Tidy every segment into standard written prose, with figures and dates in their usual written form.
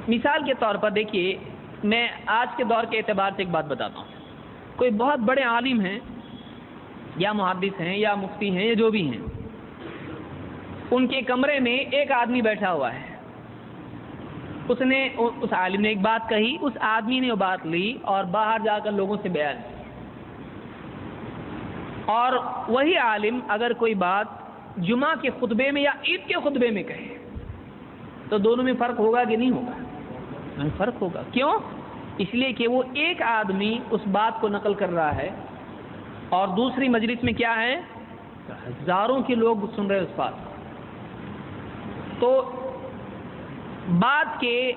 مثال کے طور پر دیکھیے، میں آج کے دور کے اعتبار سے ایک بات بتاتا ہوں. کوئی بہت بڑے عالم ہیں یا محدث ہیں یا مفتی ہیں یا جو بھی ہیں، ان کے کمرے میں ایک آدمی بیٹھا ہوا ہے. اس عالم نے ایک بات کہی، اس آدمی نے وہ بات لی اور باہر جا کر لوگوں سے بیان کی. اور وہی عالم اگر کوئی بات جمعہ کے خطبے میں یا عید کے خطبے میں کہے تو دونوں میں فرق ہوگا کہ نہیں ہوگا؟ فرق ہوگا. کیوں؟ اس لیے کہ وہ ایک آدمی اس بات کو نقل کر رہا ہے اور دوسری مجلس میں کیا ہے، ہزاروں کے لوگ سن رہے اس بات کو. تو بات کے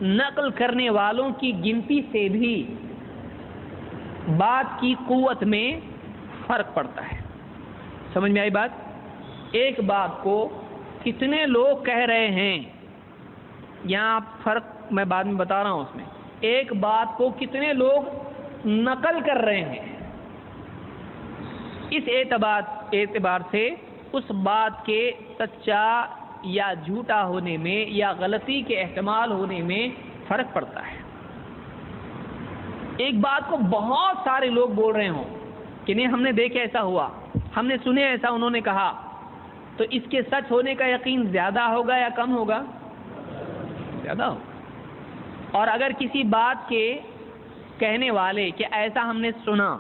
نقل کرنے والوں کی گنتی سے بھی بات کی قوت میں فرق پڑتا ہے. سمجھ میں آئی بات؟ ایک بات کو کتنے لوگ کہہ رہے ہیں، یہاں فرق میں بعد میں بتا رہا ہوں. اس میں ایک بات کو کتنے لوگ نقل کر رہے ہیں، اس اعتبار سے اس بات کے سچا یا جھوٹا ہونے میں یا غلطی کے احتمال ہونے میں فرق پڑتا ہے. ایک بات کو بہت سارے لوگ بول رہے ہوں کہ نہیں ہم نے دیکھا ایسا ہوا، ہم نے سنے ایسا انہوں نے کہا، تو اس کے سچ ہونے کا یقین زیادہ ہوگا یا کم ہوگا؟ زیادہ ہوگا. اور اگر کسی بات کے کہنے والے کہ ایسا ہم نے سنا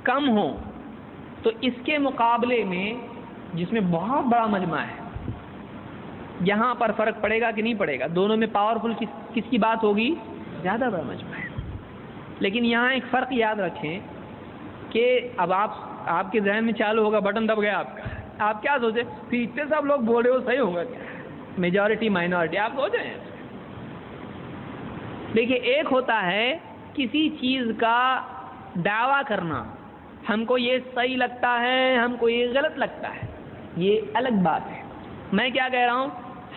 کم ہو تو اس کے مقابلے میں جس میں بہت بڑا مجمع ہے، یہاں پر فرق پڑے گا کہ نہیں پڑے گا؟ دونوں میں پاورفل کس کی بات ہوگی؟ زیادہ بڑا مجمع ہے. لیکن یہاں ایک فرق یاد رکھیں کہ اب آپ کے ذہن میں چالو ہوگا، بٹن دب گیا آپ کا. آپ کیا سوچیں پھر اتنے سب لوگ بول رہے ہو صحیح ہوگا کیا؟ میجورٹی مائنورٹی آپ سوچ رہے ہیں. دیکھیے، ایک ہوتا ہے کسی چیز کا دعویٰ کرنا، ہم کو یہ صحیح لگتا ہے، ہم کو یہ غلط لگتا ہے، یہ الگ بات ہے. میں کیا کہہ رہا ہوں،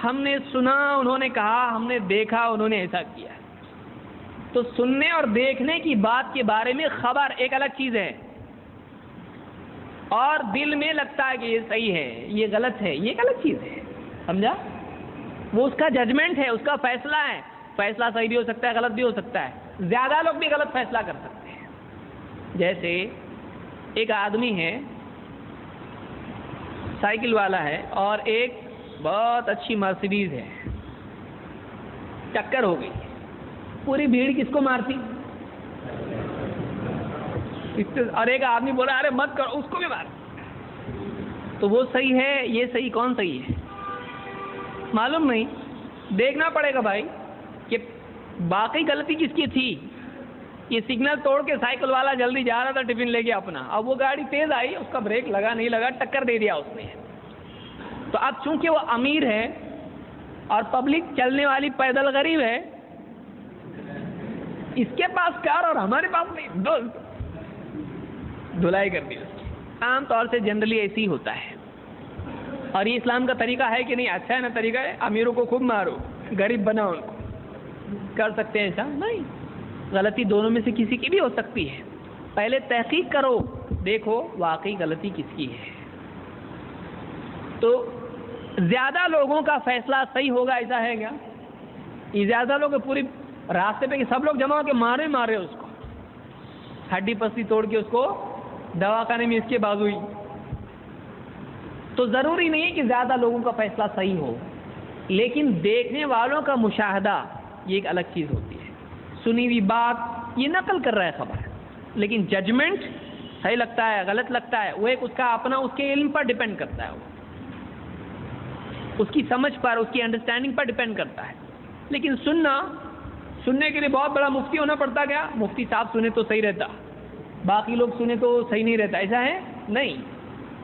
ہم نے سنا انہوں نے کہا، ہم نے دیکھا انہوں نے ایسا کیا. تو سننے اور دیکھنے کی بات کے بارے میں خبر ایک الگ چیز ہے، اور دل میں لگتا ہے کہ یہ صحیح ہے یہ غلط ہے، یہ ایک الگ چیز ہے. سمجھا؟ وہ اس کا ججمنٹ ہے، اس کا فیصلہ ہے. فیصلہ صحیح بھی ہو سکتا ہے، غلط بھی ہو سکتا ہے. زیادہ لوگ بھی غلط فیصلہ کر سکتے ہیں. جیسے ایک آدمی ہے، سائیکل والا ہے، اور ایک بہت اچھی مرسیڈیز ہے، ٹکر ہو گئی. پوری بھیڑ کس کو مارتی؟ اور ایک آدمی بولا ارے مت کرو، اس کو بھی مار. تو وہ صحیح ہے، یہ صحیح، کون صحیح ہے معلوم نہیں. دیکھنا پڑے گا بھائی کہ باقی غلطی کس کی تھی. یہ سگنل توڑ کے سائیکل والا جلدی جا رہا تھا ٹفن لے کے اپنا، اب وہ گاڑی تیز آئی، اس کا بریک لگا نہیں لگا، ٹکر دے دیا اس نے. تو اب چونکہ وہ امیر ہے اور پبلک چلنے والی پیدل غریب ہے، اس کے پاس کار اور ہمارے پاس نہیں، دھلائی کر دی اس کی. عام طور سے جنرلی ایسے ہی ہوتا ہے. اور یہ اسلام کا طریقہ ہے کہ نہیں؟ اچھا ہے نا طریقہ ہے. امیروں کو خوب مارو، غریب بناؤ ان کو. کر سکتے ہیں ایسا؟ نہیں. غلطی دونوں میں سے کسی کی بھی ہو سکتی ہے. پہلے تحقیق کرو، دیکھو واقعی غلطی کس کی ہے. تو زیادہ لوگوں کا فیصلہ صحیح ہوگا ایسا ہے کیا؟ یہ زیادہ لوگ پوری راستے پہ سب لوگ جمع ہو کے مارے اس کو، ہڈی پسلی توڑ کے اس کو دواخانے میں اس کے بازو ہی. تو ضروری نہیں ہے کہ زیادہ لوگوں کا فیصلہ صحیح ہو، لیکن دیکھنے والوں کا مشاہدہ یہ ایک الگ چیز ہوتی ہے. سنی ہوئی بات یہ نقل کر رہا ہے خبر، لیکن ججمنٹ صحیح لگتا ہے غلط لگتا ہے وہ ایک اس کا اپنا، اس کے علم پر ڈیپینڈ کرتا ہے، وہ اس کی سمجھ پر، اس کی انڈرسٹینڈنگ پر ڈیپینڈ کرتا ہے. لیکن سننے کے لیے بہت بڑا مفتی ہونا پڑتا کیا؟ مفتی صاحب سنے تو صحیح رہتا، باقی لوگ سنے تو صحیح نہیں رہتا، ایسا ہے نہیں.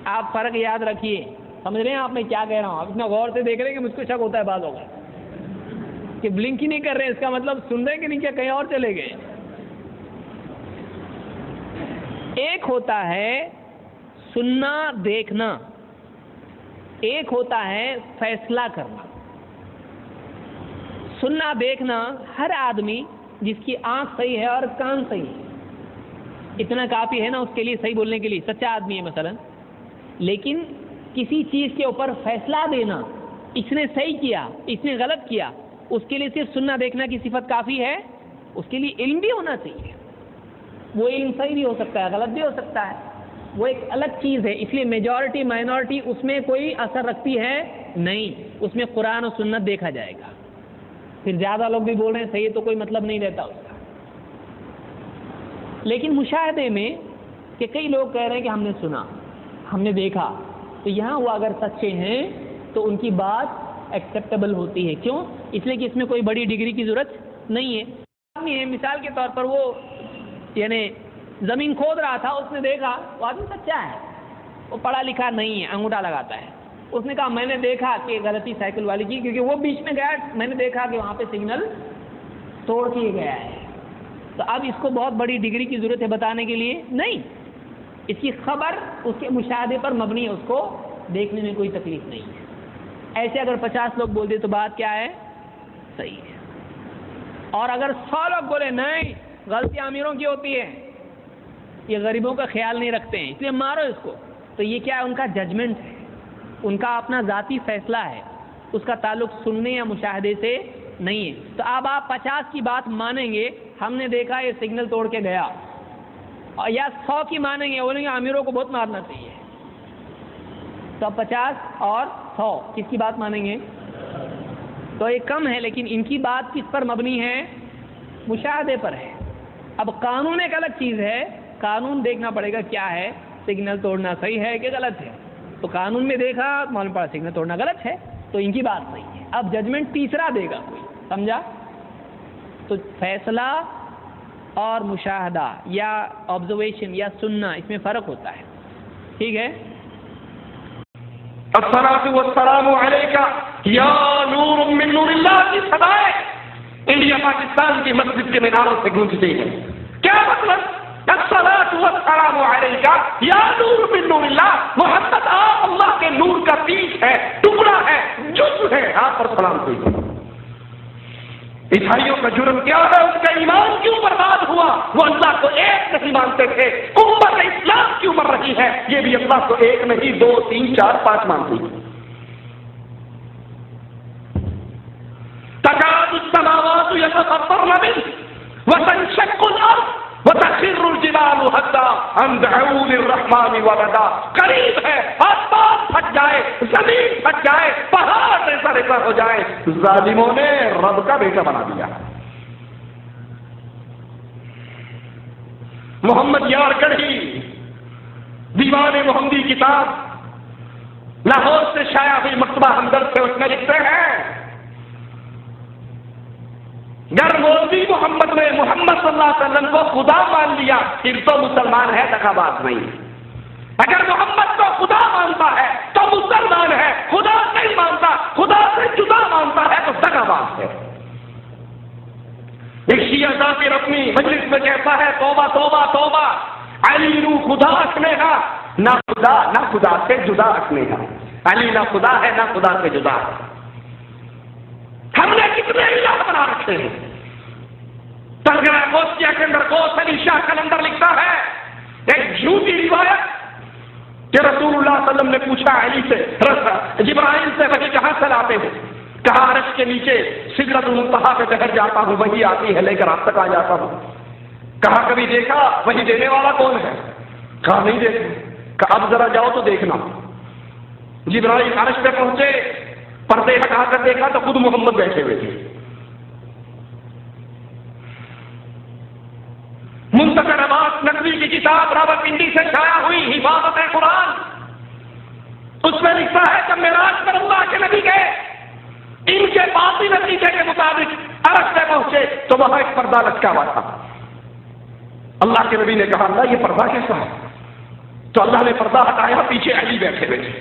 آپ فرق یاد رکھیے. سمجھ رہے ہیں آپ میں کیا کہہ رہا ہوں؟ آپ اتنا غور سے دیکھ رہے ہیں کہ مجھ کو شک ہوتا ہے بعض ہوگا کہ بلنک ہی نہیں کر رہے، اس کا مطلب سن رہے کہ نہیں، کیا کہیں اور چلے گئے. ایک ہوتا ہے سننا دیکھنا، ایک ہوتا ہے فیصلہ کرنا. سننا دیکھنا ہر آدمی جس کی آنکھ صحیح ہے اور کان صحیح ہے اتنا کافی ہے نا اس کے لیے صحیح بولنے کے لیے، سچا آدمی ہے مثلا. لیکن کسی چیز کے اوپر فیصلہ دینا، اس نے صحیح کیا اس نے غلط کیا، اس کے لیے صرف سننا دیکھنا کی صفت کافی ہے؟ اس کے لیے علم بھی ہونا چاہیے. وہ علم صحیح بھی ہو سکتا ہے، غلط بھی ہو سکتا ہے، وہ ایک الگ چیز ہے. اس لیے میجورٹی مائنورٹی اس میں کوئی اثر رکھتی ہے نہیں. اس میں قرآن و سنت دیکھا جائے گا. پھر زیادہ لوگ بھی بول رہے ہیں صحیح تو کوئی مطلب نہیں رہتا اس کا. لیکن مشاہدے میں کہ کئی لوگ کہہ رہے ہیں کہ ہم نے سنا، ہم نے دیکھا، تو یہاں وہ اگر سچے ہیں تو ان کی بات ایکسیپٹیبل ہوتی ہے. کیوں؟ اس لیے کہ اس میں کوئی بڑی ڈگری کی ضرورت نہیں ہے. آدمی ہے مثال کے طور پر وہ یعنی زمین کھود رہا تھا، اس نے دیکھا، وہ آدمی سچا ہے، وہ پڑھا لکھا نہیں ہے، انگوٹھا لگاتا ہے. اس نے کہا میں نے دیکھا کہ غلطی سائیکل والی کی، کیونکہ وہ بیچ میں گیا، میں نے دیکھا کہ وہاں پہ سگنل توڑ کیے گیا ہے. تو اب اس کو بہت بڑی ڈگری کی ضرورت ہے بتانے کے لیے؟ نہیں. اس کی خبر اس کے مشاہدے پر مبنی ہے، اس کو دیکھنے میں کوئی تکلیف نہیں ہے. ایسے اگر 50 لوگ بول دے تو بات کیا ہے؟ صحیح ہے. اور اگر 100 لوگ بولے نہیں غلطی امیروں کی ہوتی ہے، یہ غریبوں کا خیال نہیں رکھتے ہیں اس لیے مارو اس کو، تو یہ کیا ہے؟ ان کا ججمنٹ ہے، ان کا اپنا ذاتی فیصلہ ہے، اس کا تعلق سننے یا مشاہدے سے نہیں ہے. تو اب آپ 50 کی بات مانیں گے، ہم نے دیکھا یہ سگنل توڑ کے گیا، یا 100 کی مانیں گے، بولیں گے امیروں کو بہت مارنا چاہیے. تو اب 50 اور 100 کس کی بات مانیں گے؟ تو یہ کم ہے، لیکن ان کی بات کس پر مبنی ہے؟ مشاہدے پر ہے. اب قانون ایک الگ چیز ہے، قانون دیکھنا پڑے گا کیا ہے، سگنل توڑنا صحیح ہے کہ غلط ہے. تو قانون میں دیکھا معلوم پڑا سگنل توڑنا غلط ہے، تو ان کی بات صحیح ہے. اب ججمنٹ تیسرا دے گا کوئی، سمجھا؟ تو فیصلہ اور مشاہدہ یا آبزرویشن یا سننا، اس میں فرق ہوتا ہے. ٹھیک ہے. الصلاۃ والسلام علیکہ یا نور من نور اللہ کی صدائیں انڈیا پاکستان کی مسجد کے میناروں سے گونجتی ہے. کیا مطلب؟ الصلاۃ والسلام علیکہ یا نور من نور اللہ، محمد آپ اللہ کے نور کا پیس ہے، ٹکڑا ہے، جزو ہے، آپ پر سلام کوئی. عیسائیوں کا جرم کیا ہے؟ اس کا ایمان کیوں برباد ہوا؟ وہ اللہ کو ایک نہیں مانتے تھے. امت اسلام کیوں مر رہی ہے؟ یہ بھی اللہ کو ایک نہیں، 2 3 4 5 مانتی ہے. تکاد السماوات يتفطرن منه وتنشق الارض وتخر الجبال هدا ان دعوا للرحمن ولدا. قریب ہے آسمان پھٹ جائے، زمین پھٹ جائے، پہاڑ ریزہ ریزہ ہو جائے. ظالموں نے رب کا بیٹا بنا دیا. محمد یار گڑھی دیوان محمدی کتاب لاہور سے شائع ہوئی مکتبہ ہمدرد سے، اس میں لکھتے ہیں گر مولوی محمد نے محمد صلی اللہ علیہ وسلم کو خدا مان لیا پھر تو مسلمان ہے، دغاباز نہیں. اگر محمد کو خدا مانتا ہے تو مسلمان ہے، خدا نہیں مانتا، خدا سے جدا مانتا ہے تو دغاباز ہے. ایک شیعہ ذاکر اپنی مجلس میں کہتا ہے توبہ توبہ توبہ، علی رو خدا اکنے گا، نہ خدا سے جدا اکنے گا. علی نہ خدا ہے نہ خدا سے جدا ہے. ہم نے کتنے الہ بنا رکھے ہیں. ترجمہ غوثیہ کے اندر غوث علی شاہ کلندر لکھتا ہے ایک جھوٹی روایت کہ رسول اللہ صلی اللہ علیہ وسلم نے پوچھا علی سے، جبرائیل سے وہی کہاں سے لاتے ہو؟ کہا عرش کے نیچے سدرۃ المنتہا پہ ٹہر جاتا ہوں، وہی آتی ہے لے کر آپ تک آ جاتا ہوں. کہا کبھی دیکھا وہی دینے والا کون ہے؟ کہا نہیں دیکھا. کہا اب ذرا جاؤ تو دیکھنا. جبرائیل عرش پہ پہنچے، پردے ہٹا کر دیکھا تو خود محمد بیٹھے ہوئے تھے. منتقل عباس نقوی کی کتاب راولپنڈی سے شائع ہوئی حفاظت قرآن، اس میں لکھتا ہے کہ معراج پر اللہ کے نبی گئے، ان کے باطنی نتیجے کے مطابق عرش پہ پہنچے تو وہاں ایک پردہ لٹکا ہوا تھا. اللہ کے نبی نے کہا اللہ یہ پردہ کیسا ہے؟ تو اللہ نے پردہ ہٹایا، پیچھے علی بیٹھے ہوئے تھے.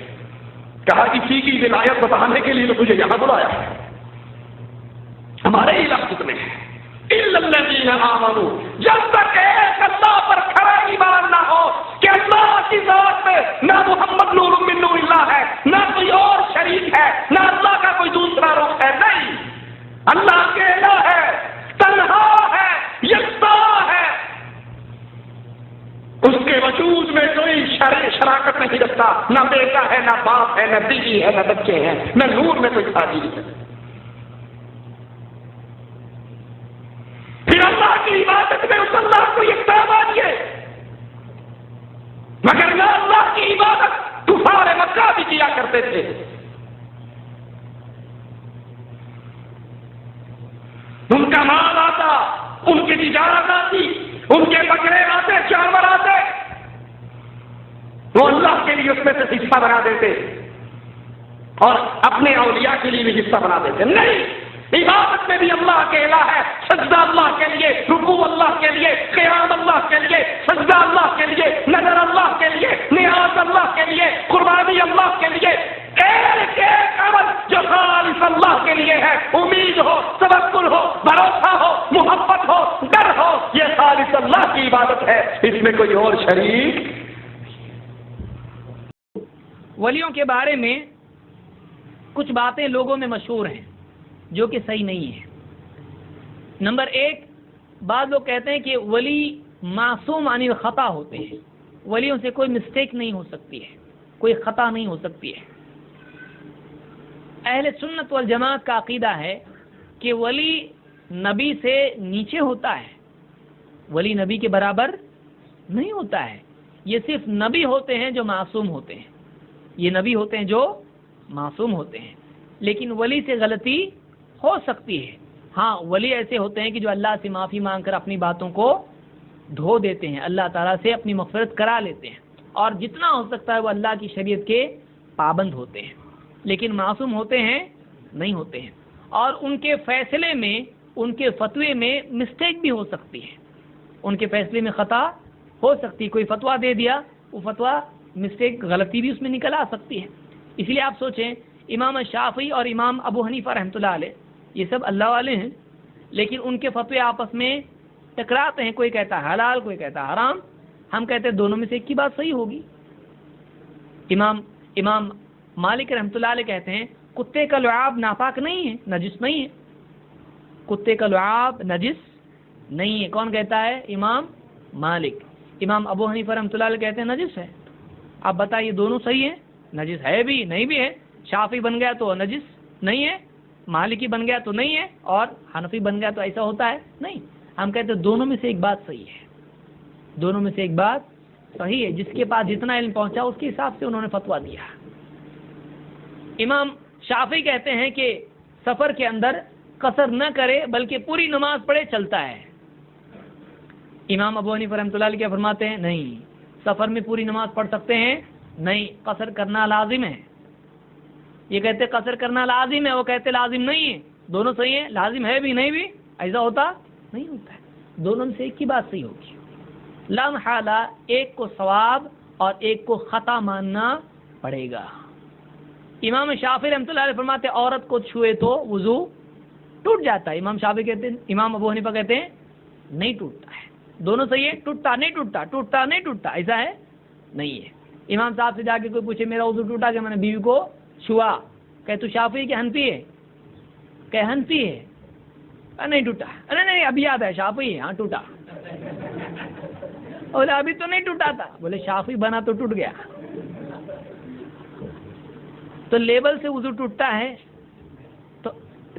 کہا اسی کی ولایت بتانے کے لیے تو تجھے یہاں بلایا ہے. ہمارے ہی لفظ کتنے ہیں، الا الذین آمنوا، جب تک ایک اللہ پر کھڑا ایمان نہ ہو کہ اللہ کی ذات میں نہ محمد نور من نور اللہ ہے، نہ کوئی اور شریک ہے، نہ اللہ کا کوئی دوسرا رخ ہے. نہیں، اللہ اکیلا ہے، تنہا ہے، یکتا ہے، اس کے وجود میں کوئی شراکت نہیں رکھتا، نہ بیٹا ہے، نہ باپ ہے، نہ بیوی ہے، نہ بچے ہیں، نہ نور میں کوئی شادی نہیں ہے. اپنی عبادت میں اس اللہ کو یکتا مانیے، مگر نہ اللہ کی عبادت کفار مکہ بھی کیا کرتے تھے۔ ان کا مال آتا، ان کی تجارت آتی، ان کے بکرے آتے، جانور آتے، وہ اللہ کے لیے اس میں سے حصہ بنا دیتے اور اپنے اولیاء کے لیے بھی حصہ بنا دیتے۔ نہیں، عبادت میں بھی اللہ کے الہ ہے، سجدہ اللہ کے لیے، رکوع اللہ کے لیے، قیام اللہ کے لیے، سجدہ اللہ کے لیے، نظر اللہ کے لیے، نیاز اللہ کے لیے، قربانی اللہ کے لیے، ایک ایک عمل جو خالص اللہ کے لیے ہے، امید ہو، توکل ہو، بھروسہ ہو، محبت ہو، ڈر ہو، یہ خالص اللہ کی عبادت ہے، اس میں کوئی اور شریک۔ ولیوں کے بارے میں کچھ باتیں لوگوں میں مشہور ہیں جو کہ صحیح نہیں ہے۔ نمبر ایک، بعض لوگ کہتے ہیں کہ ولی معصوم عن الخطا ہوتے ہیں، ولیوں سے کوئی مسٹیک نہیں ہو سکتی ہے، کوئی خطا نہیں ہو سکتی ہے۔ اہل سنت والجماعت کا عقیدہ ہے کہ ولی نبی سے نیچے ہوتا ہے، ولی نبی کے برابر نہیں ہوتا ہے۔ یہ صرف نبی ہوتے ہیں جو معصوم ہوتے ہیں، یہ نبی ہوتے ہیں جو معصوم ہوتے ہیں، لیکن ولی سے غلطی ہو سکتی ہے۔ ہاں، ولی ایسے ہوتے ہیں کہ جو اللہ سے معافی مانگ کر اپنی باتوں کو دھو دیتے ہیں، اللہ تعالیٰ سے اپنی مغفرت کرا لیتے ہیں، اور جتنا ہو سکتا ہے وہ اللہ کی شریعت کے پابند ہوتے ہیں، لیکن معصوم ہوتے ہیں نہیں ہوتے ہیں۔ اور ان کے فیصلے میں، ان کے فتوے میں مسٹیک بھی ہو سکتی ہے، ان کے فیصلے میں خطا ہو سکتی ہے۔ کوئی فتویٰ دے دیا، وہ فتویٰ مسٹیک، غلطی بھی اس میں نکل آ سکتی ہے۔ اس لیے آپ سوچیں، امام شافعی اور امام ابو حنیفہ رحمۃ اللہ علیہ یہ سب اللہ والے ہیں، لیکن ان کے فتوے آپس میں ٹکراتے ہیں، کوئی کہتا ہے حلال، کوئی کہتا ہے حرام۔ ہم کہتے ہیں دونوں میں سے ایک کی بات صحیح ہوگی۔ امام مالک رحمۃ اللہ علیہ کہتے ہیں کتے کا لعاب ناپاک نہیں ہے، نجس نہیں ہے، کتے کا لعاب نجس نہیں ہے۔ کون کہتا ہے؟ امام مالک۔ امام ابو حنیفہ رحمۃ اللہ علیہ کہتے ہیں نجس ہے۔ آپ بتائیے دونوں صحیح ہیں؟ نجس ہے بھی نہیں بھی ہے۔ شافعی بن گیا تو نجس نہیں ہے، مالکی بن گیا تو نہیں ہے، اور حنفی بن گیا تو ایسا ہوتا ہے نہیں۔ ہم کہتے ہیں دونوں میں سے ایک بات صحیح ہے، دونوں میں سے ایک بات صحیح ہے۔ جس کے پاس جتنا علم پہنچا اس کے حساب سے انہوں نے فتویٰ دیا۔ امام شافعی کہتے ہیں کہ سفر کے اندر قصر نہ کرے بلکہ پوری نماز پڑھے چلتا ہے۔ امام ابو حنیفہ رحمۃ اللہ علیہ کیا فرماتے ہیں؟ نہیں، سفر میں پوری نماز پڑھ سکتے ہیں، نہیں، قصر کرنا لازم ہے۔ یہ کہتے قصر کرنا لازم ہے، وہ کہتے لازم نہیں ہے۔ دونوں صحیح ہیں، لازم ہے بھی نہیں بھی، ایسا ہوتا نہیں ہوتا ہے۔ دونوں میں سے ایک کی بات صحیح ہوگی۔ لا محالہ ایک کو ثواب اور ایک کو خطا ماننا پڑے گا۔ امام شافعی رحمۃ اللہ علیہ فرماتے عورت کو چھوئے تو وضو ٹوٹ جاتا ہے۔ امام شافعی کہتے ہیں، امام ابو حنیفہ کہتے ہیں نہیں ٹوٹتا ہے۔ دونوں صحیح ہے، ٹوٹتا نہیں ٹوٹتا، ٹوٹتا نہیں ٹوٹتا، ایسا ہے نہیں ہے۔ امام صاحب سے جا کے کوئی پوچھے میرا وضو ٹوٹا کہ میں نے بیوی کو چھوا، کہ تو شافعی کہ حنفی ہے؟ کہ حنفی ہے؟ نہیں ٹوٹا، ارے نہیں ابھی یاد ہے شافعی ہے، ہاں ٹوٹا۔ بولے ابھی تو نہیں ٹوٹا تھا، بولے شافعی بنا تو ٹوٹ گیا۔ تو لیبل سے وضو ٹوٹتا ہے تو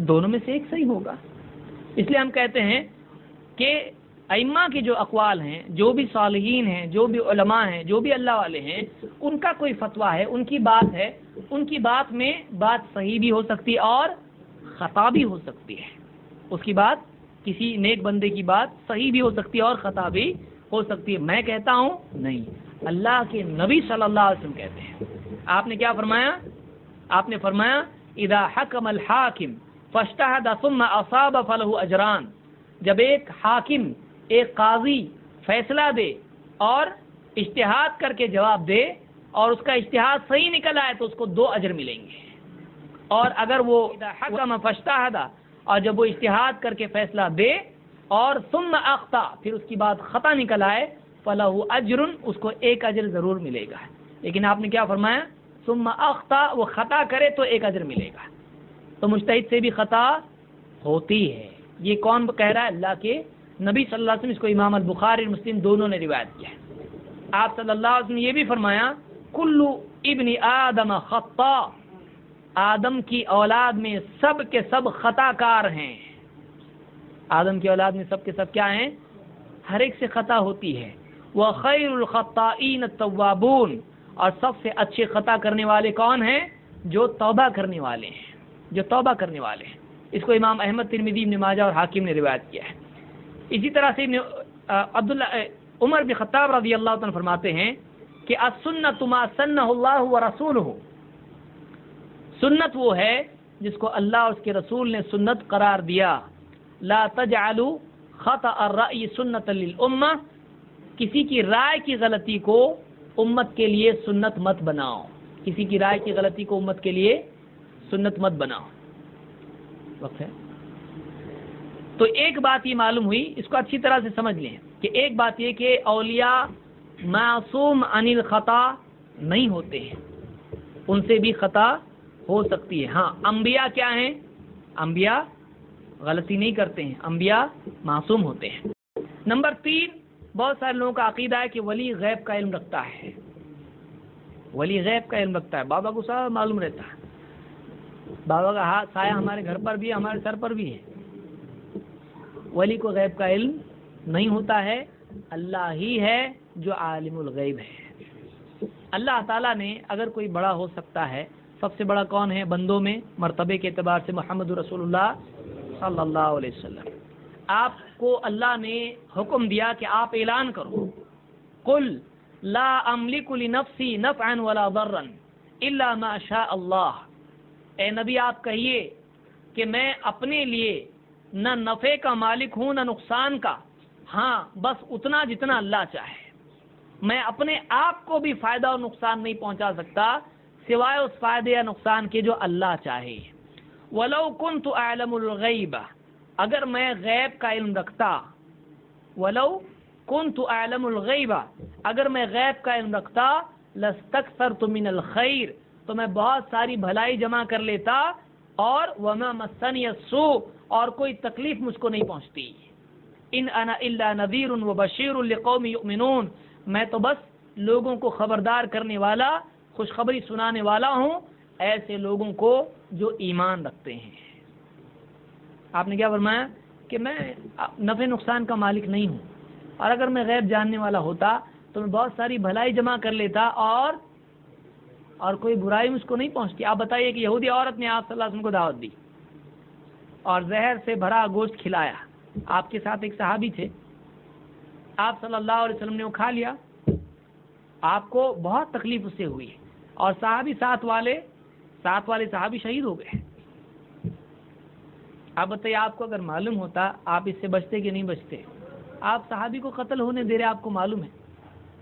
دونوں میں سے ایک صحیح ہوگا۔ اس لیے ہم کہتے ہیں کہ ائمہ کی جو اقوال ہیں، جو بھی صالحین ہیں، جو بھی علماء ہیں، جو بھی اللہ والے ہیں، ان کا کوئی فتویٰ ہے، ان کی بات ہے، ان کی بات میں بات صحیح بھی ہو سکتی ہے اور خطا بھی ہو سکتی ہے۔ اس کی بات، کسی نیک بندے کی بات صحیح بھی ہو سکتی ہے اور خطا بھی ہو سکتی ہے۔ میں کہتا ہوں نہیں، اللہ کے نبی صلی اللہ علیہ وسلم کہتے ہیں۔ آپ نے کیا فرمایا؟ آپ نے فرمایا اذا حکم الحاکم فاجتہد ثم اصاب فلہ اجران۔ جب ایک حاکم، ایک قاضی فیصلہ دے اور اجتہاد کر کے جواب دے اور اس کا اجتہاد صحیح نکل آئے تو اس کو 2 اجر ملیں گے، اور اگر وہ حکم فاجتہد، اور جب وہ اجتہاد کر کے فیصلہ دے اور ثم اخطا، پھر اس کی بات خطا نکل آئے، فلہ اجر، اس کو 1 اجر ضرور ملے گا۔ لیکن آپ نے کیا فرمایا؟ ثم اخطا، وہ خطا کرے تو 1 اجر ملے گا۔ تو مجتہد سے بھی خطا ہوتی ہے۔ یہ کون کہہ رہا ہے؟ اللہ کے نبی صلی اللہ علیہ وسلم۔ اس کو امام البخاری اور مسلم دونوں نے روایت کیا ہے۔ آپ صلی اللہ علیہ وسلم نے یہ بھی فرمایا کل ابن آدم خطا، آدم کی اولاد میں سب کے سب خطا کار ہیں۔ آدم کی اولاد میں سب کے سب کیا ہیں؟ ہر ایک سے خطا ہوتی ہے. وَخَيْرُ الْخَطَّائِينَ التَّوَّابُونَ، اور سب سے اچھے خطا کرنے والے کون ہیں؟ جو توبہ کرنے والے ہیں، جو توبہ کرنے والے ہیں. اس کو امام احمد، ترمذی، ابن ماجہ اور حاکم نے روایت کیا ہے. اسی طرح سے عمر بن خطاب رضی اللہ عنہ فرماتے ہیں کہ السنۃ ما سنہ اللہ ورسولہ، سنت وہ ہے جس کو اللہ اور اس کے رسول نے سنت قرار دیا. لا تجعلوا خطأ الرأی سنۃ للامہ، کسی کی رائے کی غلطی کو امت کے لیے سنت مت بناؤ، کسی کی رائے کی غلطی کو امت کے لیے سنت مت بناؤ. وقت ہے. تو ایک بات یہ معلوم ہوئی، اس کو اچھی طرح سے سمجھ لیں کہ ایک بات یہ کہ اولیاء معصوم عن الخطا نہیں ہوتے ہیں، ان سے بھی خطا ہو سکتی ہے. ہاں انبیاء کیا ہیں؟ انبیاء غلطی نہیں کرتے ہیں، انبیاء معصوم ہوتے ہیں. نمبر 3، بہت سارے لوگوں کا عقیدہ ہے کہ ولی غیب کا علم رکھتا ہے، ولی غیب کا علم رکھتا ہے. بابا کو سب معلوم رہتا ہے، بابا کا ہاتھ سایہ ہمارے گھر پر بھی ہے، ہمارے سر پر بھی ہے. ولی کو غیب کا علم نہیں ہوتا ہے، اللہ ہی ہے جو عالم الغیب ہے. اللہ تعالیٰ نے اگر کوئی بڑا ہو سکتا ہے، سب سے بڑا کون ہے بندوں میں مرتبے کے اعتبار سے؟ محمد رسول اللہ صلی اللہ علیہ وسلم. آپ کو اللہ نے حکم دیا کہ آپ اعلان کرو، قل لا املک لنفسی نفعا ولا ضرا الا ما شاء اللہ. اے نبی آپ کہیے کہ میں اپنے لیے نہ نفع کا مالک ہوں نہ نقصان کا، ہاں بس اتنا جتنا اللہ چاہے. میں اپنے آپ کو بھی فائدہ اور نقصان نہیں پہنچا سکتا سوائے اس فائدے یا نقصان کے جو اللہ چاہے. وَلَوْ كُنْتُ أَعْلَمُ الْغَيْبَ، اگر میں غیب کا علم رکھتا، وَلَوْ كُنْتُ أَعْلَمُ الْغَيْبَ، اگر میں غیب کا علم رکھتا، لَاسْتَكْثَرْتُ مِنَ الْخَيْرِ، تو میں بہت ساری بھلائی جمع کر لیتا، اور وَمَا مَسَّنِيَ السُّوءُ، اور کوئی تکلیف مجھ کو نہیں پہنچتی. إِنْ أَنَا إِلَّا نَذِيرٌ وَبَشِيرٌ لِقَوْمٍ يُؤْمِنُونَ، میں تو بس لوگوں کو خبردار کرنے والا، خوشخبری سنانے والا ہوں ایسے لوگوں کو جو ایمان رکھتے ہیں. آپ نے کیا فرمایا کہ میں نفع نقصان کا مالک نہیں ہوں، اور اگر میں غیب جاننے والا ہوتا تو میں بہت ساری بھلائی جمع کر لیتا اور کوئی برائی مجھ کو نہیں پہنچتی. آپ بتائیے کہ یہودی عورت نے آپ صلی اللہ علیہ وسلم کو دعوت دی اور زہر سے بھرا گوشت کھلایا. آپ کے ساتھ ایک صحابی تھے، آپ صلی اللہ علیہ وسلم نے وہ کھا لیا، آپ کو بہت تکلیف اس سے ہوئی، اور صحابی ساتھ والے صحابی شہید ہو گئے. آپ بتائیے آپ کو اگر معلوم ہوتا آپ اس سے بچتے کہ نہیں بچتے؟ آپ صحابی کو قتل ہونے دے رہے، آپ کو معلوم ہے.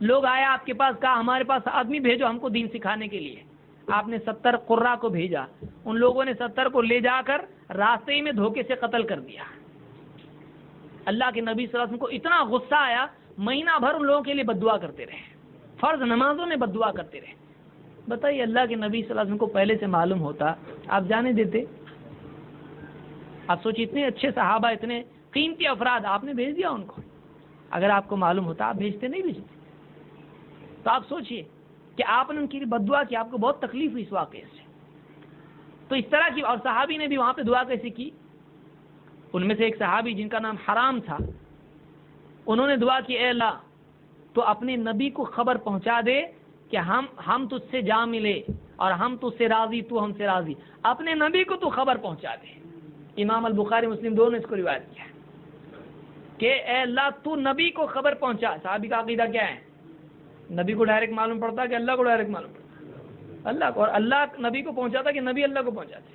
لوگ آئے آپ کے پاس، کہا ہمارے پاس آدمی بھیجو ہم کو دین سکھانے کے لیے. آپ نے 70 قرہ کو بھیجا، ان لوگوں نے 70 کو لے جا کر راستے میں دھوکے سے قتل کر دیا. اللہ کے نبی صلی اللہ علیہ وسلم کو اتنا غصہ آیا، مہینہ بھر ان لوگوں کے لیے بد دعا کرتے رہے، فرض نمازوں میں بد دعا کرتے رہے. بتائیے اللہ کے نبی صلی اللہ علیہ وسلم کو پہلے سے معلوم ہوتا آپ جانے دیتے؟ آپ سوچیں اتنے اچھے صحابہ، اتنے قیمتی افراد، آپ نے بھیج دیا ان کو. اگر آپ کو معلوم ہوتا آپ بھیجتے نہیں بھیجتے؟ تو آپ سوچئے کہ آپ نے ان کی بد دعا کی، آپ کو بہت تکلیف ہوئی اس واقعے سے. تو اس طرح کی، اور صحابی نے بھی وہاں پہ دعا کیسی کی؟ ان میں سے ایک صحابی جن کا نام حرام تھا، انہوں نے دعا کی اے اللہ تو اپنے نبی کو خبر پہنچا دے کہ ہم تجھ سے جا ملے اور ہم تجھ سے راضی، تو ہم سے راضی. اپنے نبی کو تو خبر پہنچا دے. امام البخاری مسلم دونوں نے اس کو روایت کیا کہ اے اللہ تو نبی کو خبر پہنچا. صحابی کا عقیدہ کیا ہے؟ نبی کو ڈائریکٹ معلوم پڑتا کہ اللہ کو ڈائریکٹ معلوم پڑتا؟ اللہ کو. اور اللہ نبی کو پہنچاتا کہ نبی اللہ کو پہنچاتے؟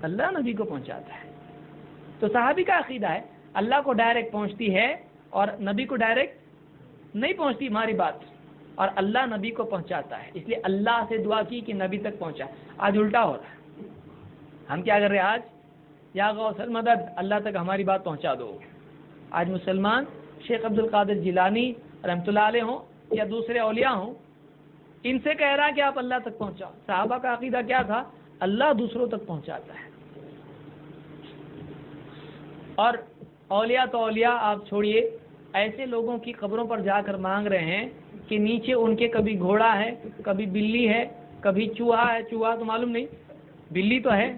اللہ نبی کو پہنچاتا ہے. تو صحابی کا عقیدہ ہے اللہ کو ڈائریکٹ پہنچتی ہے اور نبی کو ڈائریکٹ نہیں پہنچتی ہماری بات، اور اللہ نبی کو پہنچاتا ہے. اس لیے اللہ سے دعا کی کہ نبی تک پہنچا. آج الٹا ہو رہا ہے. ہم کیا کر رہے ہیں آج؟ یا غوث المدد اللہ تک ہماری بات پہنچا دو. آج مسلمان شیخ عبد القادر جیلانی رحمۃ اللہ علیہ ہوں یا دوسرے اولیاء ہوں، ان سے کہہ رہا ہے کہ آپ اللہ تک پہنچاؤ. صحابہ کا عقیدہ کیا تھا؟ اللہ دوسروں تک پہنچاتا ہے. اور اولیاء تو اولیاء آپ چھوڑیے، ایسے لوگوں کی قبروں پر جا کر مانگ رہے ہیں کہ نیچے ان کے کبھی گھوڑا ہے، کبھی بلی ہے، کبھی چوہا ہے. چوہا تو معلوم نہیں، بلی تو ہے.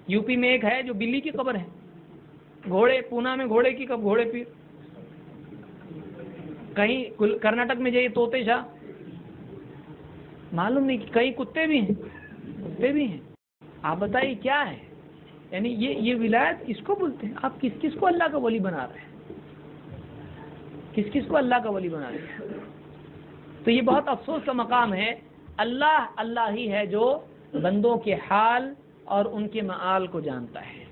یو پی میں ایک ہے جو بلی کی قبر ہے. گھوڑے، پونا میں گھوڑے کی گھوڑے پیر. کہیں کرناٹک میں جائیے طوطے شاہ معلوم نہیں کہ کئی کتے بھی ہیں. آپ بتائیے کیا ہے؟ یعنی یہ ولایت اس کو بولتے ہیں. آپ کس کس کو اللہ کا ولی بنا رہے ہیں؟ کس کس کو اللہ کا ولی بنا رہے ہیں؟ تو یہ بہت افسوس کا مقام ہے. اللہ ہی ہے جو بندوں کے حال اور ان کے معال کو جانتا ہے.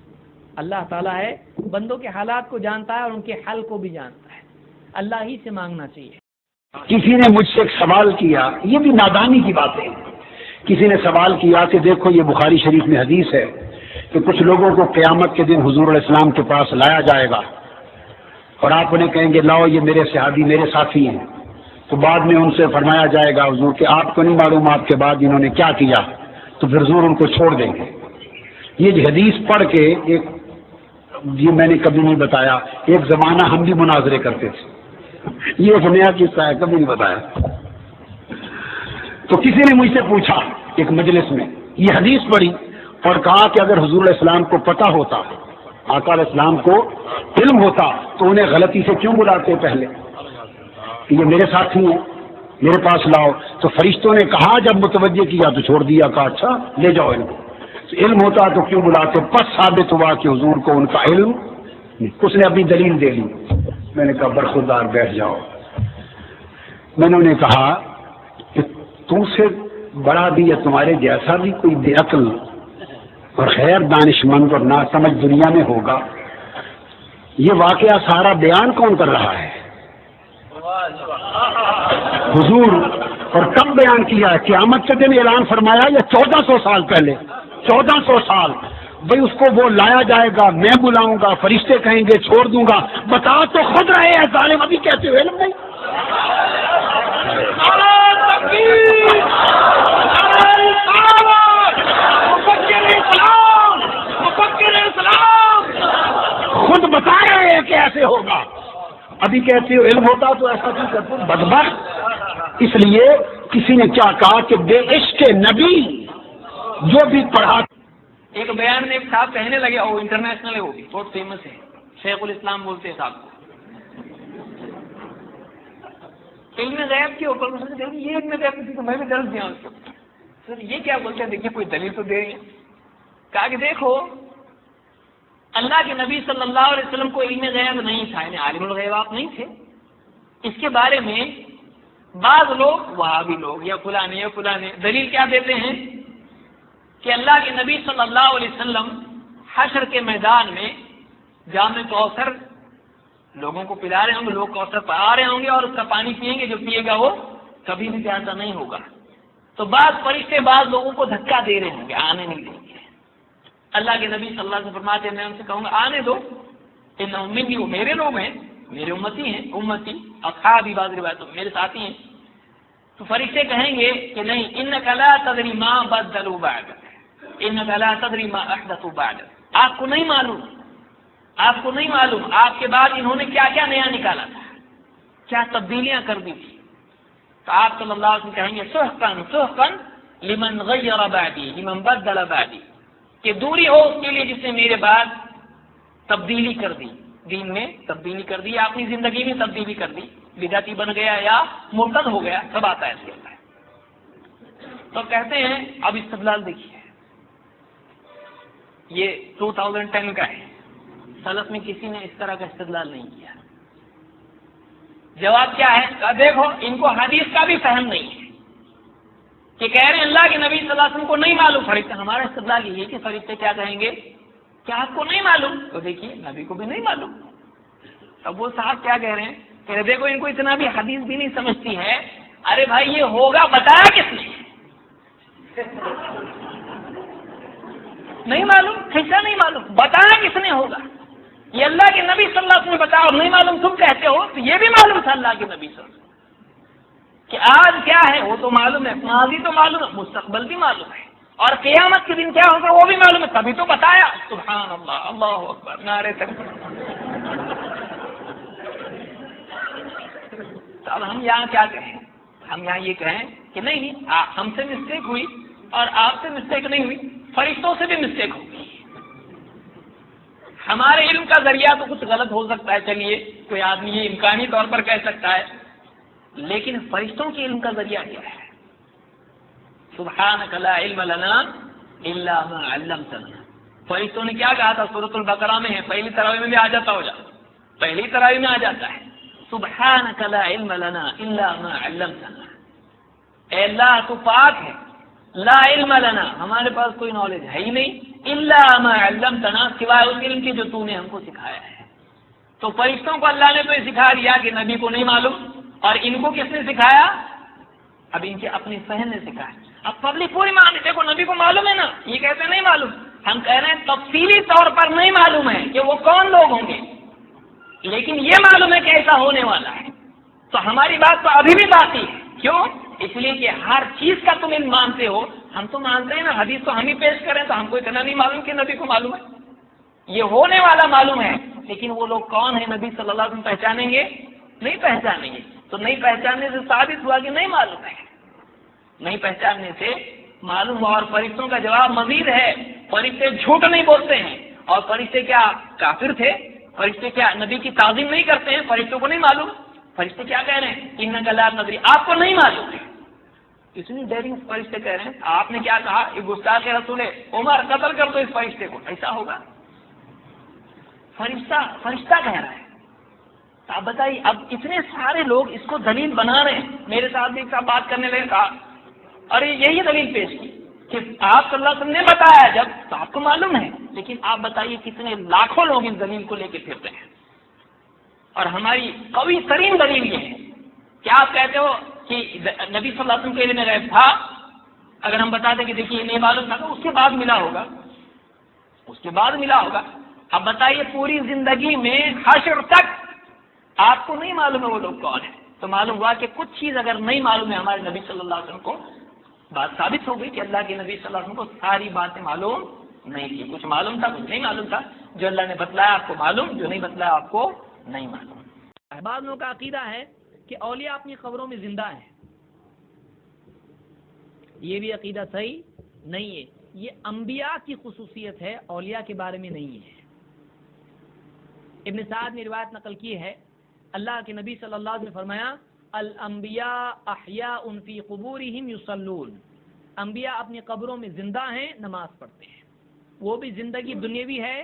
اللہ تعالیٰ ہے بندوں کے حالات کو جانتا ہے اور ان کے حل کو بھی جانتا ہے. اللہ ہی سے مانگنا چاہیے. کسی نے مجھ سے ایک سوال کیا، یہ بھی نادانی کی بات ہے. کسی نے سوال کیا کہ دیکھو یہ بخاری شریف میں حدیث ہے کہ کچھ لوگوں کو قیامت کے دن حضور علیہ السلام کے پاس لایا جائے گا اور آپ انہیں کہیں گے لاؤ یہ میرے صحابی میرے ساتھی ہیں. تو بعد میں ان سے فرمایا جائے گا حضور کہ آپ کو نہیں معلوم آپ کے بعد انہوں نے کیا کیا، تو پھر حضور ان کو چھوڑ دیں گے. یہ حدیث پڑھ کے یہ میں نے کبھی نہیں بتایا. ایک زمانہ ہم بھی مناظرے کرتے تھے. یہ ایک نیا قصہ ہے، کبھی نہیں بتایا. تو کسی نے مجھ سے پوچھا ایک مجلس میں، یہ حدیث پڑھی اور کہا کہ اگر حضور علیہ السلام کو پتہ ہوتا، آقا علیہ السلام کو علم ہوتا تو انہیں غلطی سے کیوں بلاتے پہلے کہ یہ میرے ساتھی ہیں میرے پاس لاؤ؟ تو فرشتوں نے کہا جب متوجہ کیا تو چھوڑ دیا، کہا اچھا لے جاؤ ان کو. علم ہوتا تو کیوں بلاتے؟ پس ثابت ہوا کہ حضور کو ان کا علم. اس نے اپنی دلیل دے لی. میں نے کہا برخوردار بیٹھ جاؤ. میں نے انہیں کہا کہ تم سے بڑا بھی یا تمہارے جیسا بھی کوئی بے عقل اور غیر دانش مند اور ناسمجھ دنیا میں ہوگا. یہ واقعہ سارا بیان کون کر رہا ہے؟ حضور. اور کب بیان کیا ہے؟ قیامت کے دن اعلان فرمایا یا 1400 سال پہلے؟ 1400 سال. بھائی اس کو وہ لایا جائے گا، میں بلاؤں گا، فرشتے کہیں گے چھوڑ دوں گا. بتا تو خود رہے ہیں ظالم، ابھی کہتے ہوئے علم نہیں. خود بتا رہے ہیں کہ ایسے ہوگا، ابھی کہتے ہو علم ہوتا تو ایسا کیوں کرتے؟ بدبخت. اس لیے کسی نے کیا کہا کہ بے عشق نبی جو بھی پڑھا. ایک بیان میں ایک صاحب کہنے لگے، وہ انٹرنیشنل ہے، وہ بھی بہت فیمس ہے، شیخ الاسلام بولتے ہیں صاحب کو. علم غیب کے اوپر یہ علم غیب کی تو میں بھی درس دیا اس کے اوپر. سر یہ کیا بولتے ہیں؟ دیکھیے کوئی دلیل تو دے رہی ہے. کہا کہ دیکھو اللہ کے نبی صلی اللہ علیہ وسلم کو علم غیب نہیں تھا، یعنی عالم الغیب آپ نہیں تھے. اس کے بارے میں بعض لوگ وہابی لوگ یا فلانے دلیل کیا دیتے ہیں کہ اللہ کے نبی صلی اللہ علیہ وسلم حشر کے میدان میں جام کوثر لوگوں کو پلا رہے ہوں گے، لوگ کوثر پر آ رہے ہوں گے اور اس کا پانی پیئیں گے، جو پیے گا وہ کبھی بھی پیاسا نہیں ہوگا. تو بعض فرشتے بعض لوگوں کو دھکا دے رہے ہوں گے، آنے نہیں دیں گے. اللہ کے نبی صلی اللہ علیہ وسلم فرماتے ہیں میں ان سے کہوں گا آنے دو، انہم منی، وہ میرے لوگ ہیں، میرے امتی ہیں، امتی اصحابی، بعض روایتوں میرے ساتھی ہیں. تو فرشتے کہیں گے کہ نہیں، انک لا تدری ما بدلوا بعدک، انک لا تدری ما احدثوا بعدک. آپ کو نہیں معلوم، آپ کو نہیں معلوم آپ کے بعد انہوں نے کیا کیا نیا نکالا تھا، کیا تبدیلیاں کر دی تھی. تو آپ صلی اللہ علیہ وسلم کہیں گے سحقا سحقا لمن غیر بعدی لمن بدل بعدی، کہ دوری ہو اس کے لیے جس نے میرے بعد تبدیلی کر دی، دین میں تبدیلی کر دی یا اپنی زندگی میں تبدیلی کر دی، بدعتی بن گیا یا مرتد ہو گیا، سب آتا ہے اس کے اندر. تو کہتے ہیں اب استدلال دیکھیے، یہ 2010 کا ہے، سلف میں کسی نے اس طرح کا استدلال نہیں کیا. جواب کیا ہے؟ دیکھو ان کو حدیث کا بھی فہم نہیں ہے کہ کہہ رہے ہیں اللہ کے نبی صلی اللہ علیہ وسلم کو نہیں معلوم. فرشتے ہمارا استدلال یہ ہے کہ فرشتے کیا کہیں گے کہ آپ کو نہیں معلوم، تو دیکھیے نبی کو بھی نہیں معلوم. اب وہ صاحب کیا کہہ رہے ہیں کہ دیکھو ان کو اتنا بھی حدیث بھی نہیں سمجھتی ہے. ارے بھائی یہ ہوگا بتایا کس نے؟ نہیں معلوم، کیسا نہیں معلوم، بتایا کس نے ہوگا؟ یہ اللہ کے نبی صلی اللہ علیہ وسلم نے بتایا اور نہیں معلوم تم کہتے ہو. تو یہ بھی معلوم تھا اللہ کے نبی صلی اللہ علیہ وسلم کہ آج کیا ہے وہ تو معلوم ہے، ماضی تو معلوم ہے، مستقبل بھی معلوم ہے، اور قیامت کے دن کیا ہوگا وہ بھی معلوم ہے، تبھی تو بتایا. سبحان اللہ، اللہ اکبر، نعرے تکبیر. تو اب ہم یہاں کیا کہیں؟ ہم یہاں یہ کہیں کہ نہیں ہم سے مسٹیک ہوئی اور آپ سے مسٹیک نہیں ہوئی، فرشتوں سے بھی مسٹیک ہوگی. ہمارے علم کا ذریعہ تو کچھ غلط ہو سکتا ہے، چلیے کوئی آدمی یہ امکانی طور پر کہہ سکتا ہے لیکن فرشتوں کے علم کا ذریعہ کیا ہے؟ سبحانک لا علم لنا الا ما علمتنا. فرشتوں نے کیا کہا تھا؟ سورۃ البقرہ میں ہے، پہلی تراویح میں بھی آ جاتا ہوگا، پہلی تراویح میں آ جاتا ہے سبحانک لا علم لنا الا ما علمتنا. اے اللہ تو پاک ہے، لا علم لنا ہمارے پاس کوئی نالج ہے ہی نہیں، الا ما علمتنا سوائے اس علم کے جو تو نے ہم کو سکھایا ہے. تو فرشتوں کو اللہ نے تو یہ سکھا دیا کہ نبی کو نہیں معلوم، اور ان کو کس نے سکھایا؟ اب ان کے اپنی فہم نے سکھایا. اب پبلک پوری مان دیکھو نبی کو معلوم ہے نا، یہ کہتے نہیں معلوم. ہم کہہ رہے ہیں تفصیلی طور پر نہیں معلوم ہے کہ وہ کون لوگ ہوں گے، لیکن یہ معلوم ہے کہ ایسا ہونے والا ہے. تو ہماری بات تو ابھی بھی باقی ہے. کیوں؟ اس لیے کہ ہر چیز کا تم علم مانتے ہو، ہم تو مانتے ہیں نا، حدیث تو ہم ہی پیش کریں تو ہم کو اتنا نہیں معلوم کہ نبی کو معلوم ہے. یہ ہونے والا معلوم ہے، لیکن وہ لوگ کون ہیں نبی صلی اللہ علیہ وسلم پہچانیں گے؟ نہیں پہچانیں گے. تو نہیں پہچاننے سے ثابت ہوا کہ نہیں معلوم ہے، نہیں پہچاننے سے معلوم ہوا. اور فرشتوں کا جواب مزید ہے، فرشتے جھوٹ نہیں بولتے ہیں. اور فرشتے کیا کافر تھے؟ فرشتے کیا نبی کی تعظیم نہیں کرتے ہیں؟ فرشتوں کو نہیں معلوم. فرشتے کیا کہہ رہے ہیں؟ انک لا تدری، آپ کو نہیں معلوم ہے. اتنی ڈیرنگ فرشتے کہہ رہے ہیں. آپ نے کیا کہا؟ یہ گستاخ رسول ہے، عمر قتل کر دو اس فرشتے کو. ایسا ہوگا؟ فرشتہ کہہ رہا ہے. آپ بتائیے، اب اتنے سارے لوگ اس کو دلیل بنا رہے ہیں. میرے ساتھ بھی ایک ساتھ بات کرنے لگے، کہا اور یہی دلیل پیش کی کہ آپ صلی اللہ علیہ وسلم نے بتایا جب تو آپ کو معلوم ہے. لیکن آپ بتائیے کتنے لاکھوں لوگ اس دلیل کو لے کے پھرتے ہیں. اور ہماری قوی ترین دلیل یہ ہے کہ آپ کہتے ہو کہ نبی صلی اللہ علیہ وسلم کے علم غیب تھا. اگر ہم بتا دیں کہ دیکھیے نہیں معلوم تھا تو اس کے بعد ملا ہوگا، اس کے بعد ملا ہوگا. اب بتائیے پوری زندگی میں حشر تک آپ کو نہیں معلوم ہے وہ لوگ کون ہیں. تو معلوم ہوا کہ کچھ چیز اگر نہیں معلوم ہے ہمارے نبی صلی اللہ علیہ وسلم کو، بات ثابت ہو گئی کہ اللہ کے نبی صلی اللہ علیہ وسلم کو ساری باتیں معلوم نہیں تھی. کچھ معلوم تھا، کچھ نہیں معلوم تھا. جو اللہ نے بتلایا آپ کو معلوم، جو نہیں بتلایا آپ کو نہیں معلوم. بعض لوگوں کا عقیدہ ہے کہ اولیاء اپنی قبروں میں زندہ ہیں. یہ بھی عقیدہ صحیح نہیں ہے. یہ انبیاء کی خصوصیت ہے، اولیاء کے بارے میں نہیں ہے. ابن سعد نے روایت نقل کی ہے، اللہ کے نبی صلی اللہ علیہ وسلم نے فرمایا الانبیاء احیاء فی قبورہم یصلون. انبیاء اپنی قبروں میں زندہ ہیں، نماز پڑھتے ہیں. وہ بھی زندگی دنیاوی ہے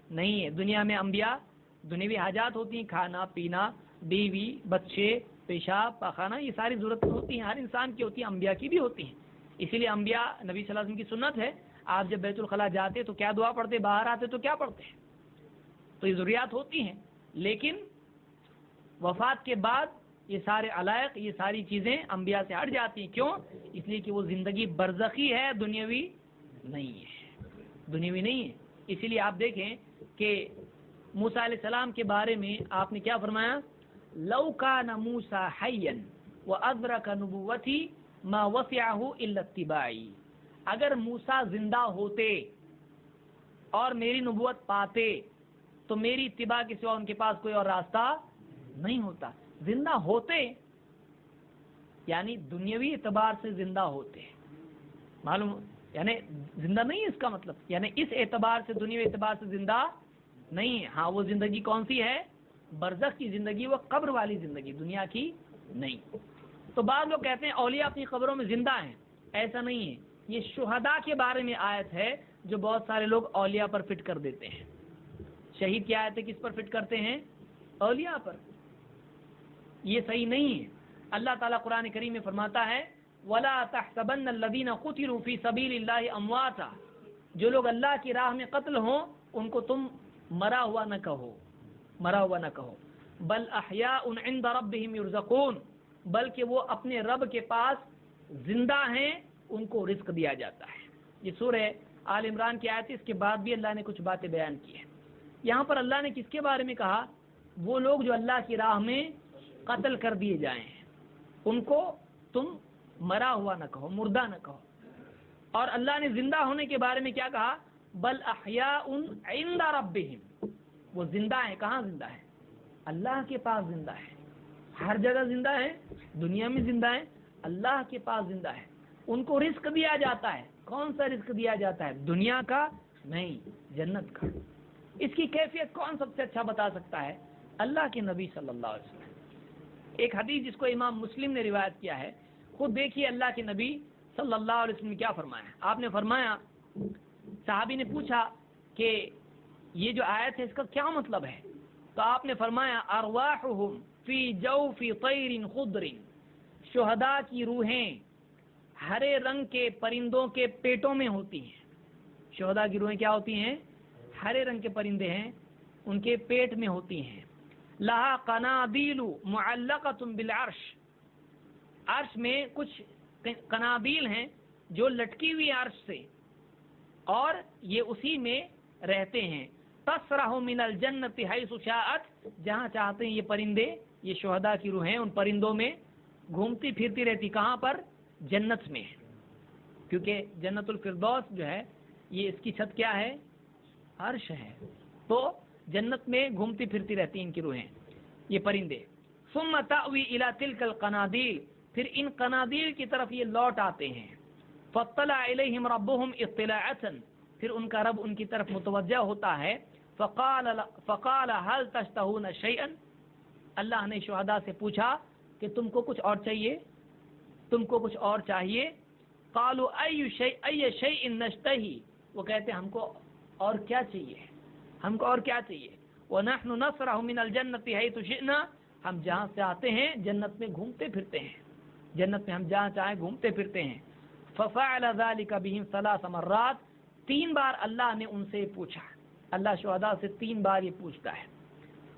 نہیں ہے. دنیا میں انبیاء دنیاوی حاجات ہوتی ہیں، کھانا پینا، بیوی بچے، پیشاب پاخانہ، یہ ساری ضرورتیں ہوتی ہیں، ہر انسان کی ہوتی ہیں، انبیاء کی بھی ہوتی ہیں. اسی لیے انبیاء نبی صلی اللہ علیہ وسلم کی سنت ہے، آپ جب بیت الخلاء جاتے تو کیا دعا پڑھتے، باہر آتے تو کیا پڑھتے ہیں. تو یہ ضروریات ہوتی ہیں، لیکن وفات کے بعد یہ سارے علائق، یہ ساری چیزیں انبیاء سے ہٹ جاتی ہیں. کیوں؟ اس لیے کہ وہ زندگی برزخی ہے، دنیاوی نہیں ہے، دنیاوی نہیں ہے. اسی لیے آپ دیکھیں کہ موسیٰ علیہ السلام کے بارے میں آپ نے کیا فرمایا؟ لو کان موسیٰ حیا وادرک نبوتی ما وسعہ الا اتباعی. اگر موسیٰ زندہ ہوتے اور میری نبوت پاتے تو میری اتباع کے سوا ان کے پاس کوئی اور راستہ نہیں ہوتا. زندہ ہوتے یعنی دنیاوی اعتبار سے زندہ ہوتے، معلوم یعنی زندہ نہیں ہے اس کا مطلب، یعنی اس اعتبار سے دنیاوی اعتبار سے زندہ نہیں ہے. ہاں وہ زندگی کون سی ہے؟ برزخ کی زندگی، وہ قبر والی زندگی، دنیا کی نہیں. تو بعض لوگ کہتے ہیں اولیاء اپنی قبروں میں زندہ ہیں. ایسا نہیں ہے. یہ شہداء کے بارے میں آیت ہے جو بہت سارے لوگ اولیاء پر فٹ کر دیتے ہیں. شہید کی آیت ہے کس پر فٹ کرتے ہیں؟ اولیاء پر. یہ صحیح نہیں ہے. اللہ تعالیٰ قرآن کریم میں فرماتا ہے وَلَا تَحْسَبَنَّ الَّذِينَ قُتِلُوا فِي سَبِيلِ اللَّهِ أَمْوَاتًا. جو لوگ اللہ کی راہ میں قتل ہوں ان کو تم مرا ہوا نہ کہو، مرا ہوا نہ کہو. بل احیاء عند ربهم يرزقون. بلکہ وہ اپنے رب کے پاس زندہ ہیں، ان کو رزق دیا جاتا ہے. یہ سورہ آل عمران کی آیت ہے. اس کے بعد بھی اللہ نے کچھ باتیں بیان کی ہیں. یہاں پر اللہ نے کس کے بارے میں کہا؟ وہ لوگ جو اللہ کی راہ میں قتل کر دیے جائیں ہیں ان کو تم مرا ہوا نہ کہو، مردہ نہ کہو. اور اللہ نے زندہ ہونے کے بارے میں کیا کہا؟ بل احیاء عند ربهم. وہ زندہ ہیں. کہاں زندہ ہیں؟ اللہ کے پاس زندہ ہے. ہر جگہ زندہ ہے، دنیا میں زندہ ہے، اللہ کے پاس زندہ ہے. ان کو رزق دیا جاتا ہے. کون سا رزق دیا جاتا ہے؟ دنیا کا نہیں، جنت کا. اس کی کیفیت کون سب سے اچھا بتا سکتا ہے؟ اللہ کے نبی صلی اللہ علیہ وسلم. ایک حدیث جس کو امام مسلم نے روایت کیا ہے، خود دیکھیے اللہ کے نبی صلی اللہ علیہ وسلم نے کیا فرمایا. آپ نے فرمایا، صحابی نے پوچھا کہ یہ جو آیت ہے اس کا کیا مطلب ہے؟ تو آپ نے فرمایا ارواحہم فی جوف طیر خضر، شہداء کی روحیں ہرے رنگ کے پرندوں کے پیٹوں میں ہوتی ہیں. شہداء کی روحیں کیا ہوتی ہیں؟ ہرے رنگ کے پرندے ہیں، ان کے پیٹ میں ہوتی ہیں. لہا قنادیل معلقۃ بالعرش، عرش میں کچھ قنادیل ہیں جو لٹکی ہوئی عرش سے، اور یہ اسی میں رہتے ہیں. تسرح من الجنت حیث شاءت، جہاں چاہتے ہیں یہ پرندے، یہ شہداء کی روحیں ان پرندوں میں گھومتی پھرتی رہتی. کہاں پر؟ جنت میں، کیونکہ جنت الفردوس جو ہے یہ اس کی چھت کیا ہے؟ عرش ہے. تو جنت میں گھومتی پھرتی رہتی ہیں ان کی روحیں، یہ پرندے. ثم تأوی الی تلک القنادیل، پھر ان قنادیل کی طرف یہ لوٹ آتے ہیں. فاطلع الیہم ربہم اطلاعۃ، پھر ان کا رب ان کی طرف متوجہ ہوتا ہے. فقال هل تشتهون شیئا، اللہ نے شہداء سے پوچھا کہ تم کو کچھ اور چاہیے؟ تم کو کچھ اور چاہیے؟ قالوا ای شیء نشتہی، وہ کہتے ہیں ہم کو اور کیا چاہیے، ہم کو اور کیا چاہیے. ونحن نسرح من الجنت حیث شئنا، ہم جہاں سے آتے ہیں جنت میں گھومتے پھرتے ہیں، جنت میں ہم جہاں چاہیں گھومتے پھرتے ہیں. ففعل ذلك بهم 3 مرات، 3 بار اللہ نے ان سے پوچھا. اللہ شہداء سے 3 بار یہ پوچھتا ہے.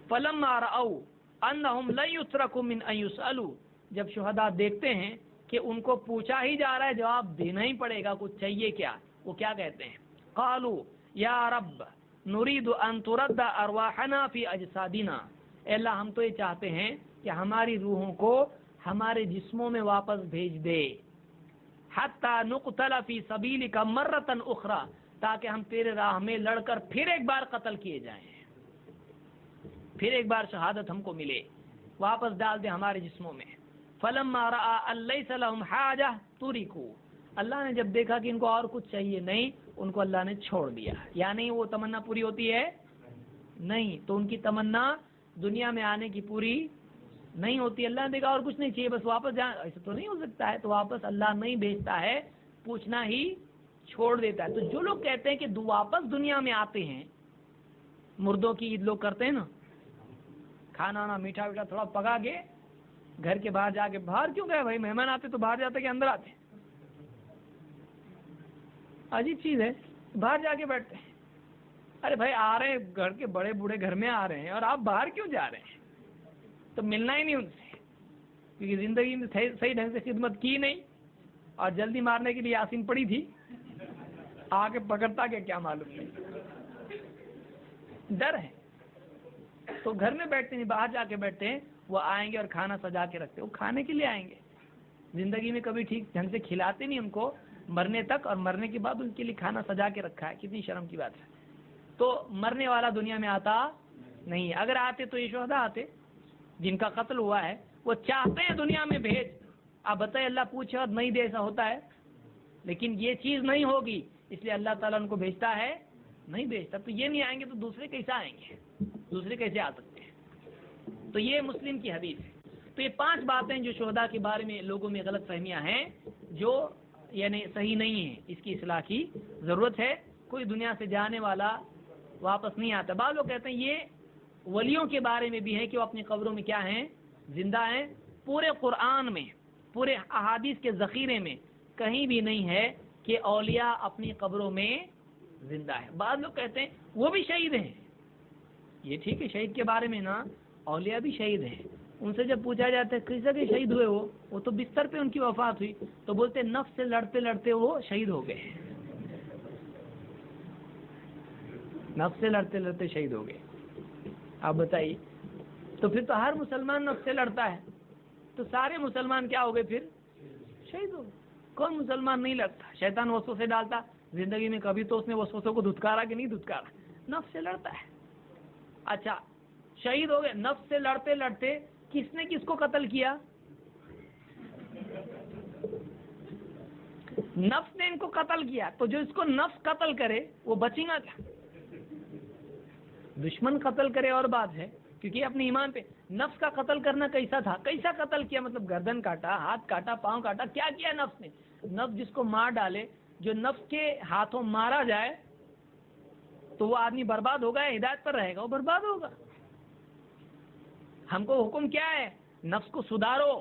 فلما رأوا انهم لن يتركوا من ان يسألوا، جب شہداء دیکھتے ہیں کہ ان کو پوچھا ہی جا رہا ہے، جواب دینا ہی پڑے گا، کچھ چاہیے کیا، وہ کیا کہتے ہیں؟ قالوا یا رب نريد ان ترد ارواحنا فی اجسادنا، اے اللہ ہم تو یہ چاہتے ہیں کہ ہماری روحوں کو ہمارے جسموں میں واپس بھیج دے. حتی نقتل فی سبیلک مرۃ اخری، تاکہ ہم تیرے راہ میں لڑ کر پھر ایک بار قتل کیے جائیں، پھر ایک بار شہادت ہم کو ملے، واپس ڈال دے ہمارے جسموں میں. فلما رأى ان ليس لهم حاجہ تركوا، اللہ نے جب دیکھا کہ ان کو اور کچھ چاہیے نہیں، ان کو اللہ نے چھوڑ دیا. یعنی وہ تمنا پوری ہوتی ہے نہیں، تو ان کی تمنا دنیا میں آنے کی پوری نہیں ہوتی. اللہ نے دیکھا اور کچھ نہیں چاہیے، بس واپس جائیں، ایسا تو نہیں ہو سکتا ہے. تو واپس اللہ نہیں بھیجتا ہے، پوچھنا ہی چھوڑ دیتا ہے. تو جو لوگ کہتے ہیں کہ واپس دنیا میں آتے ہیں، مردوں کی عید لوگ کرتے ہیں نا، کھانا وانا میٹھا ویٹھا تھوڑا پکا کے گھر کے باہر جا کے، باہر کیوں گئے بھائی، مہمان آتے تو باہر جاتے کہ اندر آتے؟ عجیب چیز ہے، باہر جا کے بیٹھتے ہیں. ارے بھائی آ رہے ہیں، گھر کے بڑے بوڑھے گھر میں آ رہے ہیں اور آپ باہر کیوں جا رہے ہیں؟ تو ملنا ہی نہیں ان سے، کیونکہ زندگی میں صحیح ڈھنگ سے خدمت کی نہیں، اور جلدی مارنے کے لیے یاسین پڑی تھی، آ کے پکڑتا کہ کیا معلوم نہیں. ڈر ہے تو گھر میں بیٹھتے ہیں، باہر جا کے بیٹھتے ہیں. وہ آئیں گے اور کھانا سجا کے رکھتے ہیں، وہ کھانے کے لیے آئیں گے، زندگی میں کبھی ٹھیک ڈھنگ سے کھلاتے نہیں ان کو مرنے تک، اور مرنے کے بعد ان کے لیے کھانا سجا کے رکھا ہے. کتنی شرم کی بات ہے. تو مرنے والا دنیا میں آتا نہیں. اگر آتے تو یہ شہداء آتے جن کا قتل ہوا ہے، وہ چاہتے ہیں دنیا میں بھیج. آپ بتائیں اللہ پوچھے اور نہیں دے، ایسا ہوتا ہے؟ لیکن یہ چیز نہیں ہوگی، اس لیے اللہ تعالیٰ ان کو بھیجتا ہے، نہیں بھیجتا. تو یہ نہیں آئیں گے تو دوسرے کیسے آئیں گے؟ دوسرے کیسے آ سکتے ہیں؟ تو یہ مسلم کی حدیث ہے. تو یہ 5 باتیں جو شہداء کے بارے میں لوگوں میں غلط فہمیاں ہیں، جو یعنی صحیح نہیں ہیں، اس کی اصلاح کی ضرورت ہے. کوئی دنیا سے جانے والا واپس نہیں آتا. بعض لوگ کہتے ہیں یہ ولیوں کے بارے میں بھی ہے کہ وہ اپنی قبروں میں کیا ہیں؟ زندہ ہیں. پورے قرآن میں، پورے احادیث کے ذخیرے میں کہیں بھی نہیں ہے کہ اولیاء اپنی قبروں میں زندہ ہے. بعض لوگ کہتے ہیں وہ بھی شہید ہیں. یہ ٹھیک ہے، شہید کے بارے میں نا، اولیاء بھی شہید ہیں. ان سے جب پوچھا جاتا ہے کس جگہ شہید ہوئے وہ تو بستر پہ ان کی وفات ہوئی، تو بولتے ہیں نفس سے لڑتے لڑتے وہ شہید ہو گئے. نفس سے لڑتے لڑتے شہید ہو گئے. آپ بتائیے، تو پھر تو ہر مسلمان نفس سے لڑتا ہے، تو سارے مسلمان کیا ہو گئے؟ پھر شہید ہو گئے. کون مسلمان نہیں لڑتا؟ شیطان وسوسے ڈالتا زندگی میں، کبھی تو اس نے وسوسوں کو دھتکارا کہ نہیں دھتکارا؟ نفس سے لڑتا ہے. اچھا شہید ہو گئے، نفس سے لڑتے لڑتے کس نے کس کو قتل کیا؟ نفس نے ان کو قتل کیا. تو جو اس کو نفس قتل کرے وہ بچے گا کیا؟ دشمن قتل کرے اور بات ہے، کیونکہ اپنے ایمان پہ. نفس کا قتل کرنا کیسا تھا؟ کیسا قتل کیا؟ مطلب گردن کاٹا، ہاتھ کاٹا، پاؤں کاٹا، کیا کیا نفس نے؟ نفس جس کو مار ڈالے، جو نفس کے ہاتھوں مارا جائے تو وہ آدمی برباد ہوگا یا ہدایت پر رہے گا؟ وہ برباد ہوگا. ہم کو حکم کیا ہے؟ نفس کو سدھارو،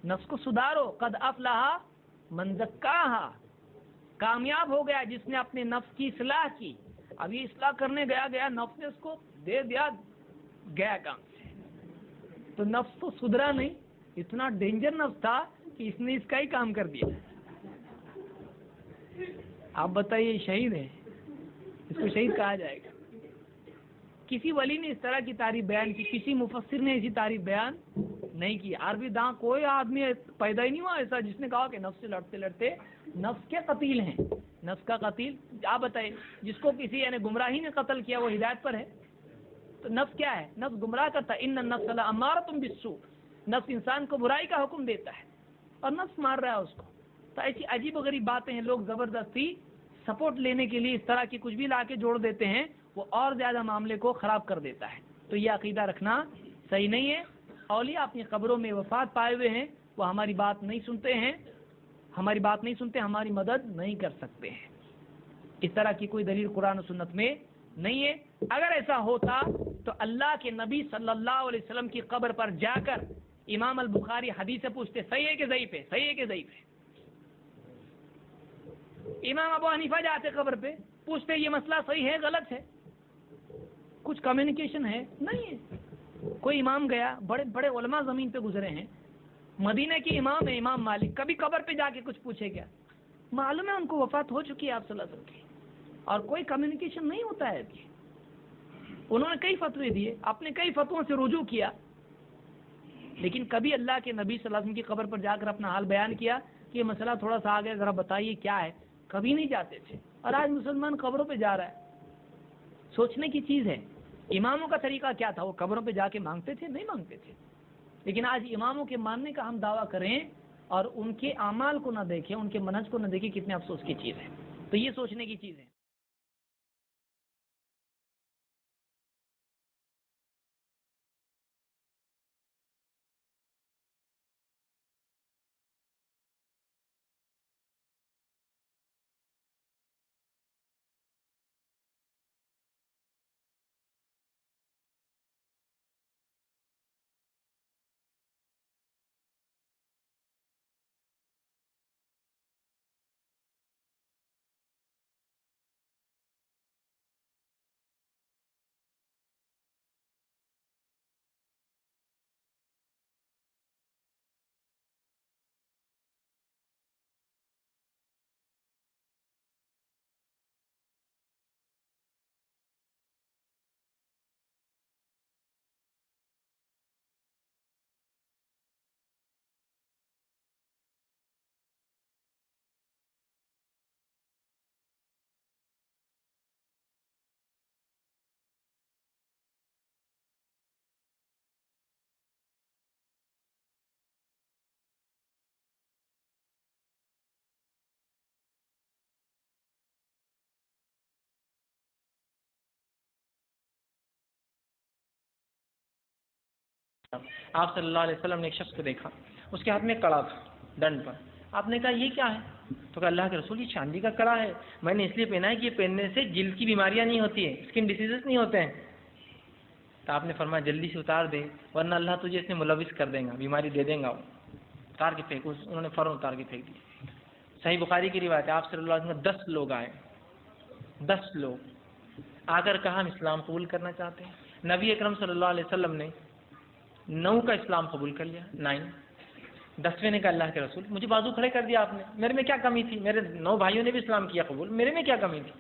نفس کو سدھارو. قد افلح من زکاہا، کامیاب ہو گیا جس نے اپنے نفس کی اصلاح کی. اب یہ اصلاح کرنے گیا نفس نے اس کو دے دیا، گیا کام سے. تو نفس تو سدھرا نہیں، اتنا ڈینجر نفس تھا کہ اس نے اس کا ہی کام کر دیا. آپ بتائیے، شہید ہے، اس کو شہید کہا جائے گا؟ کسی ولی نے اس طرح کی تعریف بیان کی، کسی مفسر نے ایسی تعریف بیان نہیں کی. عربی داں کوئی آدمی پیدا ہی نہیں ہوا ایسا جس نے کہا کہ نفس سے لڑتے لڑتے نفس کے قتیل ہیں. نفس کا قتیل آپ بتائیے، جس کو کسی یعنی گمراہی نے قتل کیا وہ ہدایت پر ہے؟ تو نفس کیا ہے؟ نفس گمراہ کرتا ہے. ان النفس لامارۃ بالسوء، نفس انسان کو برائی کا حکم دیتا ہے اور نفس مار رہا ہے اس کو. تو ایسی عجیب و غریب باتیں ہیں، لوگ زبردستی سپورٹ لینے کے لیے اس طرح کی کچھ بھی لا کے جوڑ دیتے ہیں، وہ اور زیادہ معاملے کو خراب کر دیتا ہے. تو یہ عقیدہ رکھنا صحیح نہیں ہے. اولیاء اپنی قبروں میں وفات پائے ہوئے ہیں، وہ ہماری بات نہیں سنتے ہیں، ہماری بات نہیں سنتے، ہماری مدد نہیں کر سکتے ہیں. اس طرح کی کوئی دلیل قرآن و سنت میں نہیں ہے. اگر ایسا ہوتا تو اللہ کے نبی صلی اللہ علیہ وسلم کی قبر پر جا کر امام البخاری حدیث سے پوچھتے صحیح ہے کہ ضعیف ہے، صحیح ہے کہ ضعیف ہے. امام ابو حنیفہ جاتے قبر پہ، پوچھتے یہ مسئلہ صحیح ہے غلط ہے؟ کچھ کمیونیکیشن ہے؟ نہیں ہے. کوئی امام گیا، بڑے بڑے علماء زمین پہ گزرے ہیں، مدینہ کے امام ہے امام مالک، کبھی قبر پہ جا کے کچھ پوچھے گیا؟ معلوم ہے ان کو وفات ہو چکی ہے آپ صلی اللہ علیہ وسلم کی، اور کوئی کمیونیکیشن نہیں ہوتا ہے. انہوں نے کئی فتوے دیے، اپنے کئی فتووں سے رجوع کیا، لیکن کبھی اللہ کے نبی صلی اللہ علیہ وسلم کی قبر پر جا کر اپنا حال بیان کیا کہ یہ مسئلہ تھوڑا سا آ گیا، ذرا بتائیے کیا ہے؟ کبھی نہیں جاتے تھے. اور آج مسلمان قبروں پہ جا رہا ہے. سوچنے کی چیز ہے. اماموں کا طریقہ کیا تھا؟ وہ قبروں پہ جا کے مانگتے تھے؟ نہیں مانگتے تھے. لیکن آج اماموں کے ماننے کا ہم دعویٰ کریں اور ان کے اعمال کو نہ دیکھیں، ان کے منہج کو نہ دیکھیں، کتنے افسوس کی چیز ہے. تو یہ سوچنے کی چیز ہے. آپ صلی اللہ علیہ وسلم نے ایک شخص کو دیکھا، اس کے ہاتھ میں کڑا تھا ڈنڈ پر. آپ نے کہا یہ کیا ہے؟ تو کہا اللہ کے رسول یہ چاندی کا کڑا ہے، میں نے اس لیے پہنا ہے کہ یہ پہننے سے جلد کی بیماریاں نہیں ہوتی ہیں، اسکن ڈیزیزز نہیں ہوتے ہیں. تو آپ نے فرمایا جلدی سے اتار دے ورنہ اللہ تجھے اس میں ملوث کر دے گا، بیماری دے دے گا. وہ اتار کے پھینک، انہوں نے فوراً اتار کے پھینک دی. صحیح بخاری کی روایت ہے، آپ صلی اللہ علیہ وسلم 10 لوگ آئے، 10 لوگ آ کر کہا ہم اسلام قبول کرنا چاہتے ہیں. نبی اکرم صلی اللہ علیہ وسلم نے 9 کا اسلام قبول کر لیا، 9. 10ویں نے کہا اللہ کے رسول مجھے بازو کھڑے کر دیا آپ نے، میرے میں کیا کمی تھی؟ میرے 9 بھائیوں نے بھی اسلام کیا قبول، میرے میں کیا کمی تھی؟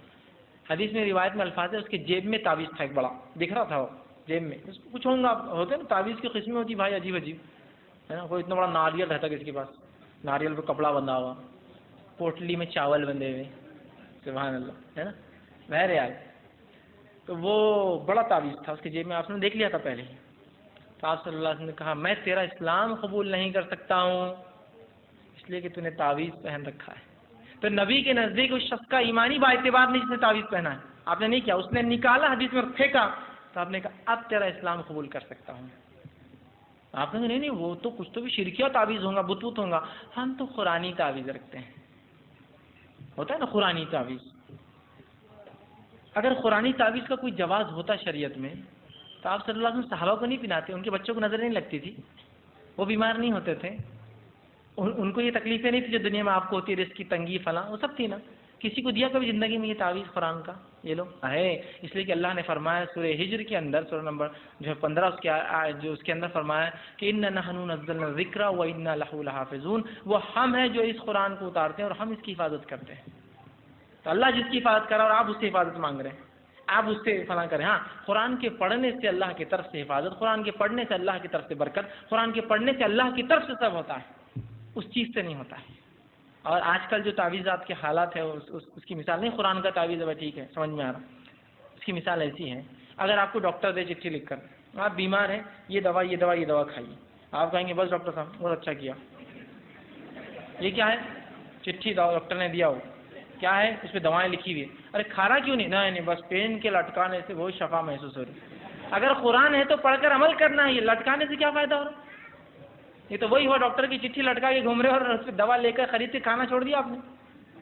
حدیث میں روایت میں الفاظ ہے اس کے جیب میں تعویذ تھا، ایک بڑا دکھ رہا تھا وہ جیب میں. اس کو کچھ ہوگا، ہوتے ہیں نا تعویذ کی قسمیں ہوتی بھائی عجیب عجیب ہے نا. کوئی اتنا بڑا ناریل رہتا کسی کے پاس، ناریل پہ کپڑا بندھا ہوا، پوٹلی میں چاول بندھے ہوئے، سبحان اللہ ہے نا. بہرحال تو وہ بڑا تعویذ تھا اس کے جیب میں، آپ نے دیکھ لیا تھا پہلے ہی. تو آپ صلی اللہ علیہ وسلم نے کہا میں تیرا اسلام قبول نہیں کر سکتا ہوں اس لیے کہ تو نے تعویذ پہن رکھا ہے. تو نبی کے نزدیک اس شخص کا ایمانی با اعتبار نہیں جس نے تعویذ پہنا ہے. آپ نے نہیں کیا، اس نے نکالا حدیث میں پھینکا تو آپ نے کہا اب تیرا اسلام قبول کر سکتا ہوں. آپ کہیں گے نہیں وہ تو کچھ تو بھی شرکیہ تعویذ ہوگا, بت ہوگا. ہم تو قرآنی تعویذ رکھتے ہیں. ہوتا ہے نا قرآنی تعویذ. اگر قرآنی تعویذ کا کوئی جواز ہوتا شریعت میں تو آپ صلی اللہ علیہ وسلم صحابہ کو نہیں پناتے, ان کے بچوں کو نظر نہیں لگتی تھی, وہ بیمار نہیں ہوتے تھے, ان کو یہ تکلیفیں نہیں تھی جو دنیا میں آپ کو ہوتی ہے, رزق کی تنگی فلاں, وہ سب تھی نا. کسی کو دیا کبھی زندگی میں یہ تعویذ قرآن کا؟ یہ لو ہے. اس لیے کہ اللہ نے فرمایا سورہ ہجر کے اندر, سورہ نمبر جو ہے 15 اس کے اندر فرمایا کہ اِنَّا نَحْنُ نَزَّلْنَا الذِّكْرَ وَإِنَّا لَهُ لَحَافِظُونَ, وہ ہم ہیں جو اس قرآن کو اتارتے ہیں اور ہم اس کی حفاظت کرتے ہیں. تو اللہ جس کی حفاظت کرا اور آپ اس سے حفاظت مانگ رہے ہیں, آپ اس سے فلاں کریں. ہاں, قرآن کے پڑھنے سے اللہ کی طرف سے حفاظت, قرآن کے پڑھنے سے اللہ کی طرف سے برکت, قرآن کے پڑھنے سے اللہ کی طرف سے سب ہوتا ہے, اس چیز سے نہیں ہوتا ہے. اور آج کل جو تعویذات کے حالات ہے اس کی مثال نہیں, قرآن کا تعویذ ہے ٹھیک ہے سمجھ میں آ رہا. اس کی مثال ایسی ہے, اگر آپ کو ڈاکٹر دے چٹھی لکھ کر, آپ بیمار ہیں, یہ دوا یہ دوا یہ دوا کھائیے, آپ کہیں گے بس ڈاکٹر صاحب بہت اچھا کیا. یہ کیا ہے؟ چٹھی ڈاکٹر نے دیا ہو, کیا ہے اس پہ دوائیں لکھی ہوئی ہے. ارے کھارا کیوں نہیں؟ نہیں بس پین کے لٹکانے سے بہت شفا محسوس ہو رہی. اگر قرآن ہے تو پڑھ کر عمل کرنا ہے, یہ لٹکانے سے کیا فائدہ ہو رہا؟ یہ تو وہی ہوا ڈاکٹر کی چٹھی لٹکا کے گھوم رہے اور اس پہ دوا لے کر خرید کے کھانا چھوڑ دیا آپ نے,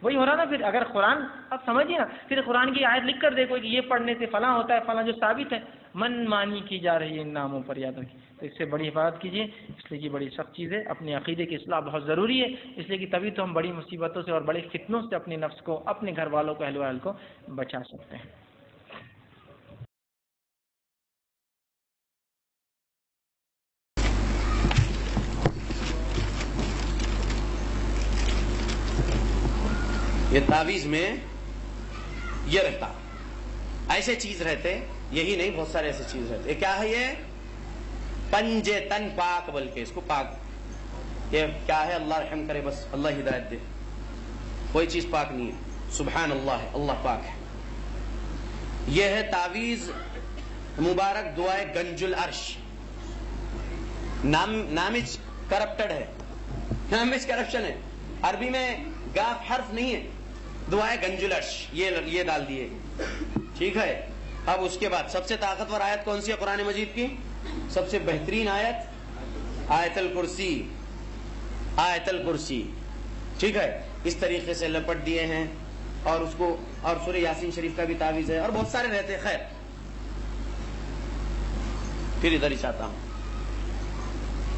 وہی ہو رہا نا. پھر اگر قرآن آپ سمجھیے نا, پھر قرآن کی آیت لکھ کر دیکھو کہ یہ پڑھنے سے فلاں ہوتا ہے فلاں, جو ثابت ہے, من مانی کی جا رہی ہے ان ناموں پر یاد رکھیے. تو اس سے بڑی حفاظت کیجیے, اس لیے کہ بڑی سخت چیز ہے. اپنے عقیدے کی اصلاح بہت ضروری ہے, اس لیے کہ تبھی تو ہم بڑی مصیبتوں سے اور بڑے فتنوں سے اپنے نفس کو, اپنے گھر والوں کو, اہل ویل کو بچا سکتے ہیں. یہ تعویذ میں یہ رہتا, ایسے چیز رہتے, یہی نہیں بہت سارے ایسے چیز رہتے. یہ کیا ہے؟ یہ پنجے تن پاک, بلکہ اس کو پاک, یہ کیا ہے؟ اللہ رحم کرے, بس اللہ ہدایت دے, کوئی چیز پاک نہیں ہے. سبحان اللہ ہے, اللہ پاک ہے. یہ ہے تعویذ مبارک دعائے گنج العرش. نامج کرپٹڈ ہے, نامج کرپشن ہے. عربی میں گاف حرف نہیں ہے, دعائے گنج العرش یہ ڈال دیے, ٹھیک ہے. اب اس کے بعد سب سے طاقتور آیت کون سی ہے قرآن مجید کی؟ سب سے بہترین آیت آیت الکرسی, آیت الکرسی, ٹھیک ہے. اس طریقے سے لپٹ دیے ہیں. اور اس کو, اور سورہ یاسین شریف کا بھی تعویذ ہے, اور بہت سارے رہتے. خیر, پھر ادھر ہی چاہتا ہوں,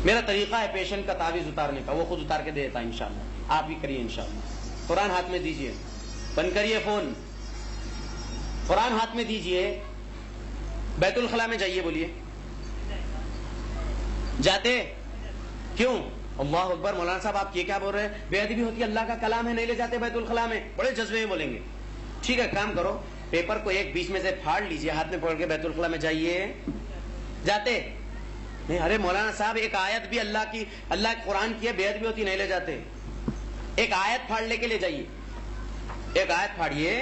میرا طریقہ ہے پیشنٹ کا تعویذ اتارنے کا, وہ خود اتار کے دے دیتا انشاءاللہ. آپ بھی کریے انشاءاللہ. قرآن ہاتھ میں دیجئے, بند کریے فون, قرآن ہاتھ میں دیجئے, بیت الخلاء میں جائیے. بولیے جاتے کیوں؟ اللہ اکبر. مولانا صاحب آپ یہ کیا بول رہے ہیں؟ بے ادبی ہوتی ہے, اللہ کا کلام ہے, نہیں لے جاتے بیت الخلاء میں. بڑے جذبے میں بولیں گے. ٹھیک ہے, کام کرو, پیپر کو ایک بیچ میں سے پھاڑ لیجئے, ہاتھ میں پکڑ کے بیت الخلاء میں جائیے. جاتے نہیں؟ ارے مولانا صاحب ایک آیت بھی اللہ کی, اللہ قرآن کی ہے, بے ادبی ہوتی نہیں لے جاتے. ایک آیت پھاڑ لے کے لے جائیے, ایک آیت پھاڑیے,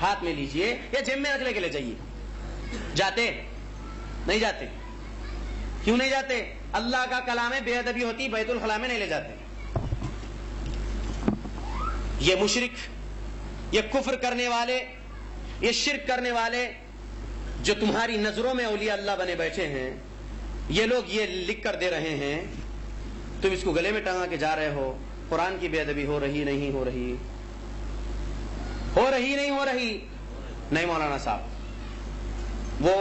ہاتھ میں لیجئے یا جیب میں رکھ لے کے لے جائیے. جاتے نہیں؟ جاتے. کیوں نہیں جاتے؟ اللہ کا کلام ہے, بے ادبی ہوتی بیت الخلاء میں نہیں لے جاتے. یہ مشرک, یہ کفر کرنے والے, یہ شرک کرنے والے جو تمہاری نظروں میں اولیاء اللہ بنے بیٹھے ہیں, یہ لوگ یہ لکھ کر دے رہے ہیں, تم اس کو گلے میں ٹنگا کے جا رہے ہو. قرآن کی بے ادبی ہو رہی نہیں ہو رہی؟ ہو رہی نہیں ہو رہی؟ نہیں مولانا صاحب, وہ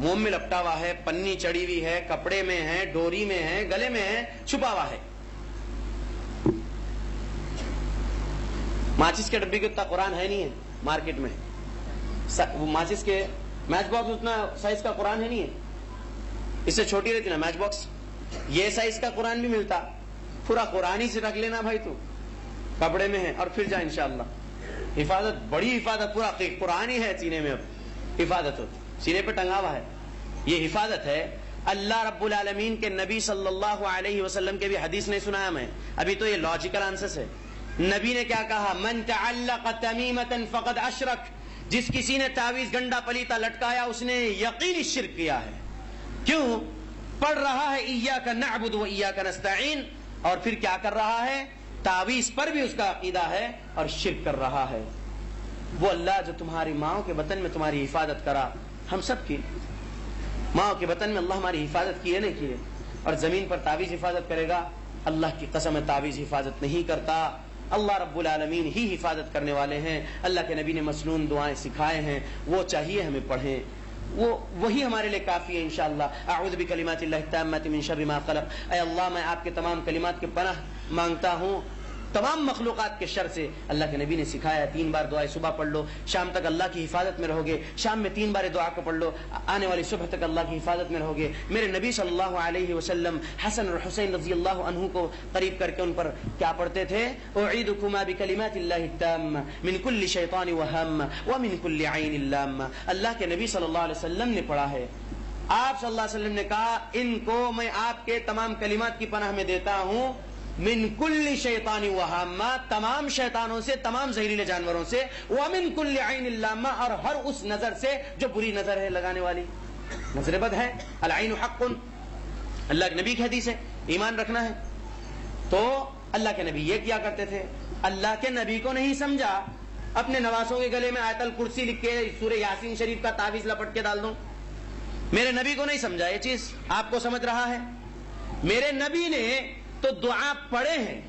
منہ میں لپٹا ہوا ہے, پنی چڑی ہوئی ہے, کپڑے میں ہے, ڈوری میں ہے, گلے میں ہے, چھپا ہوا ہے. ماچس کے ڈبے کے اتنا قرآن ہے نہیں ہے مارکیٹ میں. ماچس کے میچ باکس اتنا سائز کا قرآن ہے نہیں ہے, اس سے چھوٹی رہتی نا میچ باکس, یہ سائز کا قرآن بھی ملتا. پورا قرآن ہی سے رکھ لینا بھائی, تو کپڑے میں ہے, اور پھر جا انشاءاللہ. حفاظت, بڑی حفاظت, پورا قرآن ہی ہے سینے میں, اب حفاظت ہوتی, سینے پہ ٹنگا ہوا ہے. یہ حفاظت ہے. اللہ رب العالمین کے نبی صلی اللہ علیہ وسلم کے بھی حدیث نہیں سنایا میں, ابھی تو یہ لاجیکل آنسر ہے. نبی نے کیا کہا؟ من تعلق تمیمۃ فقد اشرک, جس کسی نے تعویذ گنڈا پلیتا لٹکایا اس نے یقینی شرک کیا ہے. کیوں؟ پڑھ رہا ہے ایاک نعبد و ایاک نستعین, اور پھر کیا کر رہا ہے؟ تعویذ پر بھی اس کا عقیدہ ہے اور شرک کر رہا ہے. وہ اللہ جو تمہاری ماؤں کے بطن میں تمہاری حفاظت کرا, ہم سب کی, ماں کے بطن میں اللہ ہماری حفاظت کی ہے نہیں کی ہے. اور زمین پر تعویذ حفاظت کرے گا, اللہ کی قسم ہے تعویذ حفاظت نہیں کرتا. اللہ رب العالمین ہی حفاظت کرنے والے ہیں. اللہ کے نبی نے مسنون دعائیں سکھائے ہیں, وہ چاہیے ہمیں پڑھیں, وہی ہمارے لیے کافی ہے انشاءاللہ. اعوذ بکلمات اللہ التامات من شر ما خلق. اے اللہ میں آپ کے تمام کلمات کے پناہ مانگتا ہوں تمام مخلوقات کے شر سے. اللہ کے نبی نے سکھایا 3 بار دعائیں صبح پڑھ لو, شام تک اللہ کی حفاظت میں رہو گے. شام میں 3 بار دعا کو پڑھ لو, آنے والی صبح تک اللہ کی حفاظت میں رہو گے. میرے نبی صلی اللہ علیہ وسلم حسن اور حسین رضی اللہ عنہ کو قریب کر کے ان پر کیا پڑھتے تھے؟ اعیدکما بکلمات اللہ التامہ من کل شیطان وہم ومن کل عین لامہ. اللہ کے نبی صلی اللہ علیہ وسلم نے پڑھا ہے, آپ صلی اللہ علیہ وسلم نے کہا ان کو میں آپ کے تمام کلمات کی پناہ میں دیتا ہوں. من کل شیطان وہامہ, تمام شیطانوں سے, تمام زہریلے جانوروں سے. ومن کل عین لامہ, اور ہر اس نظر سے جو بری نظر ہے لگانے والی, نظر بد ہے. العین حق, اللہ کے نبی کی حدیث ہے, ایمان رکھنا ہے. تو اللہ کے نبی یہ کیا کرتے تھے. اللہ کے نبی کو نہیں سمجھا, اپنے نواسوں کے گلے میں آیت الکرسی لکھ کے سورہ یاسین شریف کا تعویذ لپٹ کے ڈال دوں. میرے نبی کو نہیں سمجھا یہ چیز, آپ کو سمجھ رہا ہے. میرے نبی نے تو دعا پڑھے ہیں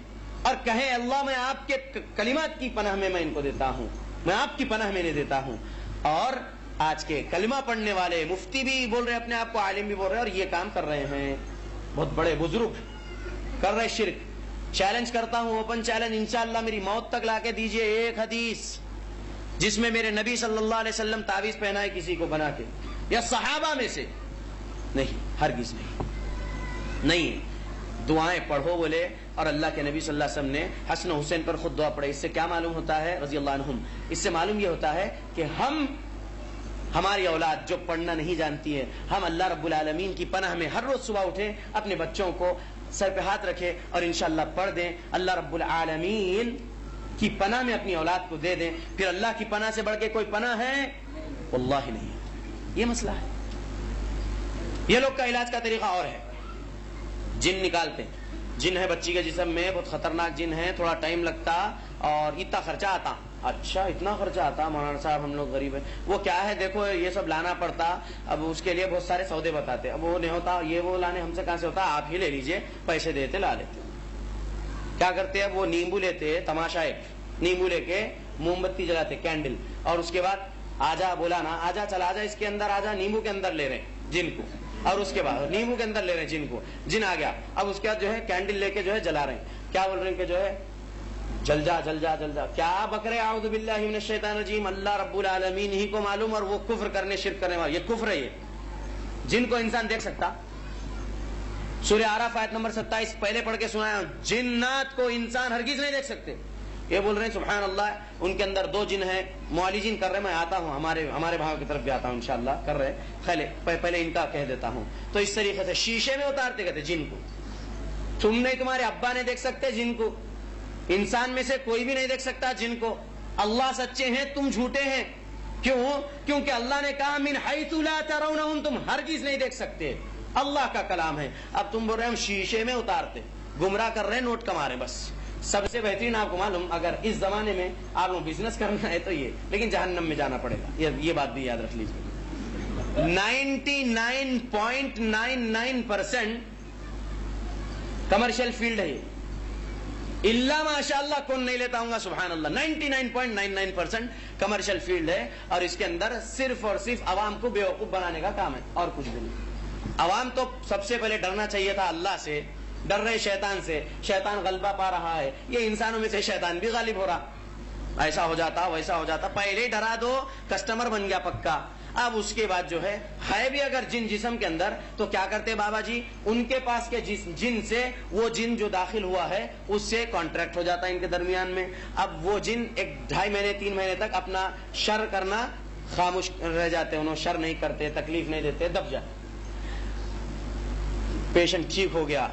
اور کہیں اللہ میں آپ کے کلمات کی پناہ میں ان کو دیتا ہوں, میں آپ کی پناہ میں دیتا ہوں. اور آج کے کلمہ پڑھنے والے مفتی بھی بول رہے ہیں, اپنے آپ کو عالم بھی بول رہے ہیں, اور یہ کام کر رہے ہیں. بہت بڑے بزرگ کر رہے شرک. چیلنج کرتا ہوں, اوپن چیلنج, انشاءاللہ میری موت تک لا کے دیجئے ایک حدیث جس میں میرے نبی صلی اللہ علیہ وسلم تعویذ پہنائے کسی کو بنا کے, یا صحابہ میں سے. نہیں, ہرگز نہیں. دعائیں پڑھو بولے, اور اللہ کے نبی صلی اللہ علیہ وسلم نے حسن و حسین پر خود دعا پڑھے. اس سے کیا معلوم ہوتا ہے رضی اللہ عنہم, اس سے معلوم یہ ہوتا ہے کہ ہماری اولاد جو پڑھنا نہیں جانتی ہے, ہم اللہ رب العالمین کی پناہ میں ہر روز صبح اٹھیں, اپنے بچوں کو سر پہ ہاتھ رکھے اور انشاءاللہ پڑھ دیں. اللہ رب العالمین کی پناہ میں اپنی اولاد کو دے دیں. پھر اللہ کی پناہ سے بڑھ کے کوئی پناہ ہے؟ واللہ نہیں ہے. یہ مسئلہ ہے. یہ لوگ کا علاج کا طریقہ اور ہے, جن نکالتے. جن ہے بچی کے جسم میں, بہت خطرناک جن ہے, تھوڑا ٹائم لگتا اور اتنا خرچہ آتا. اچھا اتنا خرچہ آتا مولانا صاحب, ہم لوگ غریب ہیں. وہ کیا ہے دیکھو, یہ سب لانا پڑتا, اب اس کے لیے بہت سارے سودے بتاتے. اب وہ نہیں ہوتا, یہ وہ لانے ہم سے کہاں سے ہوتا, آپ ہی لے لیجئے, پیسے دیتے لا لیتے. کیا کرتے ہیں وہ نیمبو لیتے, تماشا ایک نیمبو لے کے موم بتی جلاتے, کینڈل, اور اس کے بعد آجا بولانا, آجا چل آجا اس کے اندر آجا, نیمبو کے اندر لے رہے ہیں جن کو, اور اس کے بعد نیمبو کے اندر لے رہے ہیں جن کو, جن آ گیا. اب اس کے بعد جو ہے کینڈل لے کے جو ہے جلا رہے ہیں. کیا بول رہے ہیں کہ جو ہے جل جا جل جا جل جا. کیا بکرے اعوذ باللہ من الشیطان الرجیم, اللہ رب العالمین ہی کو معلوم, اور وہ کفر کرنے شرک کرنے والے. یہ کفر ہے. یہ جن کو انسان دیکھ سکتا, سورہ اعراف آیت نمبر 27 پہلے پڑھ کے سنایا, جنات کو انسان ہرگز نہیں دیکھ سکتے. یہ بول رہے ہیں سبحان اللہ, ان کے اندر 2 جن ہیں, معالجین کر رہے ہیں. میں آتا ہوں, ہمارے بھاؤں کی طرف بھی آتا ہوں انشاءاللہ, کر رہے پہلے ان کا کہہ دیتا ہوں. تو اس طریقے سے شیشے میں اتارتے کہتے جن کو. تم نہیں, تمہارے ابا نہیں دیکھ سکتے جن کو, انسان میں سے کوئی بھی نہیں دیکھ سکتا جن کو. اللہ سچے ہیں, تم جھوٹے ہیں. کیوں؟ کیونکہ اللہ نے کہا من حیث لا ترونہم, تم ہرگز نہیں دیکھ سکتے. اللہ کا کلام ہے. اب تم بول رہے ہیں ہم شیشے میں اتارتے, گمراہ کر رہے ہیں, نوٹ کما رہے ہیں. بس سب سے بہترین آپ کو معلوم, اگر اس زمانے میں آپ کو بزنس کرنا ہے تو یہ, لیکن جہنم میں جانا پڑے گا. یہ بات بھی یاد رکھ لیجیے. 99.99% کمرشل فیلڈ ہے یہ, اللہ ماشاء اللہ کون نہیں لیتا ہوں گا, سبحان اللہ. 99.99% کمرشل فیلڈ ہے, اور اس کے اندر صرف اور صرف عوام کو بیوقوف بنانے کا کام ہے, اور کچھ بھی نہیں. عوام تو سب سے پہلے ڈرنا چاہیے تھا اللہ سے, ڈر رہے شیطان سے. شیطان غلبہ پا رہا ہے, یہ انسانوں میں سے شیطان بھی غالب ہو رہا. ایسا ہو جاتا, ویسا ہو جاتا. پہلے ہی ڈرا دو, کسٹمر بن گیا پکا. اب اس کے بعد جو ہے بھی اگر جن جسم کے اندر, تو کیا کرتے بابا جی, ان کے پاس کے جن سے وہ جن جو داخل ہوا ہے اس سے کانٹریکٹ ہو جاتا ہے ان کے درمیان میں. اب وہ جن 2.5 مہینے 3 مہینے تک اپنا شر کرنا خاموش رہ جاتے, انہوں شر نہیں کرتے, تکلیف نہیں دیتے, دب جاتے. پیشنٹ ٹھیک ہو گیا,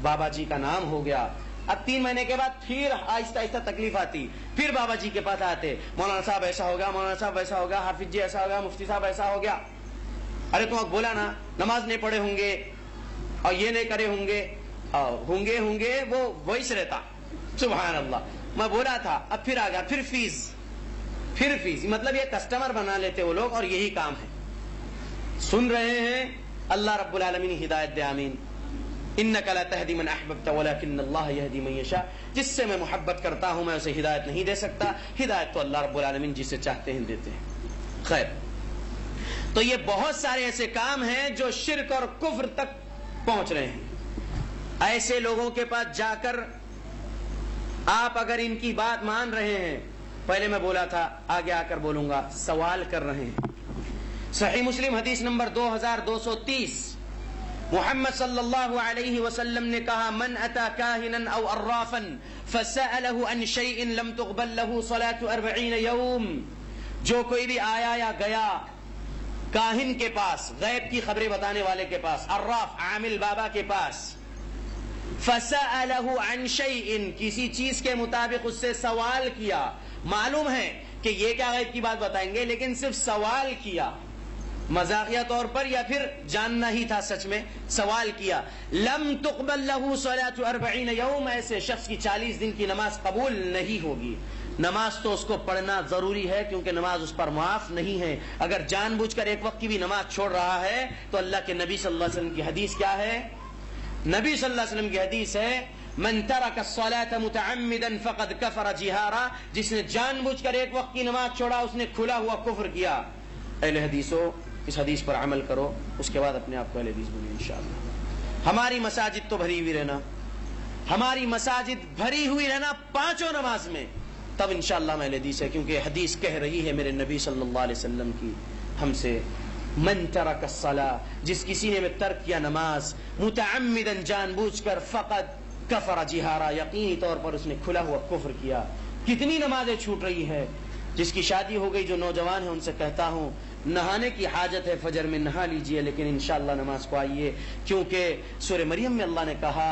بابا جی کا نام ہو گیا. اب 3 مہینے کے بعد پھر آہستہ آہستہ تکلیف آتی, پھر بابا جی کے پاس آتے, مولانا صاحب ایسا ہو گیا, مولانا صاحب ایسا ہو گیا, حافظ جی ایسا ہو گیا, مفتی صاحب ایسا ہو گیا. ارے تم اب بولا نا, نماز نہیں پڑھے ہوں گے اور یہ نہیں کرے ہوں گے, وہ وہی رہتا. سبحان اللہ, میں بولا تھا. اب پھر آ گیا, پھر فیس. مطلب یہ کسٹمر بنا لیتے وہ لوگ, اور یہی کام ہے. سن رہے ہیں اللہ رب العالمین ہدایت دے، آمین۔ انک لا تہدی من احببت ولکن اللہ یہدی من یشاء، جس سے میں محبت کرتا ہوں میں اسے ہدایت نہیں دے سکتا، ہدایت تو اللہ رب العالمین جسے چاہتے ہیں دیتے ہیں۔ خیر، تو یہ بہت سارے ایسے کام ہیں جو شرک اور کفر تک پہنچ رہے ہیں۔ ایسے لوگوں کے پاس جا کر آپ اگر ان کی بات مان رہے ہیں، پہلے میں بولا تھا آگے آ کر بولوں گا، سوال کر رہے ہیں۔ صحیح مسلم حدیث نمبر 2230، محمد صلی اللہ علیہ وسلم نے کہا، من اتا کاہنا او عرافا فسألہ عن شیء لم تقبل له صلاة 40 یوم، جو کوئی بھی آیا یا گیا کاہن کے پاس، غیب کی خبریں بتانے والے کے پاس، عراف عامل بابا کے پاس، فسألہ عن شیء، کسی چیز کے مطابق اس سے سوال کیا، معلوم ہے کہ یہ کیا غیب کی بات بتائیں گے، لیکن صرف سوال کیا مزاحیہ طور پر یا پھر جاننا ہی تھا سچ میں، سوال کیا، لم تقبل له صلاة 40 یوم، ایسے شخص کی 40 دن کی نماز قبول نہیں ہوگی۔ نماز تو اس کو پڑھنا ضروری ہے کیونکہ نماز اس پر معاف نہیں ہے۔ اگر جان بوجھ کر ایک وقت کی بھی نماز چھوڑ رہا ہے تو اللہ کے نبی صلی اللہ علیہ وسلم کی حدیث کیا ہے؟ نبی صلی اللہ علیہ وسلم کی حدیث ہے، من ترک الصلاة متعمدا فقد کفر جہارا، جس نے جان بوجھ کر ایک وقت کی نماز چھوڑا اس نے کھلا ہوا کفر کیا۔ اہل حدیثو، اس حدیث پر عمل کرو، اس کے بعد اپنے آپ کو اہل حدیث بولیے انشاءاللہ۔ ہماری مساجد تو بھری ہوئی رہنا، ہماری مساجد بھری ہوئی رہنا پانچوں نماز میں، تب انشاءاللہ ہم اہل حدیث ہے، کیونکہ حدیث کہہ رہی ہے میرے نبی صلی اللہ علیہ وسلم کی ہم سے، من ترک الصلاة، جس کسی نے ترک کیا نماز، متعمدا جان بوجھ کر، فقد کفر جہارا، یقینی طور پر اس نے کھلا ہوا کفر کیا۔ کتنی نمازیں چھوٹ رہی ہے، جس کی شادی ہو گئی، جو نوجوان ہیں ان سے کہتا ہوں نہانے کی حاجت ہے، فجر میں نہا لیجئے، لیکن انشاءاللہ نماز کو آئیے، کیونکہ سورہ مریم میں اللہ نے کہا،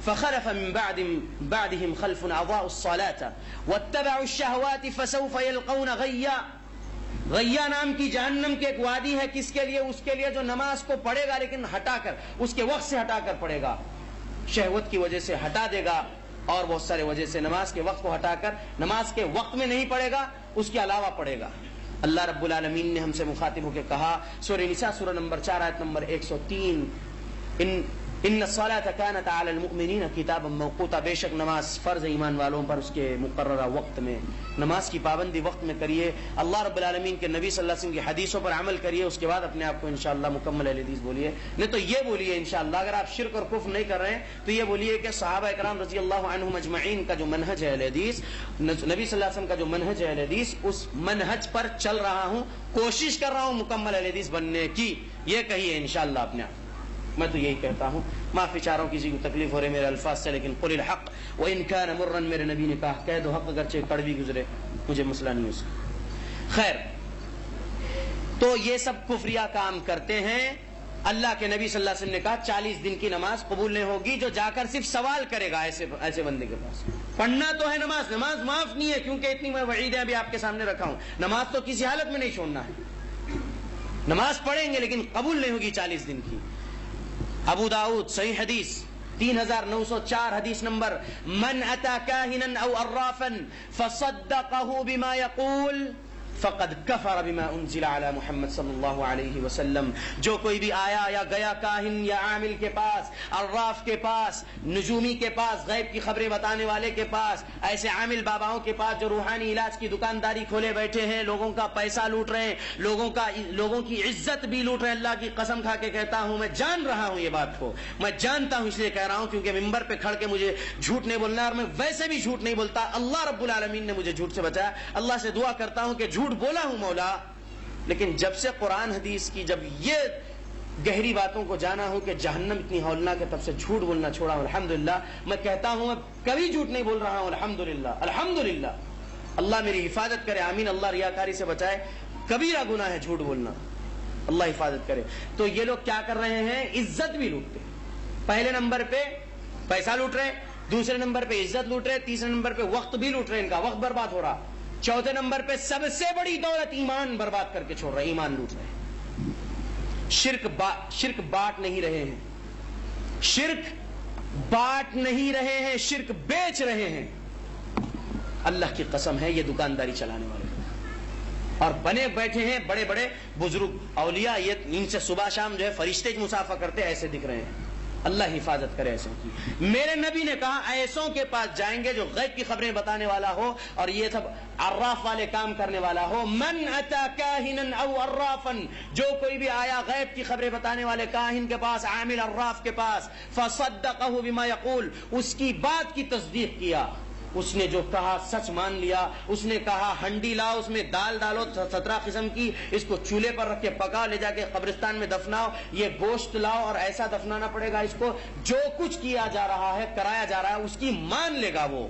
فخلف من بعدهم خلف اضاعوا الصلاة واتبعوا الشهوات فسوف يلقون غیا۔ غیا نام کی جہنم کے ایک وادی ہے، کس کے لیے؟ اس کے لیے جو نماز کو پڑھے گا لیکن ہٹا کر، اس کے وقت سے ہٹا کر پڑھے گا، شہوت کی وجہ سے ہٹا دے گا، اور بہت سارے وجہ سے نماز کے وقت کو ہٹا کر نماز کے وقت میں نہیں پڑھے گا، اس کے علاوہ پڑھے گا۔ اللہ رب العالمین نے ہم سے مخاطب ہو کے کہا، سورہ نساء سورہ نمبر 4 آیت نمبر 103، ان الصلاة كانت على المؤمنین کتابا موقوتا، بے شک نماز فرض ایمان والوں پر اس کے مقررہ وقت میں، نماز کی پابندی وقت میں کریے، اللہ رب العالمین کے نبی صلی اللہ علیہ وسلم کی حدیثوں پر عمل کریے، اس کے بعد اپنے آپ کو انشاءاللہ مکمل اہل حدیث بولیے۔ نہیں تو یہ بولیے انشاءاللہ، اگر آپ شرک اور کفر نہیں کر رہے ہیں تو یہ بولیے کہ صحابہ اکرام رضی اللہ عنہم اجمعین کا جو منہج ہے اہل حدیث، نبی صلی اللہ علیہ وسلم کا جو منہج ہے اہل حدیث، اس منہج پر چل رہا ہوں، کوشش کر رہا ہوں مکمل اہل حدیث بننے کی، یہ کہیے انشاءاللہ اپنے آپ۔ میں تو یہی کہتا ہوں، معافی چاہ رہا ہوں کسی کو تکلیف ہو رہی میرے الفاظ سے، لیکن قل الحق وان كان مرا، میرے نبی نے کہا کہہ دو حق اگرچہ کڑوی گزرے، مجھے مسئلہ نہیں اس کا۔ خیر، تو یہ سب کفریہ کام کرتے ہیں۔ اللہ کے نبی صلی اللہ علیہ وسلم نے کہا 40 دن کی نماز قبول نہیں ہوگی جو جا کر صرف سوال کرے گا ایسے بندے کے پاس۔ پڑھنا تو ہے نماز معاف نہیں ہے، کیونکہ اتنی میں وعیدیں ابھی آپ کے سامنے رکھا ہوں، نماز تو کسی حالت میں نہیں چھوڑنا ہے، نماز پڑھیں گے لیکن قبول نہیں ہوگی 40 دن کی۔ ابو داؤد صحیح حدیث 3904 حدیث نمبر، من اتا کاہنا او عرافا فصدقه بما يقول فقد کفر بما انزل علی محمد صلی اللہ علیہ وسلم، جو کوئی بھی آیا یا گیا کاہن یا عامل کے پاس، عراف کے پاس، نجومی کے پاس، غیب کی خبریں بتانے والے کے پاس، ایسے عامل باباؤں کے پاس جو روحانی علاج کی دکانداری کھولے بیٹھے ہیں، لوگوں کا پیسہ لوٹ رہے ہیں، لوگوں کی عزت بھی لوٹ رہے ہیں، اللہ کی قسم کھا کے کہتا ہوں، میں جان رہا ہوں یہ بات کو، میں جانتا ہوں، اس لیے کہہ رہا ہوں کیونکہ ممبر پہ کھڑ کے مجھے جھوٹ نہیں بولنا، اور میں ویسے بھی جھوٹ نہیں بولتا، اللہ رب العالمین نے مجھے جھوٹ سے بچایا، اللہ سے دعا کرتا ہوں کہ جھوٹ بولا ہوں مولا، لیکن جب سے قرآن حدیث کی جب یہ گہری باتوں کو جانا ہوں کہ جہنم اتنی ہولناک ہے، تب سے جھوٹ بولنا چھوڑا ہوں، الحمدللہ۔ میں کہتا ہوں میں کبھی جھوٹ نہیں بول رہا ہوں، الحمدللہ الحمدللہ، اللہ میری حفاظت کرے، آمین، اللہ ریاکاری سے بچائے، کبیرہ گناہ ہے جھوٹ بولنا، اللہ حفاظت کرے۔ تو یہ لوگ کیا کر رہے ہیں؟ عزت بھی لوٹتے ہیں، پہلے نمبر پہ پیسہ لوٹ رہے، دوسرے نمبر پہ عزت لوٹ رہے، تیسرے نمبر پہ وقت بھی لوٹ رہے، ان کا وقت برباد ہو رہا، چوتھے نمبر پہ سب سے بڑی دولت ایمان برباد کر کے چھوڑ رہے، ایمان لوٹ رہے ہیں۔ شرک بانٹ نہیں رہے ہیں، شرک بانٹ نہیں رہے ہیں، شرک بیچ رہے ہیں۔ اللہ کی قسم ہے یہ دکانداری چلانے والے، اور بنے بیٹھے ہیں بڑے بڑے بزرگ اولیاء، یہ ان سے صبح شام جو ہے فرشتے مسافہ کرتے ایسے دکھ رہے ہیں. اللہ حفاظت کرے ایسوں کی. میرے نبی نے کہا ایسوں کے پاس جائیں گے جو غیب کی خبریں بتانے والا ہو اور یہ سب عراف والے کام کرنے والا ہو. من اتا کاہنا او عرافا، جو کوئی بھی آیا غیب کی خبریں بتانے والے کاہن کے پاس، عامل عراف کے پاس، فصدقہ بما یقول، اس کی بات کی تصدیق کیا، اس نے جو کہا سچ مان لیا. اس نے کہا ہنڈی لاؤ، اس میں دال ڈالو 17 قسم کی، اس کو چولہے پر رکھ کے پکاؤ، لے جا کے قبرستان میں دفناؤ، یہ گوشت لاؤ اور ایسا دفنانا پڑے گا اس کو، جو کچھ کیا جا رہا ہے کرایا جا رہا ہے اس کی مان لے گا وہ.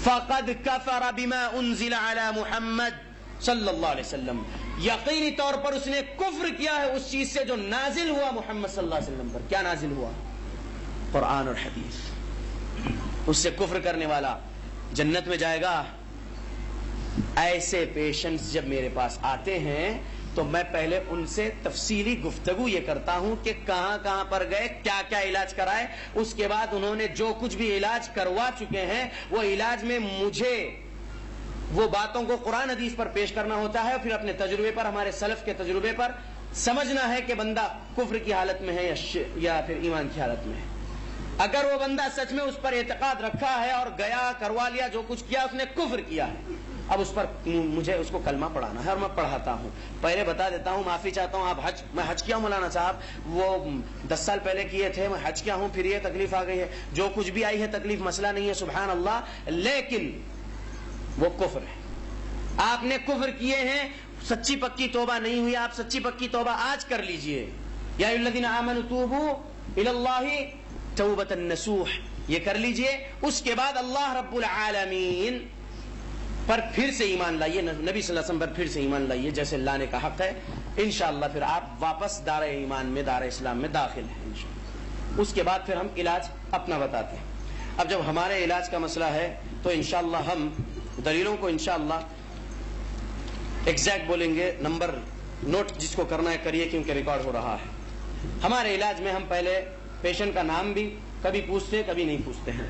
فقد کفر بما انزل علی محمد صلی اللہ علیہ وسلم، یقینی طور پر اس نے کفر کیا ہے اس چیز سے جو نازل ہوا محمد صلی اللہ علیہ وسلم پر. کیا نازل ہوا؟ قرآن اور حدیث. اس سے کفر کرنے والا جنت میں جائے گا. ایسے پیشنٹس جب میرے پاس آتے ہیں تو میں پہلے ان سے تفصیلی گفتگو یہ کرتا ہوں کہ کہاں کہاں پر گئے، کیا کیا علاج کرائے. اس کے بعد انہوں نے جو کچھ بھی علاج کروا چکے ہیں وہ علاج میں مجھے وہ باتوں کو قرآن حدیث پر پیش کرنا ہوتا ہے، پھر اپنے تجربے پر، ہمارے سلف کے تجربے پر سمجھنا ہے کہ بندہ کفر کی حالت میں ہے یا پھر ایمان کی حالت میں ہے. اگر وہ بندہ سچ میں اس پر اعتقاد رکھا ہے اور گیا کروا لیا، جو کچھ کیا اس نے کفر کیا ہے، اب اس پر مجھے اس کو کلمہ پڑھانا ہے اور میں پڑھاتا ہوں. پہلے بتا دیتا ہوں، معافی چاہتا ہوں، آپ میں حج کیا ہوں مولانا صاحب، وہ 10 سال پہلے کیے تھے، میں حج کیا ہوں، پھر یہ تکلیف آ گئی ہے، جو کچھ بھی آئی ہے تکلیف مسئلہ نہیں ہے، سبحان اللہ، لیکن وہ کفر ہے. آپ نے کفر کیے ہیں، سچی پکی توبہ نہیں ہوئی، آپ سچی پکی توبہ آج کر لیجئے. یا ایھا الذین آمنوا توبوا الی اللہ توبۃ النصوح، یہ کر لیجئے. اس کے بعد اللہ رب العالمین پر پھر سے ایمان لائیے، نبی صلی اللہ علیہ وسلم پر پھر سے ایمان لائیے جیسے لانے کا حق ہے. انشاءاللہ پھر آپ واپس دار ایمان میں، دار اسلام میں داخل ہیں انشاءاللہ. اس کے بعد پھر ہم علاج اپنا بتاتے ہیں. اب جب ہمارے علاج کا مسئلہ ہے تو انشاءاللہ ہم دلیلوں کو انشاءاللہ ایگزیکٹ بولیں گے. نمبر نوٹ جس کو کرنا ہے کریے کیونکہ ریکارڈ ہو رہا ہے. ہمارے علاج میں ہم پہلے پیشنٹ کا نام بھی کبھی پوچھتے کبھی نہیں پوچھتے ہیں،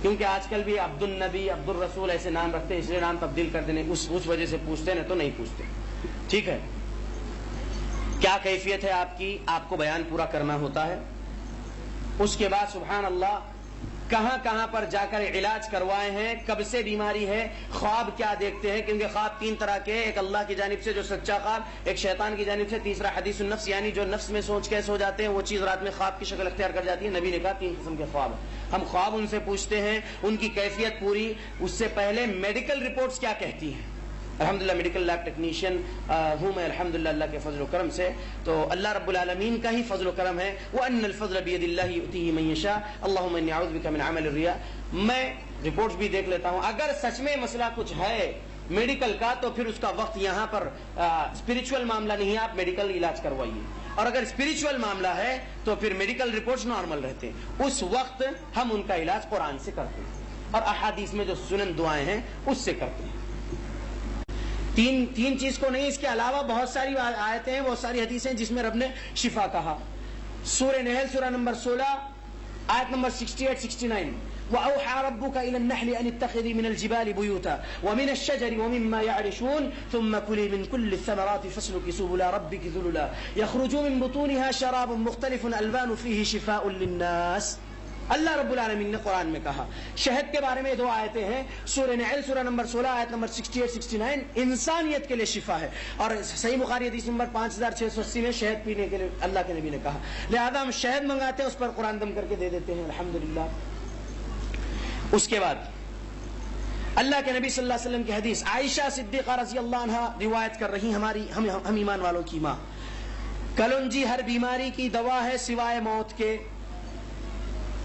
کیونکہ آج کل بھی عبد النبی، عبد الرسول ایسے نام رکھتے ہیں، اس لیے نام تبدیل کر دینے اس وجہ سے پوچھتے ہیں، تو نہیں پوچھتے. ٹھیک ہے، کیا کیفیت ہے آپ کی، آپ کو بیان پورا کرنا ہوتا ہے. اس کے بعد سبحان اللہ کہاں کہاں پر جا کر علاج کروائے ہیں، کب سے بیماری ہے، خواب کیا دیکھتے ہیں، کیونکہ خواب 3 طرح کے، ایک اللہ کی جانب سے جو سچا خواب، ایک شیطان کی جانب سے، تیسرا حدیث النفس یعنی جو نفس میں سوچ کے سو جاتے ہیں وہ چیز رات میں خواب کی شکل اختیار کر جاتی ہے. نبی نے کہا 3 قسم کے خواب ہیں. ہم خواب ان سے پوچھتے ہیں، ان کی کیفیت پوری. اس سے پہلے میڈیکل رپورٹس کیا کہتی ہیں. الحمدللہ میڈیکل لیب ٹیکنیشین ہوں میں الحمدللہ اللہ کے فضل و کرم سے. تو اللہ رب العالمین کا ہی فضل و کرم ہے. وَأَنَّ الْفَضْلَ بِيَدِ اللَّهِ يُؤْتِيهِ مَن يَشَاءُ اللَّهُمَّ إِنِّي أَعُوذُ بِكَ مِنْ عَمَلِ الرِّيَاءِ. میں رپورٹس بھی دیکھ لیتا ہوں. اگر سچ میں مسئلہ کچھ ہے میڈیکل کا تو پھر اس کا وقت یہاں پر اسپرچول معاملہ نہیں ہے، آپ میڈیکل علاج کروائیے. اور اگر اسپرچول معاملہ ہے تو پھر میڈیکل رپورٹس نارمل رہتے ہیں، اس وقت ہم ان کا علاج قرآن سے کرتے ہیں اور احادیث میں جو سنن دعائیں ہیں اس سے کرتے ہیں. تین چیز کو نہیں، اس کے علاوہ بہت ساری آیتیں ہیں، بہت ساری حدیثیں جس میں رب نے شفا کہا. سورہ نحل سورہ نمبر 16 آیت نمبر 68-69. وَأَوْحَى رَبُّكَ إِلَى النَّحْلِ أَنِ اتَّخِذِي مِنَ الْجِبَالِ بُيُوتًا وَمِنَ الشَّجَرِ وَمِمَّا يَعْرِشُونَ ثُمَّ كُلِي مِنْ كُلِّ الثَّمَرَاتِ فَاسْلُكِي سُبُلَ رَبِّكِ ذُلُلًا يَخْرُجُ مِنْ بُطُونِهَا شَرَابٌ مُخْتَلِفٌ أَلْوَانُهُ فِيهِ شِفَاءٌ لِلنَّاسِ. اللہ رب العالمین نے قرآن میں کہا. شہد کے بارے میں 2 آیتیں ہیں، سورہ نحل سورہ نمبر 16 آیت نمبر 68-69. انسانیت کے لیے شفا ہے. اور صحیح بخاری حدیث نمبر 5680 میں شہد پینے کے لیے اللہ کے نبی نے کہا. لہذا ہم شہد منگاتے ہیں، اس پر قرآن دم کر کے دے دیتے ہیں الحمدللہ. اس کے بعد اللہ کے نبی صلی اللہ علیہ وسلم کی حدیث، عائشہ صدیقہ رضی اللہ عنہا روایت کر رہی، ہم ایمان والوں کی ماں. کلونجی ہر بیماری کی دوا ہے سوائے موت کے.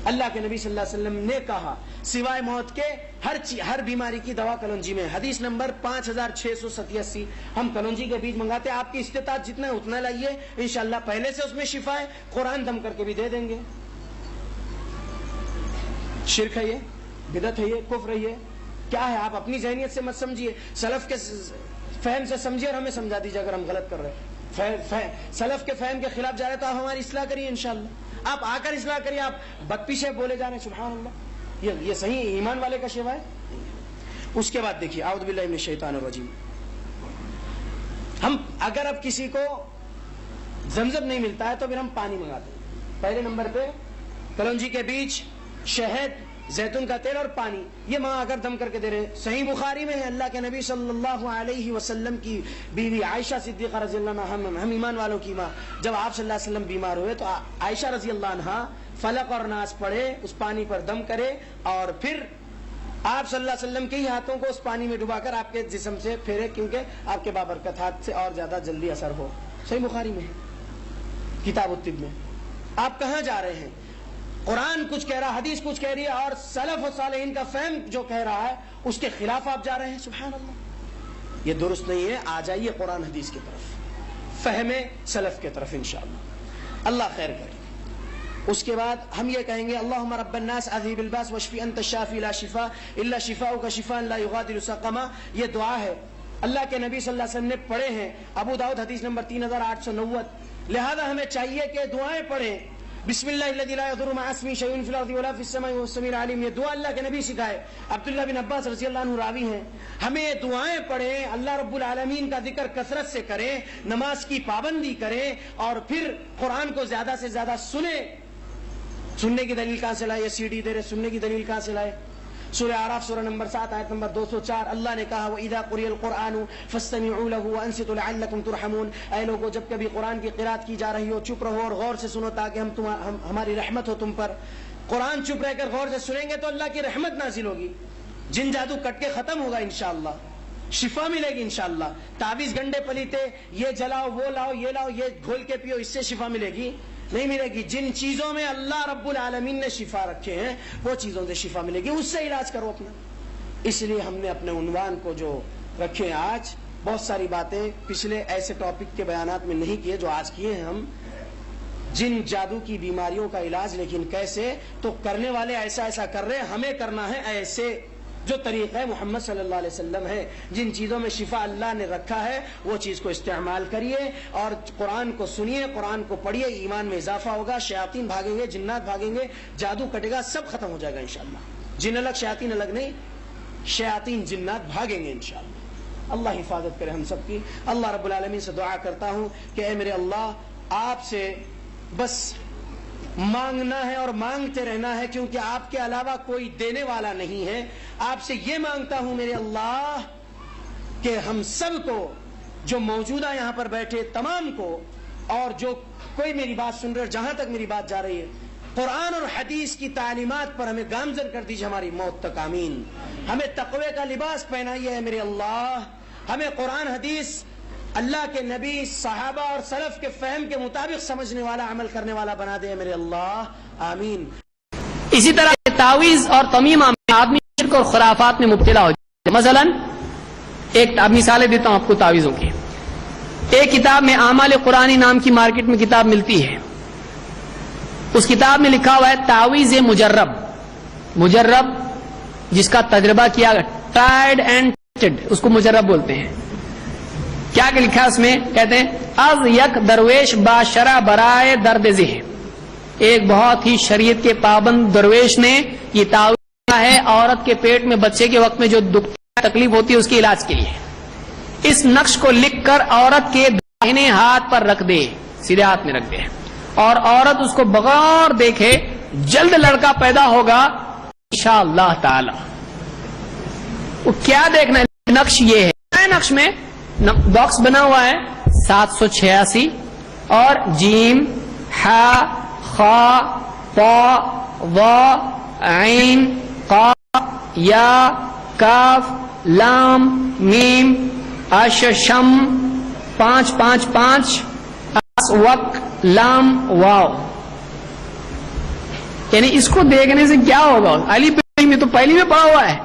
اللہ کے نبی صلی اللہ علیہ وسلم نے کہا سوائے موت کے ہر بیماری کی دوا کلونجی میں. حدیث نمبر 5687. ہم کلونجی کے بیج منگاتے ہیں، آپ کی استطاعت جتنا اتنا لائیے، انشاءاللہ پہلے سے اس میں شفا ہے. قرآن دم کر کے بھی دے دیں گے. شرک ہے یہ، بدعت ہے یہ، کفر ہے یہ، کیا ہے آپ اپنی ذہنیت سے مت سمجھیے، سلف کے فہم سے سمجھیے اور ہمیں سمجھا دیجیے اگر ہم غلط کر رہے ہیں. سلف کے فہم کے خلاف جا رہے تو آپ ہماری اصلاح کریے انشاءاللہ. آپ آ کر اصلاح کریے، آپ بدپیشے بولے جا رہے ہیں سبحان اللہ. یہ صحیح ایمان والے کا شیوا ہے. اس کے بعد دیکھیے، اعوذ باللہ من الشیطان الرجیم. ہم اگر اب کسی کو زمزم نہیں ملتا ہے تو پھر ہم پانی منگاتے ہیں. پہلے نمبر پہ کلونجی کے بیج، شہد، زیتون کا تیل اور پانی، یہ منگا کر دم کر کے دے رہے ہیں. صحیح بخاری میں ہے اللہ کے نبی صلی اللہ علیہ وسلم کی بیوی عائشہ صدیقہ رضی اللہ عنہا، ہم ایمان والوں کی ماں، جب آپ صلی اللہ علیہ وسلم بیمار ہوئے تو عائشہ رضی اللہ عنہا فلق اور ناس پڑھے، اس پانی پر دم کرے اور پھر آپ صلی اللہ علیہ وسلم کے ہی ہاتھوں کو اس پانی میں ڈبا کر آپ کے جسم سے پھیرے، کیونکہ آپ کے بابرکت ہاتھ سے اور زیادہ جلدی اثر ہو. صحیح بخاری میں ہے، کتاب الطب میں. آپ کہاں جا رہے ہیں؟ قرآن کچھ کہہ رہا، حدیث کچھ کہہ رہی ہے، اور سلف و صالحین کا فہم جو کہہ رہا ہے اس کے خلاف آپ جا رہے ہیں. سبحان اللہ، یہ درست نہیں ہے. آ جائیے قرآن حدیث کی طرف، فہم سلف کی طرف انشاءاللہ. اللہ خیر کرے. اس کے بعد ہم یہ کہیں گے اللہم رب الناس اذہب الباس واشفی انت الشافی لا شفاء الا شفاؤک شفاء لا یغادر سقما. یہ دعا ہے، اللہ کے نبی صلی اللہ علیہ وسلم نے پڑھے ہیں، ابو داؤد حدیث نمبر 3890. لہذا ہمیں چاہیے کہ دعائیں پڑھیں. بسم اللہ الذی لا یضر مع اسمہ شیء فی الارض ولا فی السماء وهو السمیع العلیم. یہ دعا اللہ کے نبی سکھائے. عبداللہ بن عباس رضی اللہ عنہ راوی ہیں. ہمیں یہ دعائیں پڑھیں، اللہ رب العالمین کا ذکر کثرت سے کریں، نماز کی پابندی کریں، اور پھر قرآن کو زیادہ سے زیادہ سنیں. سننے کی دلیل کہاں سے لائے؟ یہ سی ڈی دے رہے، سننے کی دلیل کہاں سے لائے؟ سورہ اعراف سورہ نمبر 7 آیت نمبر 204. اللہ نے کہا وَإِذَا قُرِئَ الْقُرْآنُ فَاسْتَمِعُوا لَهُ وَأَنصِتُوا لَعَلَّكُمْ تُرْحَمُونَ. اے لوگو، جب کبھی قرآن کی قرات کی جا رہی ہو چپ رہو اور غور سے سنو تاکہ ہماری رحمت ہو تم پر. قرآن چپ رہ کر غور سے سنیں گے تو اللہ کی رحمت نازل ہوگی، جن جادو کٹ کے ختم ہوگا انشاءاللہ، شفا ملے گی انشاءاللہ. تعویذ گنڈے پلیتے، یہ جلاؤ وہ لاؤ یہ لاؤ یہ گھول کے پیو، اس سے شفا ملے گی؟ نہیں ملے گی. جن چیزوں میں اللہ رب العالمین نے شفا رکھے ہیں وہ چیزوں سے شفا ملے گی، اس سے علاج کرو اپنا. اس لیے ہم نے اپنے عنوان کو جو رکھے آج، بہت ساری باتیں پچھلے ایسے ٹاپک کے بیانات میں نہیں کیے جو آج کیے ہیں ہم. جن جادو کی بیماریوں کا علاج، لیکن کیسے؟ تو کرنے والے ایسا ایسا کر رہے ہیں، ہمیں کرنا ہے ایسے. جو طریقہ محمد صلی اللہ علیہ وسلم ہے، جن چیزوں میں شفا اللہ نے رکھا ہے وہ چیز کو استعمال کریے اور قرآن کو سنیے، قرآن کو پڑھیے. ایمان میں اضافہ ہوگا، شیاطین بھاگیں گے، جنات بھاگیں گے، جادو کٹے گا، سب ختم ہو جائے گا انشاءاللہ. جن الگ شیاطین الگ نہیں، شیاطین جنات بھاگیں گے انشاءاللہ. اللہ حفاظت کرے ہم سب کی. اللہ رب العالمین سے دعا کرتا ہوں کہ اے میرے اللہ، آپ سے بس مانگنا ہے اور مانگتے رہنا ہے، کیونکہ آپ کے علاوہ کوئی دینے والا نہیں ہے. آپ سے یہ مانگتا ہوں میرے اللہ کہ ہم سب کو، جو موجودہ یہاں پر بیٹھے تمام کو، اور جو کوئی میری بات سن رہے، جہاں تک میری بات جا رہی ہے، قرآن اور حدیث کی تعلیمات پر ہمیں گامزن کر دیجیے ہماری موت تک. آمین. ہمیں تقوی کا لباس پہنائیے ہے میرے اللہ. ہمیں قرآن حدیث، اللہ کے نبی، صحابہ اور سلف کے فہم کے مطابق سمجھنے والا، عمل کرنے والا بنا دے میرے اللہ. آمین. اسی طرح تعویذ اور تمیمہ میں آدمی شرک اور خرافات میں مبتلا ہو جاتا ہے. مثلا ایک مثالیں دیتا ہوں آپ کو تعویذوں کی. ایک کتاب میں اعمال قرآنی نام کی مارکیٹ میں کتاب ملتی ہے. اس کتاب میں لکھا ہوا ہے تعویذ مجرب. مجرب جس کا تجربہ کیا گیا، ٹرائیڈ اینڈ ٹیسٹڈ، اس کو مجرب بولتے ہیں. کیا کہ لکھا اس میں؟ کہتے ہیں از یک درویش باشرہ برائے درد ذہن. ایک بہت ہی شریعت کے پابند درویش نے یہ تعویذ ہے عورت کے پیٹ میں بچے کے وقت میں جو تکلیف ہوتی ہے اس کے علاج کے لیے. اس نقش کو لکھ کر عورت کے داہنے ہاتھ پر رکھ دے، سیدھے ہاتھ میں رکھ دے، اور عورت اس کو بغور دیکھے، جلد لڑکا پیدا ہوگا انشاءاللہ تعالی. وہ کیا دیکھنا ہے؟ نقش یہ ہے. نقش میں باکس بنا ہوا ہے 786 اور جیم، ح، خ، ط، ظ، عین، قاف، یا، کاف، لام، میم، اش، شم، 5 5 5، اس، وق، لام، واو. یعنی اس کو دیکھنے سے کیا ہوگا؟ علی میں تو پہلی میں پڑا ہوا ہے،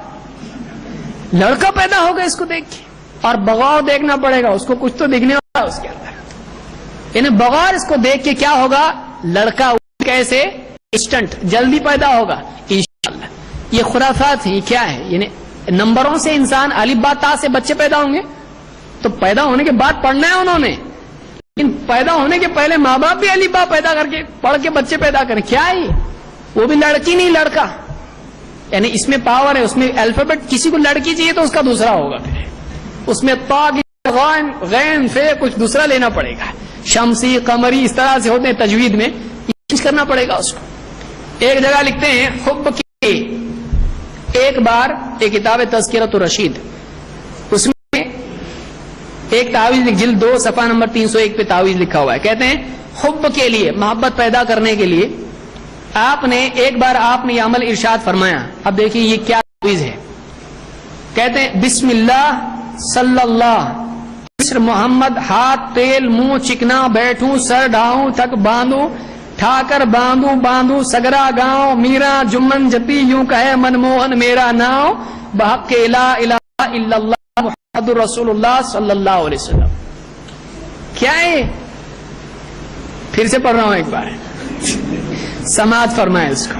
لڑکا پیدا ہوگا اس کو دیکھ کے. اور بغور دیکھنا پڑے گا، اس کو کچھ تو دیکھنے والا اس کے اندر. یعنی بغور اس کو دیکھ کے کیا ہوگا؟ لڑکا کیسے؟ انسٹنٹ، جلدی پیدا ہوگا انشاءاللہ. یہ خرافات ہیں. یہ کیا ہے؟ یعنی نمبروں سے انسان الف با تا سے بچے پیدا ہوں گے تو پیدا ہونے کے بعد پڑھنا ہے انہوں نے، لیکن پیدا ہونے کے پہلے ماں باپ بھی الف با پیدا کر کے پڑھ کے بچے پیدا کریں. کیا ہے وہ بھی لڑکی نہیں لڑکا. یعنی اس میں پاور ہے، اس میں الفابیٹ. کسی کو لڑکی چاہیے تو اس کا دوسرا ہوگا، پھر اس میں تا کی غین سے کچھ دوسرا لینا پڑے گا. شمسی قمری اس طرح سے ہوتے ہیں تجوید میں, چینج کرنا پڑے گا اس کو. ایک جگہ لکھتے ہیں حب کے. ایک بار ایک کتاب تذکرۃ الرشید, اس میں ایک تعویذ جلد 2 صفحہ نمبر 301 پہ تعویذ لکھا ہوا ہے. کہتے ہیں حب کے لیے, محبت پیدا کرنے کے لیے ایک بار آپ نے یہ عمل ارشاد فرمایا. اب دیکھیے یہ کیا تعویذ ہے. کہتے ہیں بسم اللہ صلی اللہ, مصر محمد, ہاتھ تیل, منہ چکنا, بیٹھوں سر ڈھاؤں, تھک باندھوں, ٹھا کر باندھوں باندھوں, سگرا گاؤں, میرا جمن جتی, یوں کہے منموہن میرا ناؤ, بحق لا الہ الا اللہ محمد رسول اللہ صلی اللہ علیہ وسلم. کیا ہے؟ پھر سے پڑھ رہا ہوں ایک بار, سماعت فرمائے اس کو.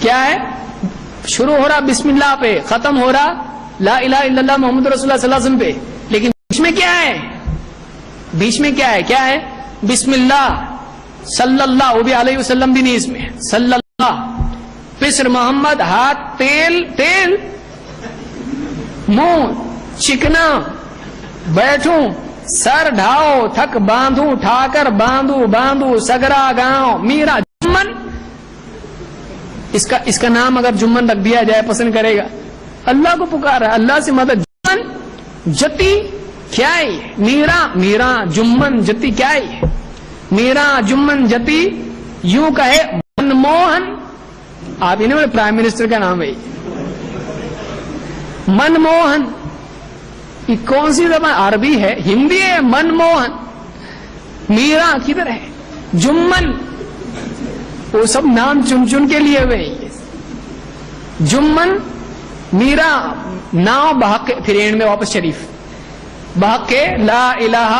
کیا ہے؟ شروع ہو رہا بسم اللہ پہ, ختم ہو رہا لا الہ الا اللہ محمد رسول اللہ صلی اللہ علیہ وسلم پہ, لیکن بیچ میں کیا ہے؟ بیچ میں کیا ہے؟ کیا ہے؟ بسم اللہ صلی اللہ, وہ بھی علیہ وسلم بھی نہیں اس میں, صلی اللہ, پسر محمد, ہاتھ تیل, تیل, منہ چکنا, بیٹھوں سر ڈھاؤ, تھک باندھوں, ٹھا کر باندھوں باندھوں, سگرا گاؤں, میرا جمن. اس کا نام اگر جمن رکھ دیا جائے پسند کرے گا؟ اللہ کو پکارا, اللہ سے مدد. جمن جتی کیا ہے؟ میرا جمن جتی کیا ہے؟ میرا جمن جتی, یوں کہے منموہن. آپ انہیں پرائم منسٹر کا نام ہے منموہن. یہ کون سی زبان؟ عربی ہے, ہندی ہے. منموہن, میرا کدھر ہے؟ جمن, وہ سب نام چن چن کے لیے ہوئے. جمن, میرا ناؤ, بحق, پھر اینڈ میں واپس شریف, بحق لا الہ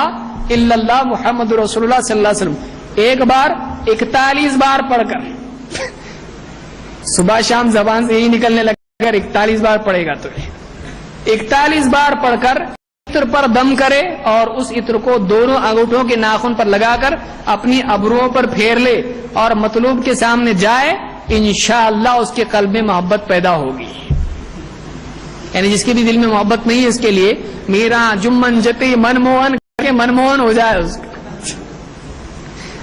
الا اللہ محمد رسول اللہ صلی اللہ علیہ وسلم. ایک بار 41 بار پڑھ کر, صبح شام زبان سے یہی نکلنے لگا, اگر 41 بار پڑھے گا تو 41 بار پڑھ کر عطر پر دم کرے, اور اس عطر کو دونوں انگوٹھوں کے ناخن پر لگا کر اپنی ابروؤں پر پھیر لے اور مطلوب کے سامنے جائے, انشاءاللہ اس کے قلب میں محبت پیدا ہوگی. یعنی جس کے بھی دل میں محبت نہیں ہے اس کے لیے میرا جمن جتی منموہن کے منموہن ہو جائے,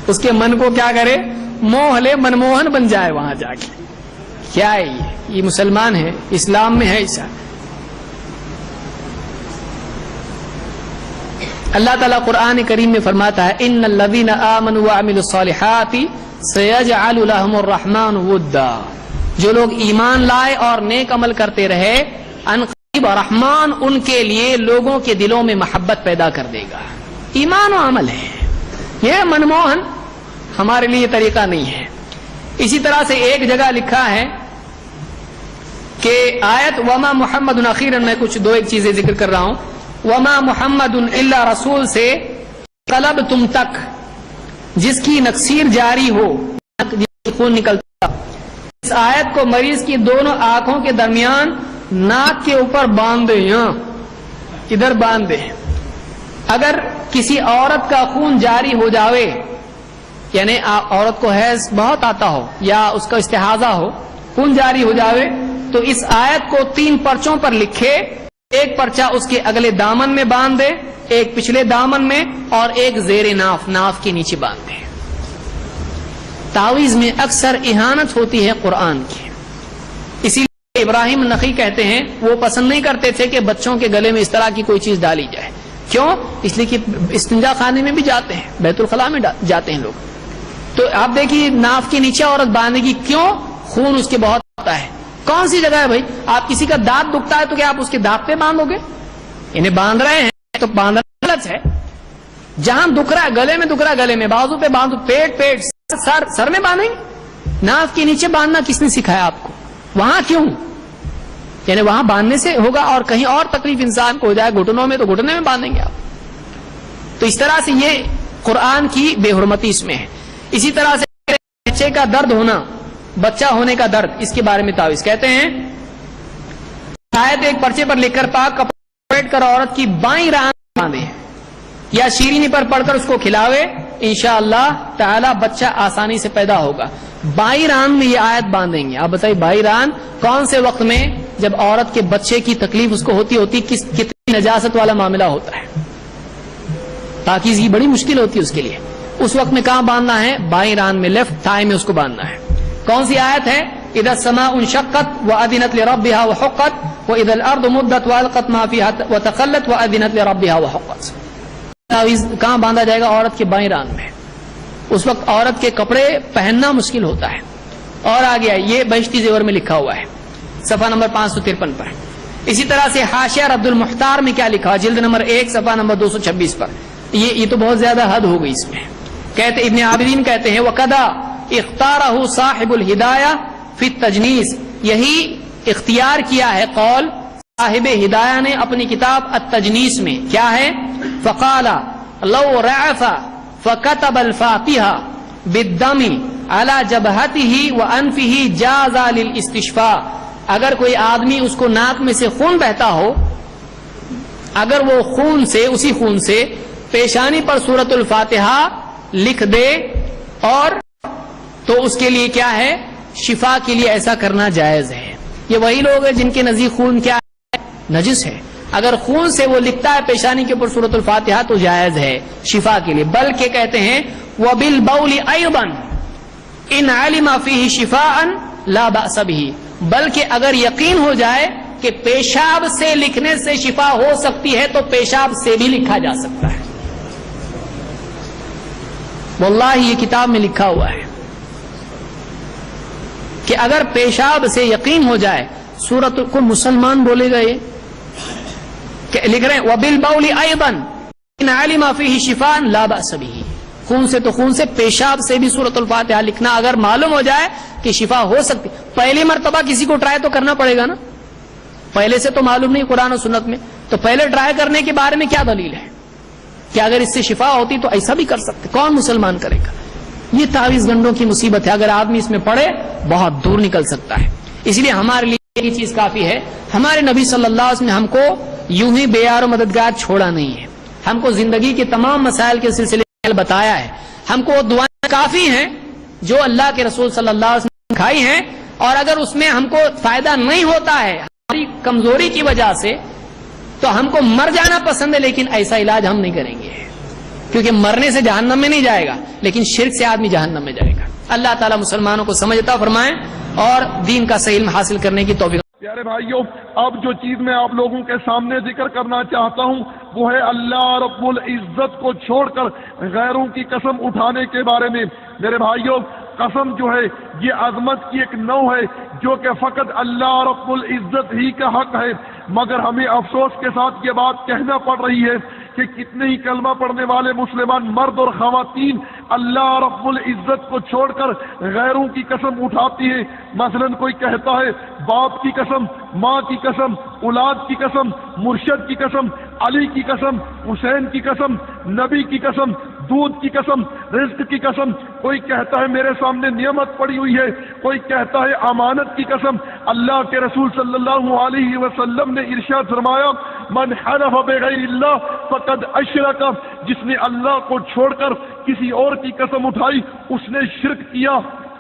اس کے من کو کیا کرے؟ موہ لے, منموہن بن جائے وہاں جا کے. کیا ہے یہ مسلمان ہے, اسلام میں ہے ایسا. اللہ تعالیٰ قرآن کریم میں فرماتا ہے ان الذین آمنوا وعملوا الصالحات سیجعل لهم الرحمن ودا. جو لوگ ایمان لائے اور نیک عمل کرتے رہے, ان قریب رحمان ان کے لیے لوگوں کے دلوں میں محبت پیدا کر دے گا. ایمان و عمل ہے یہ, منموہن ہمارے لیے طریقہ نہیں ہے. اسی طرح سے ایک جگہ لکھا ہے کہ آیت وما محمد, اخیراً میں کچھ ایک چیزیں ذکر کر رہا ہوں, وما محمد الا رسول سے قلب تم تک جس کی نقصیر جاری ہو, خون نکلتا. اس آیت کو مریض کی دونوں آنکھوں کے درمیان ناک کے اوپر باندھ دے, یہاں ادھر باندھ دے. اگر کسی عورت کا خون جاری ہو جاوے, یعنی عورت کو حیض بہت آتا ہو یا اس کا استحاضہ ہو, خون جاری ہو جاوے, تو اس آیت کو 3 پرچوں پر لکھے, ایک پرچہ اس کے اگلے دامن میں باندھ دے, ایک پچھلے دامن میں, اور ایک زیر ناف, ناف کے نیچے باندھ دے. تعویذ میں اکثر اہانت ہوتی ہے قرآن کی. اسی لیے ابراہیم نخعی کہتے ہیں وہ پسند نہیں کرتے تھے کہ بچوں کے گلے میں اس طرح کی کوئی چیز ڈالی جائے. کیوں؟ اس لیے کہ استنجا خانے میں بھی جاتے ہیں, بیت الخلاء میں جاتے ہیں لوگ, تو آپ دیکھیے ناف کے نیچے عورت باندھے گی, کیوں؟ خون اس کے بہت آتا ہے. کون سی جگہ ہے بھائی؟ آپ کسی کا دانت دکھتا ہے تو کیا آپ اس کے دانت پہ باندھو گے؟ انہیں باندھ رہے ہیں تو باندھنا غلط ہے. جہاں دکھ رہا ہے, گلے میں دکھ رہا ہے, گلے میں, بازو پہ باندھو, پیٹ, سر میں باندھیں گے. ناف کے نیچے باندھنا کس نے سکھایا آپ کو؟ وہاں کیوں؟ یعنی وہاں باندھنے سے ہوگا اور کہیں اور تکلیف انسان کو ہو جائے, گھٹنوں میں, تو گھٹنے میں باندھیں گے آپ. تو اس طرح سے یہ قرآن کی بے حرمتی اس میں ہے. اسی طرح سے بچے کا درد ہونا, بچہ ہونے کا درد, اس کے بارے میں تعویذ کہتے ہیں شاید ایک پرچے پر لکھ کر پاک کپڑے بیٹھ کر عورت کی بائیں ران باندھے یا شیرینی پر پڑھ کر اس کو کھلاوے, انشاءاللہ تعالی بچہ آسانی سے پیدا ہوگا. بائیں ران میں یہ آیت باندھیں گے. آپ بتائیے بائیں ران کون سے وقت میں؟ جب عورت کے بچے کی تکلیف اس کو ہوتی کتنی نجاست والا معاملہ ہوتا ہے. پاکیزگی بڑی مشکل ہوتی ہے اس کے لیے. اس وقت میں کہاں باندھنا ہے؟ بائیں ران میں، لیفٹ تھائی میں اس کو باندھنا ہے. کون سی آیت ہے؟ اذا السماء انشقت واذنت لربها وحقت واذا الارض مدت والقت ما فيها وتخلت واذنت لربها وحقت. کہاں باندھا جائے گا؟ عورت کے بائیں ران میں. اس وقت عورت کے کپڑے پہننا مشکل ہوتا ہے. اور آ گیا یہ بہشتی زیور میں لکھا ہوا ہے صفحہ نمبر 553 پر. اسی طرح سے حاشیہ رد المختار میں کیا لکھا؟ جلد نمبر 1 صفحہ نمبر 226 پر. یہ تو بہت زیادہ حد ہو گئی اس میں. کہتے ابن عابدین کہتے ہیں وقدا اختارہ صاحب الہدایہ فی التجنیس، یہی اختیار کیا ہے قول صاحب ہدایہ نے اپنی کتاب التجنیس میں. کیا ہے؟ فقال لو رعف فكتب الفاتحة بالدم على جبهته وانفه جاز للاستشفاء. اگر کوئی آدمی اس کو ناک میں سے خون بہتا ہو، اگر وہ خون سے، اسی خون سے پیشانی پر سورۃ الفاتحہ لکھ دے اور تو اس کے لیے کیا ہے؟ شفا کے لیے ایسا کرنا جائز ہے. یہ وہی لوگ ہیں جن کے نزدیک خون کیا ہے؟ نجس ہے. اگر خون سے وہ لکھتا ہے پیشانی کے اوپر سورۃ الفاتحہ تو جائز ہے شفا کے لیے. بلکہ کہتے ہیں وبالبول ایضا ان علم فیہ شفاء لا بأس به، بلکہ اگر یقین ہو جائے کہ پیشاب سے لکھنے سے شفا ہو سکتی ہے تو پیشاب سے بھی لکھا جا سکتا ہے. واللہ یہ کتاب میں لکھا ہوا ہے کہ اگر پیشاب سے یقین ہو جائے، سورۃ کو مسلمان بولے گا یہ کہ لکھ رہے ہیں وبالبول ایضا ان علم فیہ شفاء لا بأس به، خون سے تو خون سے، پیشاب سے بھی سورۃ الفاتحہ لکھنا اگر معلوم ہو جائے کہ شفا ہو سکتی. پہلی مرتبہ کسی کو ٹرائی تو کرنا پڑے گا نا، پہلے سے تو معلوم نہیں قرآن و سنت میں، تو پہلے ٹرائی کرنے کے بارے میں کیا دلیل ہے کہ اگر اس سے شفا ہوتی تو ایسا بھی کر سکتے؟ کون مسلمان کرے گا؟ یہ تعویذ گنڈوں کی مصیبت ہے. اگر آدمی اس میں پڑے بہت دور نکل سکتا ہے. اس لیے ہمارے لیے یہ چیز کافی ہے. ہمارے نبی صلی اللہ علیہ وسلم نے ہم کو یوں ہی بے یار و مددگار چھوڑا نہیں ہے. ہم کو زندگی کے تمام مسائل کے سلسلے میں بتایا ہے. ہم کو دعائیں کافی ہیں جو اللہ کے رسول صلی اللہ علیہ وسلم نے کھائی ہیں، اور اگر اس میں ہم کو فائدہ نہیں ہوتا ہے ہماری کمزوری کی وجہ سے تو ہم کو مر جانا پسند ہے، لیکن ایسا علاج ہم نہیں کریں گے، کیونکہ مرنے سے جہنم میں نہیں جائے گا لیکن شرک سے آدمی جہنم میں جائے گا. اللہ تعالیٰ مسلمانوں کو سمجھتا فرمائیں اور دین کا صحیح علم حاصل کرنے کی توفیق. پیارے بھائیوں، اب جو چیز میں آپ لوگوں کے سامنے ذکر کرنا چاہتا ہوں وہ ہے اللہ رب العزت کو چھوڑ کر غیروں کی قسم اٹھانے کے بارے میں. میرے بھائیوں، قسم جو ہے یہ عظمت کی ایک نوع ہے جو کہ فقط اللہ رب العزت ہی کا حق ہے. مگر ہمیں افسوس کے ساتھ یہ بات کہنا پڑ رہی ہے کہ کتنے ہی کلمہ پڑھنے والے مسلمان مرد اور خواتین اللہ رب العزت کو چھوڑ کر غیروں کی قسم اٹھاتی ہیں. مثلا کوئی کہتا ہے باپ کی قسم، ماں کی قسم، اولاد کی قسم، مرشد کی قسم، علی کی قسم، حسین کی قسم، نبی کی قسم، دودھ کی قسم، رزق کی قسم. کوئی کہتا ہے میرے سامنے نعمت پڑی ہوئی ہے، کوئی کہتا ہے امانت کی قسم. اللہ کے رسول صلی اللہ علیہ وسلم نے ارشاد فرمایا من حلف بغیر اللہ فقد اشرک، جس نے اللہ کو چھوڑ کر کسی اور کی قسم اٹھائی اس نے شرک کیا.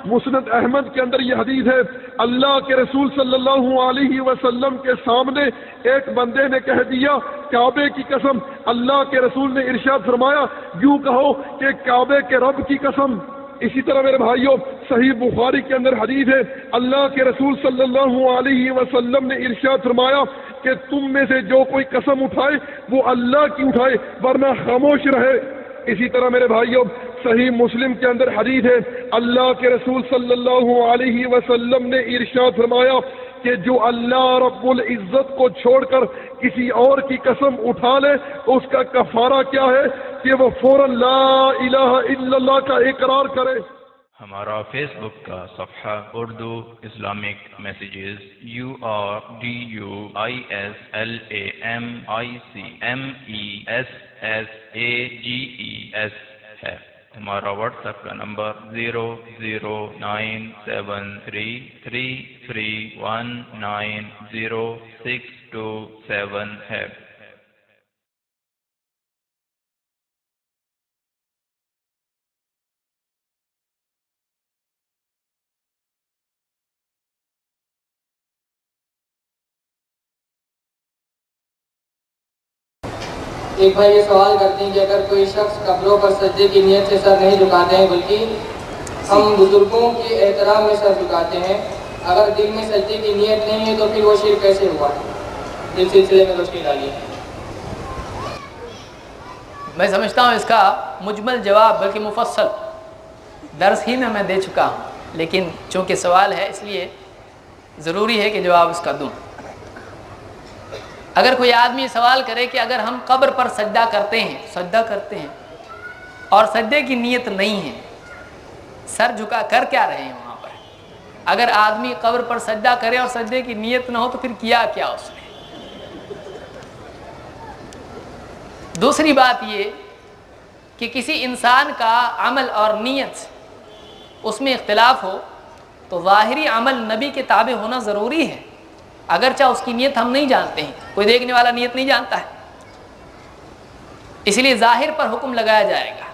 مسند احمد کے اندر یہ حدیث ہے، اللہ کے رسول صلی اللہ علیہ وسلم کے سامنے ایک بندے نے کہہ دیا کعبے کی قسم. اللہ کے رسول نے ارشاد فرمایا یوں کہو کہ کعبے کے رب کی قسم. اسی طرح میرے بھائیوں، صحیح بخاری کے اندر حدیث ہے، اللہ کے رسول صلی اللہ علیہ وسلم نے ارشاد فرمایا کہ تم میں سے جو کوئی قسم اٹھائے وہ اللہ کی اٹھائے ورنہ خاموش رہے. اسی طرح میرے بھائیوں، صحیح مسلم کے اندر حدیث ہے، اللہ کے رسول صلی اللہ علیہ وسلم نے ارشاد فرمایا کہ جو اللہ رب العزت کو چھوڑ کر کسی اور کی قسم اٹھا لے تو اس کا کفارہ کیا ہے کہ وہ فوراً لا الہ الا اللہ کا اقرار کرے. ہمارا فیس بک کا صفحہ اردو اسلامک میسیجز URDUISLAMICMESSAGES ہے. ہمارا واٹس ایپ کا نمبر 0097333190627 ہے. ایک بھائی یہ سوال کرتے ہیں کہ اگر کوئی شخص قبروں پر سجدے کی نیت سے سر نہیں جھکاتے ہیں بلکہ ہم بزرگوں کے احترام میں سر جھکاتے ہیں، اگر دل میں سجدے کی نیت نہیں ہے تو پھر وہ شرک کیسے ہوا؟ اس سلسلے میں روشنی ڈالیے۔ میں سمجھتا ہوں اس کا مجمل جواب بلکہ مفصل درس ہی میں دے چکا ہوں، لیکن چونکہ سوال ہے اس لیے ضروری ہے کہ جواب اس کا دوں۔ اگر کوئی آدمی سوال کرے کہ اگر ہم قبر پر سجدہ کرتے ہیں اور سجدے کی نیت نہیں ہے، سر جھکا کر کیا رہے ہیں وہاں پر؟ اگر آدمی قبر پر سجدہ کرے اور سجدے کی نیت نہ ہو تو پھر کیا اس نے؟ دوسری بات یہ کہ کسی انسان کا عمل اور نیت اس میں اختلاف ہو تو ظاہری عمل نبی کے تابع ہونا ضروری ہے، اگرچہ اس کی نیت ہم نہیں جانتے ہیں، کوئی دیکھنے والا نیت نہیں جانتا ہے، اس لیے ظاہر پر حکم لگایا جائے گا۔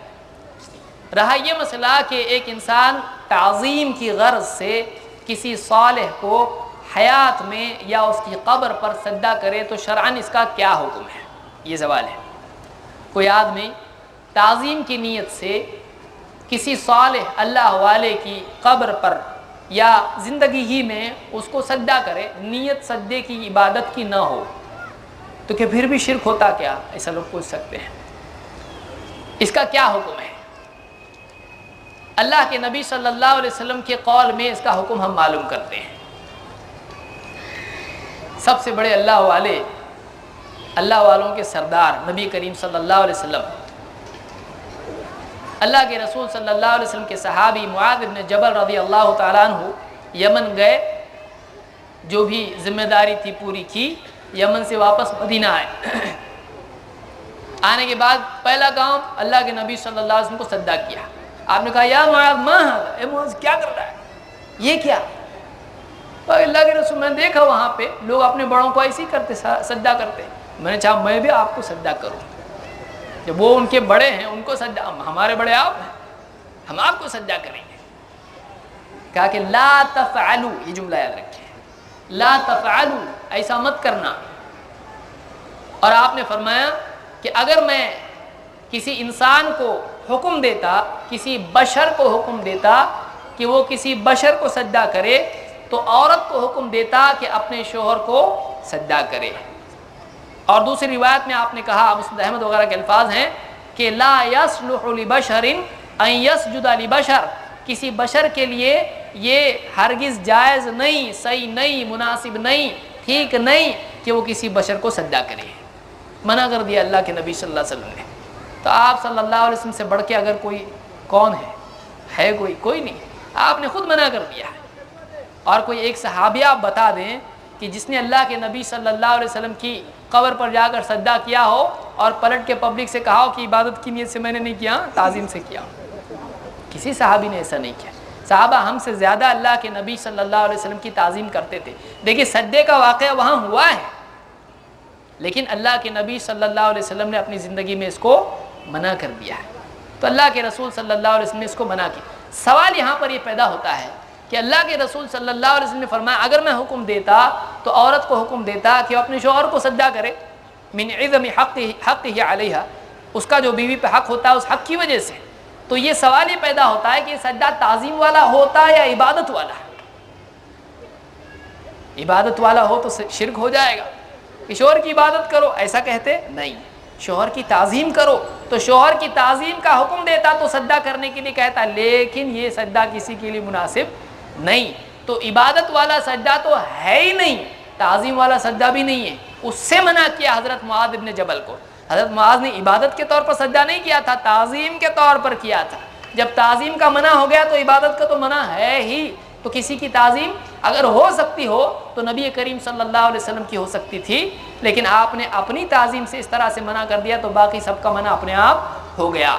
رہا یہ مسئلہ کہ ایک انسان تعظیم کی غرض سے کسی صالح کو حیات میں یا اس کی قبر پر سجدہ کرے تو شرعاً اس کا کیا حکم ہے، یہ سوال ہے۔ کوئی آدمی تعظیم کی نیت سے کسی صالح اللہ والے کی قبر پر یا زندگی ہی میں اس کو سجدہ کرے، نیت سجدے کی عبادت کی نہ ہو تو کہ پھر بھی شرک ہوتا کیا؟ ایسا لوگ پوچھ سکتے ہیں۔ اس کا کیا حکم ہے؟ اللہ کے نبی صلی اللہ علیہ وسلم کے قول میں اس کا حکم ہم معلوم کرتے ہیں۔ سب سے بڑے اللہ والوں کے سردار نبی کریم صلی اللہ علیہ وسلم، اللہ کے رسول صلی اللہ علیہ وسلم کے صحابی معاذ بن جبل رضی اللہ تعالیٰ عنہ یمن گئے، جو بھی ذمہ داری تھی پوری کی، یمن سے واپس مدینہ آئے۔ آنے کے بعد پہلا کام اللہ کے نبی صلی اللہ علیہ وسلم کو سجدہ کیا۔ آپ نے کہا یا معاذ ما ھذا، اے معاذ کیا کر رہا ہے، یہ کیا؟ تو اللہ کے رسول، میں نے دیکھا وہاں پہ لوگ اپنے بڑوں کو ایسے ہی کرتے، سجدہ کرتے، میں نے چاہا میں بھی آپ کو سجدہ کروں، جب وہ ان کے بڑے ہیں ان کو سجدہ، ہمارے بڑے آپ ہیں، ہم آپ کو سجدہ کریں گے۔ کہا کہ لا تفعلوا، یہ جملہ یاد رکھیں، لا تفعلوا، ایسا مت کرنا۔ اور آپ نے فرمایا کہ اگر میں کسی انسان کو حکم دیتا، کسی بشر کو حکم دیتا کہ وہ کسی بشر کو سجدہ کرے تو عورت کو حکم دیتا کہ اپنے شوہر کو سجدہ کرے۔ اور دوسری روایت میں آپ نے کہا، مسند احمد وغیرہ کے الفاظ ہیں کہ لا یصلح لبشر ان یسجد لبشر، کسی بشر کے لیے یہ ہرگز جائز نہیں، صحیح نہیں، مناسب نہیں، ٹھیک نہیں کہ وہ کسی بشر کو سجدہ کرے۔ منع کر دیا اللہ کے نبی صلی اللہ علیہ وسلم نے۔ تو آپ صلی اللہ علیہ وسلم سے بڑھ کے اگر کوئی کون ہے کوئی نہیں، آپ نے خود منع کر دیا ہے۔ اور کوئی ایک صحابی آپ بتا دیں کہ جس نے اللہ کے نبی صلی اللہ علیہ وسلم کی قبر پر جا کر سجدہ کیا ہو اور پلٹ کے پبلک سے کہا ہو کہ عبادت کی نیت سے میں نے نہیں کیا، تعظیم سے کیا، کسی صحابی نے ایسا نہیں کیا۔ صحابہ ہم سے زیادہ اللہ کے نبی صلی اللہ علیہ وسلم کی تعظیم کرتے تھے۔ دیکھیے سجدے کا واقعہ وہاں ہوا ہے، لیکن اللہ کے نبی صلی اللہ علیہ وسلم نے اپنی زندگی میں اس کو منع کر دیا ہے۔ تو اللہ کے رسول صلی اللہ علیہ وسلم نے اس کو منع کیا۔ سوال یہاں پر یہ پیدا ہوتا ہے کہ اللہ کے رسول صلی اللہ علیہ وسلم نے فرمایا اگر میں حکم دیتا تو عورت کو حکم دیتا کہ وہ اپنے شوہر کو سجدہ کرے، من عظم حقہ علیہا، اس کا جو بیوی پہ حق ہوتا ہے اس حق کی وجہ سے۔ تو یہ سوال یہ پیدا ہوتا ہے کہ یہ سجدہ تعظیم والا ہوتا ہے یا عبادت والا؟ عبادت والا ہو تو شرک ہو جائے گا کہ شوہر کی عبادت کرو، ایسا کہتے نہیں، شوہر کی تعظیم کرو۔ تو شوہر کی تعظیم کا حکم دیتا تو سجدہ کرنے کے لیے کہتا، لیکن یہ سجدہ کسی کے لیے مناسب نہیں۔ تو عبادت والا سجدہ تو ہے ہی نہیں، تعظیم والا سجدہ بھی نہیں ہے، اس سے منع کیا حضرت معاذ ابن جبل کو۔ حضرت معاذ نے عبادت کے طور پر سجدہ نہیں کیا تھا، تعظیم کے طور پر کیا تھا۔ جب تعظیم کا منع ہو گیا تو عبادت کا تو منع ہے ہی۔ تو کسی کی تعظیم اگر ہو سکتی ہو تو نبی کریم صلی اللہ علیہ وسلم کی ہو سکتی تھی، لیکن آپ نے اپنی تعظیم سے اس طرح سے منع کر دیا تو باقی سب کا منع اپنے آپ ہو گیا۔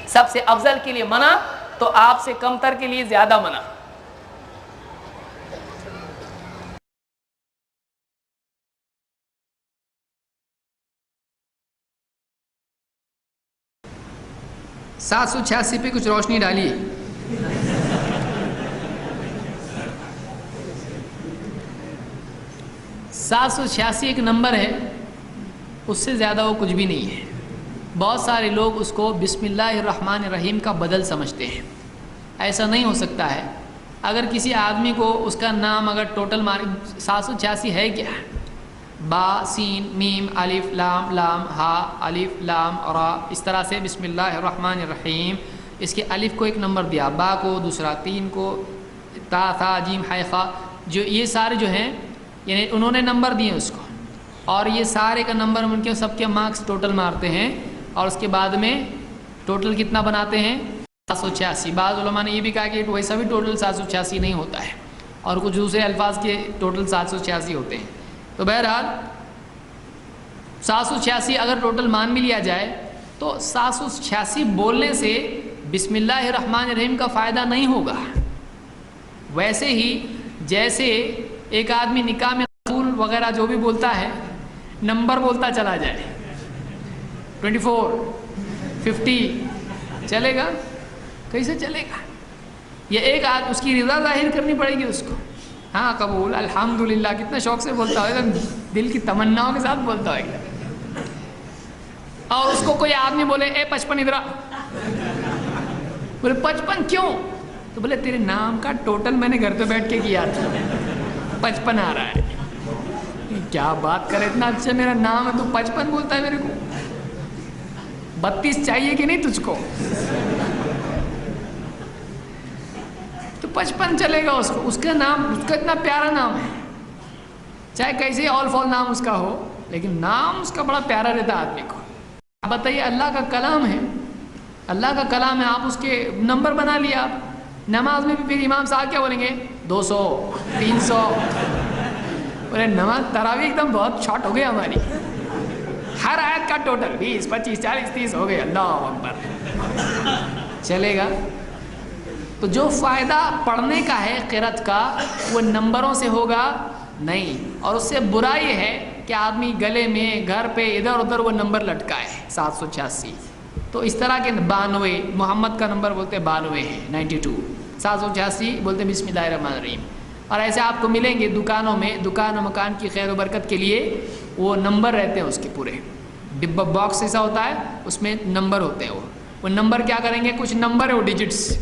سب سے افضل کے لیے منع تو آپ سے کمتر کے لیے زیادہ منع۔ سات سو چھیاسی پہ کچھ روشنی ڈالیے۔ سات سو چھیاسی ایک نمبر ہے اس سے زیادہ وہ کچھ بھی نہیں ہے. بہت سارے لوگ اس کو بسم اللہ الرحمن الرحیم کا بدل سمجھتے ہیں. ایسا نہیں ہو سکتا ہے. اگر کسی آدمی کو اس کا نام اگر ٹوٹل 786 ہے کیا؟ با سین میم الف لام لام ہا الف لام را، اس طرح سے بسم اللہ الرحمن الرحیم. اس کے الف کو ایک نمبر دیا، با کو دوسرا، تین کو تا ثا جیم حے خا، جو یہ سارے جو ہیں یعنی انہوں نے نمبر دیے اس کو، اور یہ سارے کا نمبر ان کے سب کے مارکس ٹوٹل مارتے ہیں اور اس کے بعد میں ٹوٹل کتنا بناتے ہیں؟ 786. بعض علماء نے یہ بھی کہا کہ ویسا بھی ٹوٹل 786 نہیں ہوتا ہے، اور کچھ دوسرے الفاظ کے ٹوٹل 786 ہوتے ہیں. تو بہرحال 786 اگر ٹوٹل مان بھی لیا جائے تو 786 بولنے سے بسم اللہ الرحمن الرحیم کا فائدہ نہیں ہوگا. ویسے ہی جیسے ایک آدمی نکاح میں رسول وغیرہ جو بھی بولتا ہے نمبر بولتا چلا جائے 24 50 چلے گا؟ کیسے چلے گا؟ یہ ایک آدمی اس کی رضا ظاہر کرنی پڑے گی اس کو. ہاں قبول الحمدللہ کتنا شوق سے بولتا ہوگا، دل کی تمناؤں کے ساتھ بولتا ہوگا. اور اس کو کوئی آدمی بولے اے 55 ادھر، بولے 55 کیوں؟ تو بولے تیرے نام کا ٹوٹل میں نے گھر پہ بیٹھ کے کیا تھا 55 آ رہا ہے. کیا بات کرے، اتنا اچھا میرا نام ہے تو 55 بولتا ہے میرے کو. 32 چاہیے کہ نہیں تجھ کو؟ تو 55 چلے گا اس کو. اس کا نام، اس کا اتنا پیارا نام ہے، چاہے کیسے آل فال نام اس کا ہو لیکن نام اس کا بڑا پیارا رہتا ہے آدمی کو. آپ بتائیے اللہ کا کلام ہے، اللہ کا کلام ہے، آپ اس کے نمبر بنا لیا. آپ نماز میں بھی پھر امام صاحب کیا بولیں گے؟ 200 300. بولے نماز تراویح ایک دم بہت شارٹ ہو گئی ہماری، ہر آیت کا ٹوٹل 20 25 40 30 ہو گئے. اللہ اکبر. چلے گا؟ تو جو فائدہ پڑھنے کا ہے قرأت کا وہ نمبروں سے ہوگا نہیں. اور اس سے برا یہ ہے کہ آدمی گلے میں گھر پہ ادھر ادھر وہ نمبر لٹکائے 786. تو اس طرح کے 92 محمد کا نمبر بولتے 92 ہے 92، 786 بولتے بسم اللہ الرحمن الرحیم. اور ایسے آپ کو ملیں گے دکانوں میں، دکان و مکان کی خیر و برکت کے لیے وہ نمبر رہتے ہیں اس کے پورے ڈبہ باکس ایسا ہوتا ہے، اس میں نمبر ہوتے ہیں. وہ نمبر کیا کریں گے؟ کچھ نمبر ہے وہ ڈیجٹس،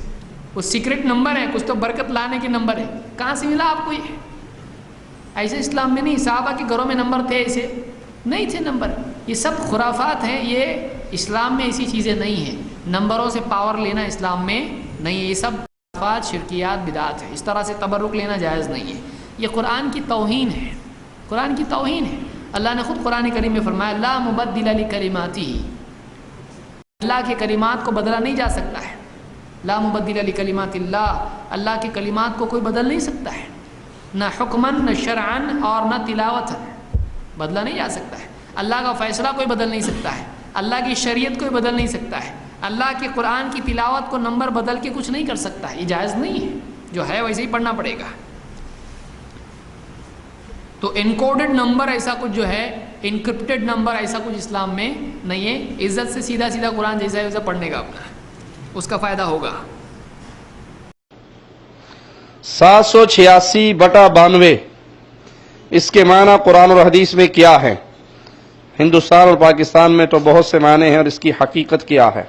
وہ سیکرٹ نمبر ہے، کچھ تو برکت لانے کے نمبر ہے. کہاں سے ملا آپ کو یہ؟ ایسے اسلام میں نہیں. صحابہ کے گھروں میں نمبر تھے؟ ایسے نہیں تھے نمبر. یہ سب خرافات ہیں، یہ اسلام میں ایسی چیزیں نہیں ہیں. نمبروں سے پاور لینا اسلام میں نہیں ہے. یہ سب خرافات، شرکیات، بدعات ہے. اس طرح سے تبرک لینا جائز نہیں ہے. یہ قرآن کی توہین ہے، قرآن کی توہین ہے. اللہ نے خود قرآن کریم میں فرمایا لا مبدل لکلماتہ، اللہ کے کلمات کو بدلا نہیں جا سکتا ہے. لا مبدل لکلمات اللہ، اللہ کے کلمات کو کوئی بدل نہیں سکتا ہے، نہ حکماً نہ شرعاً اور نہ تلاوتاً بدلا نہیں جا سکتا ہے. اللہ کا فیصلہ کوئی بدل نہیں سکتا ہے، اللہ کی شریعت کوئی بدل نہیں سکتا ہے. اللہ کے قرآن کی تلاوت کو نمبر بدل کے کچھ نہیں کر سکتا ہے. یہ جائز نہیں ہے، جو ہے ویسے ہی پڑھنا پڑے گا. تو انکوڈڈ نمبر ایسا کچھ جو ہے، انکرپٹڈ نمبر ایسا کچھ اسلام میں نہیں ہے. عزت سے سیدھا سیدھا قرآن جیسا ہے ویسا پڑھنے کا اپنا، اس کا فائدہ ہوگا. 786/92 اس کے معنی قرآن اور حدیث میں کیا ہے؟ ہندوستان اور پاکستان میں تو بہت سے معنی ہیں اور اس کی حقیقت کیا ہے؟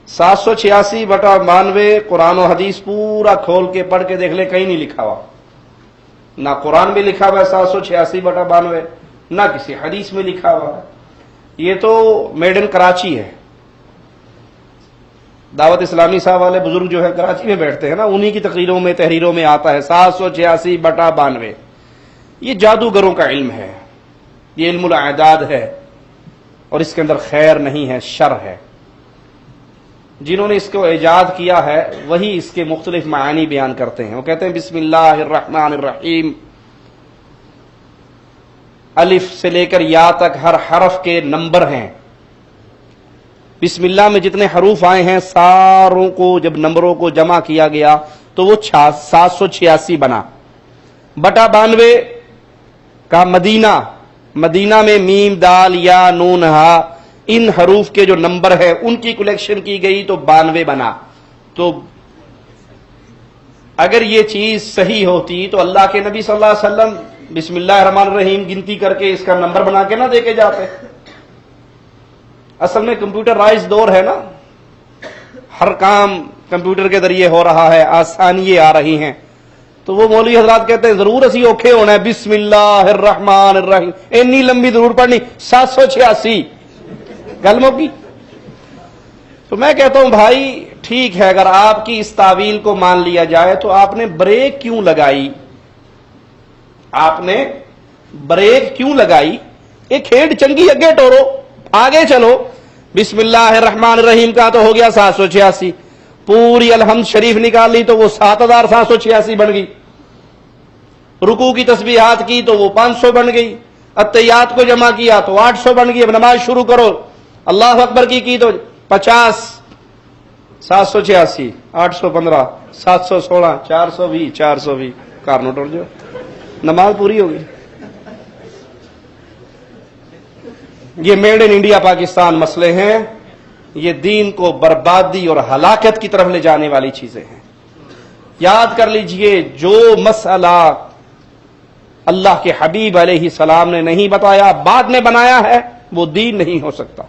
786/92 قرآن و حدیث پورا کھول کے پڑھ کے دیکھ لے، کہیں نہیں لکھا ہوا. نہ قرآن میں لکھا ہوا ہے 786/92، نہ کسی حدیث میں لکھا ہوا ہے. یہ تو میڈ ان کراچی ہے. دعوت اسلامی صاحب والے بزرگ جو ہے کراچی میں بیٹھتے ہیں نا، انہی کی تقریروں میں تحریروں میں آتا ہے 786/92. یہ جادوگروں کا علم ہے، یہ علم الاعداد ہے، اور اس کے اندر خیر نہیں ہے، شر ہے. جنہوں نے اس کو ایجاد کیا ہے وہی اس کے مختلف معانی بیان کرتے ہیں. وہ کہتے ہیں بسم اللہ الرحمن الرحیم، الف سے لے کر یا تک ہر حرف کے نمبر ہیں. بسم اللہ میں جتنے حروف آئے ہیں ساروں کو جب نمبروں کو جمع کیا گیا تو وہ 786 بنا. بٹا 92 کا مدینہ میں میم دال یا نون ہا ان حروف کے جو نمبر ہے ان کی کلیکشن کی گئی تو 92 بنا. تو اگر یہ چیز صحیح ہوتی تو اللہ کے نبی صلی اللہ علیہ وسلم بسم اللہ الرحمن الرحیم گنتی کر کے اس کا نمبر بنا کے نہ دے کے جاتے. اصل میں کمپیوٹرائز دور ہے نا, ہر کام کمپیوٹر کے ذریعے ہو رہا ہے, آسانیاں آ رہی ہیں. تو وہ مولوی حضرات کہتے ہیں ضرور اسی اوکھے ہونا ہے, بسم اللہ الرحمن الرحیم, اتنی لمبی ضرور پڑھنی, 786 کلموں کی. تو میں کہتا ہوں بھائی ٹھیک ہے, اگر آپ کی اس تعویل کو مان لیا جائے تو آپ نے بریک کیوں لگائی, آپ نے بریک کیوں لگائی؟ ایک کھیڈ چنگی اگے ٹورو, آگے چلو. بسم اللہ الرحمن الرحیم کا تو ہو گیا 786, پوری الحمد شریف نکال لی تو وہ 7786 بن گئی, رکوع کی تسبیحات کی تو وہ 500 بن گئی, اتحیات کو جمع کیا تو 800 بن گئی. اب نماز شروع کرو, اللہ اکبر کی تو 50, 786, 815, 716, 420, 420 کار نوٹ اور جو نماز پوری ہوگی. یہ میڈ ان انڈیا پاکستان مسئلے ہیں, یہ دین کو بربادی اور ہلاکت کی طرف لے جانے والی چیزیں ہیں. یاد کر لیجئے جو مسئلہ اللہ کے حبیب علیہ السلام نے نہیں بتایا, بعد میں بنایا ہے, وہ دین نہیں ہو سکتا.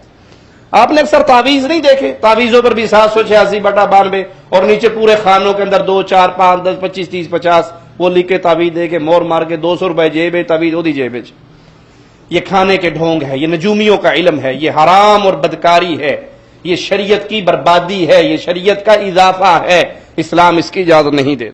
آپ نے اکثر تعویذ نہیں دیکھے, تعویذوں پر بھی 786/92 اور نیچے پورے خانوں کے اندر 2, 4, 5, 10, 25, 30, 50 وہ لکھ کے تعویذ دے کے مور مار کے 200 روپے جیب تعویذ وہ دی جیب. یہ کھانے کے ڈھونگ ہے, یہ نجومیوں کا علم ہے, یہ حرام اور بدکاری ہے, یہ شریعت کی بربادی ہے, یہ شریعت کا اضافہ ہے. اسلام اس کی اجازت نہیں دے.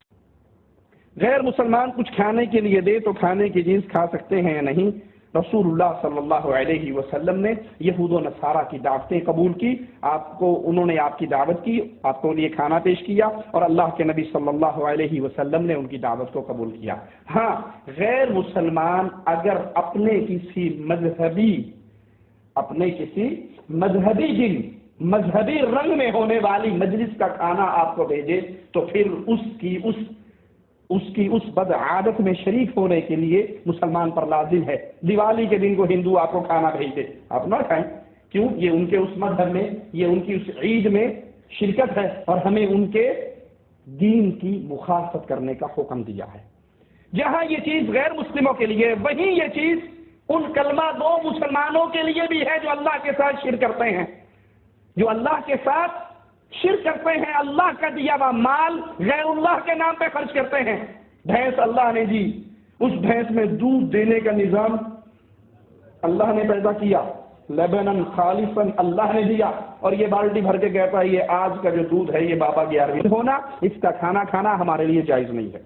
غیر مسلمان کچھ کھانے کے لیے دے تو کھانے کی چیز کھا سکتے ہیں یا نہیں؟ رسول اللہ صلی اللہ علیہ وسلم نے یہود و نصارہ کی دعوتیں قبول کی, انہوں نے آپ کی دعوت کی, آپ کو لیے کھانا پیش کیا, اور اللہ کے نبی صلی اللہ علیہ وسلم نے ان کی دعوت کو قبول کیا. ہاں, غیر مسلمان اگر اپنے کسی مذہبی دن, مذہبی رنگ میں ہونے والی مجلس کا کھانا آپ کو بھیجے تو پھر اس کی بد عادت میں شریک ہونے کے لیے مسلمان پر لازم ہے. دیوالی کے دن کو ہندو آپ کو کھانا بھیج دے, آپ نہ کھائیں, کیوں؟ یہ ان کے اس مذہب میں, یہ ان کی اس عید میں شرکت ہے, اور ہمیں ان کے دین کی مخالفت کرنے کا حکم دیا ہے. جہاں یہ چیز غیر مسلموں کے لیے, وہیں یہ چیز ان کلمہ گو مسلمانوں کے لیے بھی ہے جو اللہ کے ساتھ شرک کرتے ہیں, جو اللہ کے ساتھ شرک کرتے ہیں, اللہ کا دیا ہوا مال غیر اللہ کے نام پہ خرچ کرتے ہیں. بھینس اللہ نے دی, اس بھینس میں دودھ دینے کا نظام اللہ نے پیدا کیا, لبنن خالصاً اللہ نے دیا, اور یہ بالٹی بھر کے کہتا ہے یہ آج کا جو دودھ ہے یہ بابا 11ویں ہونا, اس کا کھانا کھانا ہمارے لیے جائز نہیں ہے.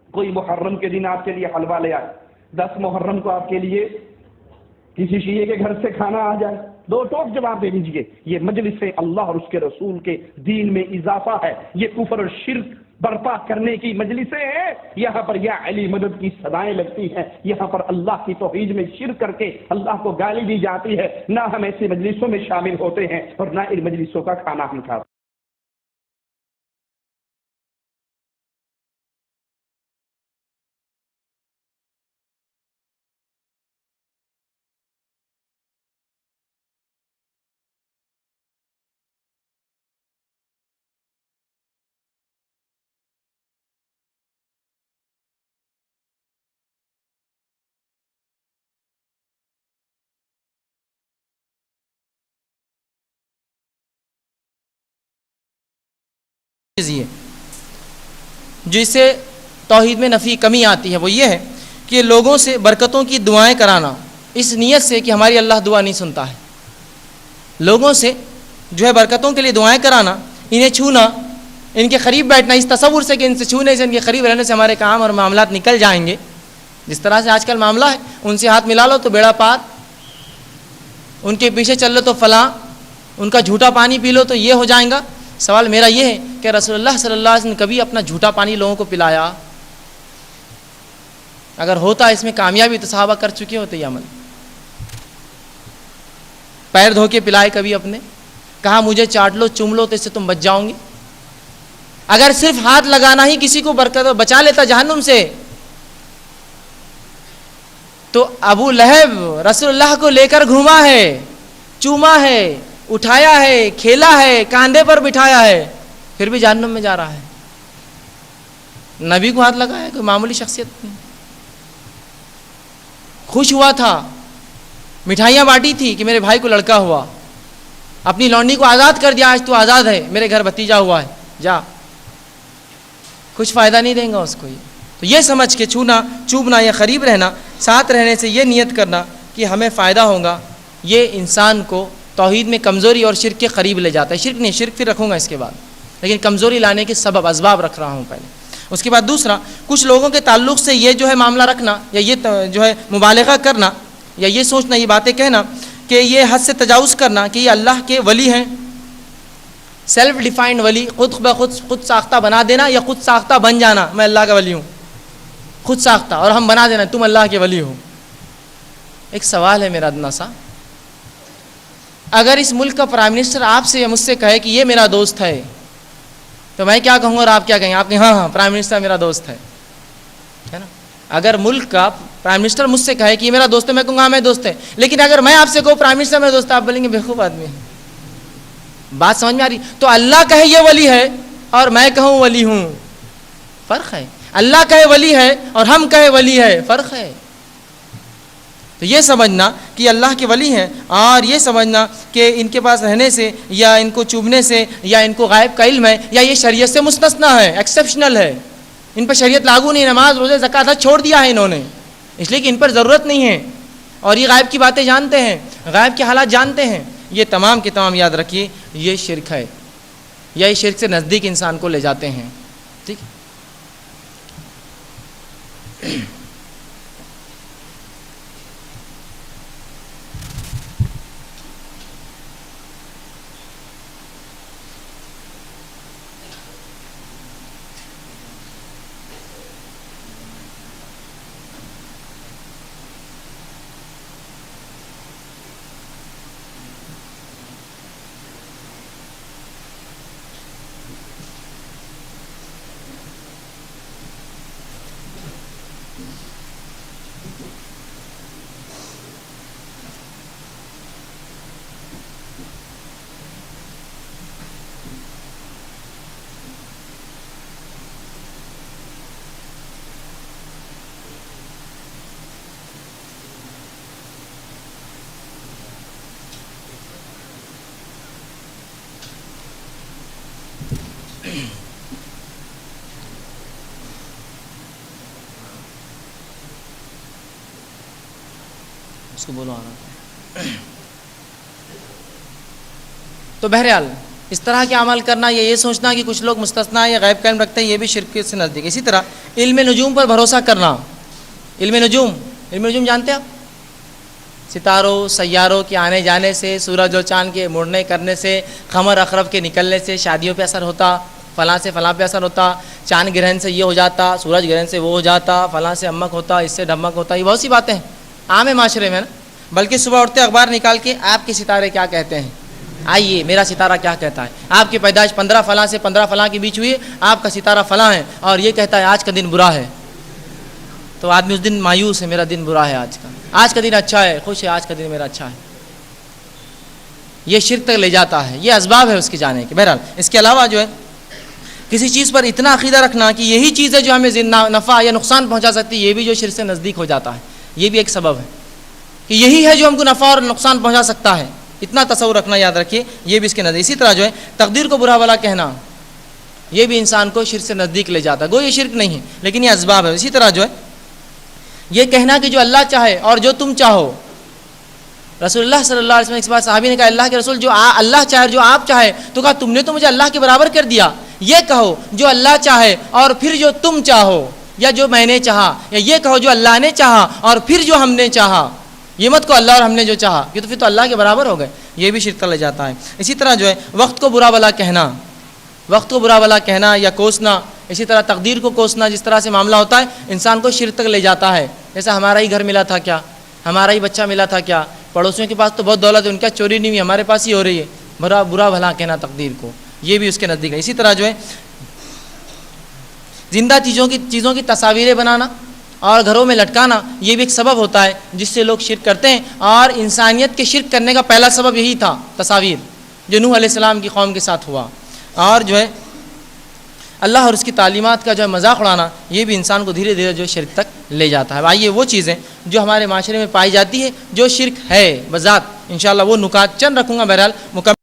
کوئی محرم کے دن آپ کے لیے حلوہ لے آئے, 10 محرم کو آپ کے لیے کسی شیعہ کے گھر سے کھانا آ جائے, 2 ٹوک جواب دے دیجئے. یہ مجلس اللہ اور اس کے رسول کے دین میں اضافہ ہے, یہ کفر اور شرک برپا کرنے کی مجلسیں ہیں. یہاں پر یا علی مدد کی صدائیں لگتی ہیں, یہاں پر اللہ کی توحید میں شرک کر کے اللہ کو گالی دی جاتی ہے. نہ ہم ایسی مجلسوں میں شامل ہوتے ہیں اور نہ ان مجلسوں کا کھانا ہم کھاتے ہیں. جس سے توحید میں نفی کمی آتی ہے وہ یہ ہے کہ لوگوں سے برکتوں کی دعائیں کرانا اس نیت سے کہ ہماری اللہ دعا نہیں سنتا ہے. لوگوں سے جو ہے برکتوں کے لیے دعائیں کرانا, انہیں چھونا, ان کے قریب بیٹھنا اس تصور سے کہ ان سے چھونے سے, ان کے قریب رہنے سے ہمارے کام اور معاملات نکل جائیں گے. جس طرح سے آج کل معاملہ ہے, ان سے ہاتھ ملا لو تو بیڑا پار, ان کے پیچھے چل لو تو فلاں, ان کا جھوٹا پانی پی لو تو یہ ہو جائیں گا. سوال میرا یہ ہے کہ رسول اللہ صلی اللہ علیہ وسلم نے کبھی اپنا جھوٹا پانی لوگوں کو پلایا؟ اگر ہوتا اس میں کامیابی تو صحابہ کر چکے ہوتے یہ عمل. پیر دھو کے پلائے کبھی اپنے, کہا مجھے چاٹ لو چوم لو تو اس سے تم بچ جاؤ گے. اگر صرف ہاتھ لگانا ہی کسی کو برکت بچا لیتا جہنم سے, تو ابو لہب رسول اللہ کو لے کر گھوما ہے, چوما ہے, اٹھایا ہے, کھیلا ہے, کاندھے پر بٹھایا ہے, پھر بھی جہنم میں جا رہا ہے. نبی کو ہاتھ لگایا, کوئی معمولی شخصیت نہیں. خوش ہوا تھا, مٹھائیاں بانٹی تھی کہ میرے بھائی کو لڑکا ہوا, اپنی لونڈی کو آزاد کر دیا، آج تو آزاد ہے، میرے گھر بھتیجا ہوا ہے، جا، کچھ فائدہ نہیں دیں گا اس کو یہ۔ تو یہ سمجھ کے چوبنا یا قریب رہنا، ساتھ رہنے سے یہ نیت کرنا کہ ہمیں فائدہ ہوگا، یہ انسان کو توحید میں کمزوری اور شرک کے قریب لے جاتا ہے۔ شرک نہیں، شرک پھر رکھوں گا اس کے بعد، لیکن کمزوری لانے کے سبب اسباب رکھ رہا ہوں پہلے۔ اس کے بعد دوسرا، کچھ لوگوں کے تعلق سے یہ جو ہے معاملہ رکھنا یا یہ جو ہے مبالغہ کرنا یا یہ سوچنا، یہ باتیں کہنا کہ یہ حد سے تجاوز کرنا کہ یہ اللہ کے ولی ہیں، سیلف ڈیفائنڈ ولی، خود ساختہ بنا دینا یا خود ساختہ بن جانا، میں اللہ کا ولی ہوں، خود ساختہ، اور ہم بنا دینا تم اللہ کے ولی ہو۔ ایک سوال ہے میرا ادنا سا، اگر اس ملک کا پرائم منسٹر آپ سے یا مجھ سے کہے کہ یہ میرا دوست ہے تو میں کیا کہوں گا اور آپ کیا کہیں؟ آپ کہیں ہاں پرائم منسٹر میرا دوست ہے نا؟ اگر ملک کا پرائم منسٹر مجھ سے کہے کہ یہ میرا دوست ہے، میں کہوں گا ہاں میں دوست ہے، لیکن اگر میں آپ سے کہوں پرائم منسٹر میرا دوست ہے، آپ بولیں گے بیوقوف آدمی ہے۔ بات سمجھ میں آ رہی؟ تو اللہ کہے یہ ولی ہے اور میں کہوں ولی ہوں، فرق ہے۔ اللہ کہے ولی ہے اور ہم کہے ولی ہے، فرق ہے۔ تو یہ سمجھنا کہ اللہ کے ولی ہیں، اور یہ سمجھنا کہ ان کے پاس رہنے سے یا ان کو چوبنے سے یا ان کو غائب کا علم ہے یا یہ شریعت سے مستثنا ہے، ایکسیپشنل ہے، ان پر شریعت لاگو نہیں، نماز روزے زکوٰۃ حج چھوڑ دیا ہے انہوں نے، اس لیے کہ ان پر ضرورت نہیں ہے، اور یہ غائب کی باتیں جانتے ہیں، غائب کے حالات جانتے ہیں۔ یہ تمام کے تمام یاد رکھیے، یہ شرک ہے، یا یہ شرک سے نزدیک انسان کو لے جاتے ہیں، ٹھیک ہے؟ اس کو بولو آنا۔ تو بہرحال اس طرح کے عمل کرنا یا یہ سوچنا کہ کچھ لوگ مستثنا یا غیب کا علم رکھتے ہیں، یہ بھی شرک سے نزدیک۔ اسی طرح علم نجوم پر بھروسہ کرنا، علم نجوم جانتے ہیں آپ؟ ستاروں سیاروں کے آنے جانے سے، سورج اور چاند کے مڑنے کرنے سے، قمر اخرب کے نکلنے سے شادیوں پہ اثر ہوتا، فلاں سے فلاں پہ اثر ہوتا، چاند گرہن سے یہ ہو جاتا، سورج گرہن سے وہ ہو جاتا، فلاں سے امک ہوتا، اس سے ڈھمک ہوتا، یہ بہت سی باتیں ہیں عام ہے معاشرے میں نا۔ بلکہ صبح اٹھتے اخبار نکال کے آپ کے ستارے کیا کہتے ہیں، آئیے میرا ستارہ کیا کہتا ہے، آپ کی پیدائش 15 فلاں سے 15 فلاں کے بیچ ہوئی، آپ کا ستارہ فلاں ہے اور یہ کہتا ہے آج کا دن برا ہے، تو آدمی اس دن مایوس ہے، میرا دن برا ہے، آج کا دن اچھا ہے، خوش ہے، آج کا دن میرا اچھا ہے۔ یہ شرک تک لے جاتا ہے، یہ اسباب ہے اس کے جانے کے۔ بہرحال اس کے علاوہ جو ہے کسی چیز پر اتنا عقیدہ رکھنا کہ یہی چیز ہے جو ہمیں نفع یا نقصان پہنچا سکتی ہے، یہ بھی جو شرک سے نزدیک ہو جاتا ہے، یہ بھی ایک سبب ہے کہ یہی ہے جو ہم کو نفع اور نقصان پہنچا سکتا ہے، اتنا تصور رکھنا یاد رکھیے، یہ بھی اس کے نزدیک۔ اسی طرح جو ہے تقدیر کو برا بھلا کہنا، یہ بھی انسان کو شرک سے نزدیک لے جاتا ہے، گو یہ شرک نہیں ہے لیکن یہ اسباب ہے۔ اسی طرح جو ہے یہ کہنا کہ جو اللہ چاہے اور جو تم چاہو، رسول اللہ صلی اللہ علیہ وسلم ایک بار صحابی نے کہا اللہ کے رسول، جو اللہ چاہے اور جو آپ چاہے، تو کہا تم نے تو مجھے اللہ کے برابر کر دیا، یہ کہو جو اللہ چاہے اور پھر جو تم چاہو، یا جو میں نے چاہا، یا یہ کہو جو اللہ نے چاہا اور پھر جو ہم نے چاہا، یہ مت کو اللہ اور ہم نے جو چاہا، یہ تو پھر تو اللہ کے برابر ہو گئے، یہ بھی شرک تک لے جاتا ہے۔ اسی طرح جو ہے وقت کو برا بھلا کہنا، وقت کو برا بھلا کہنا یا کوسنا، اسی طرح تقدیر کو کوسنا، جس طرح سے معاملہ ہوتا ہے انسان کو شرک تک لے جاتا ہے۔ جیسا ہمارا ہی گھر ملا تھا کیا، ہمارا ہی بچہ ملا تھا کیا، پڑوسیوں کے پاس تو بہت دولت ہے، ان کا چوری نہیں ہوئی، ہمارے پاس ہی ہو رہی ہے، برا بھلا کہنا تقدیر کو، یہ بھی اس کے نزدیک ہے۔ اسی طرح جو ہے زندہ چیزوں کی تصاویریں بنانا اور گھروں میں لٹکانا، یہ بھی ایک سبب ہوتا ہے جس سے لوگ شرک کرتے ہیں، اور انسانیت کے شرک کرنے کا پہلا سبب یہی تھا، تصاویر، جو نوح علیہ السلام کی قوم کے ساتھ ہوا۔ اور جو ہے اللہ اور اس کی تعلیمات کا جو ہے مذاق اڑانا، یہ بھی انسان کو دھیرے دھیرے جو شرک تک لے جاتا ہے۔ آئیے وہ چیزیں جو ہمارے معاشرے میں پائی جاتی ہے جو شرک ہے بذات، انشاءاللہ وہ نکات چند رکھوں گا، بہرحال مکمل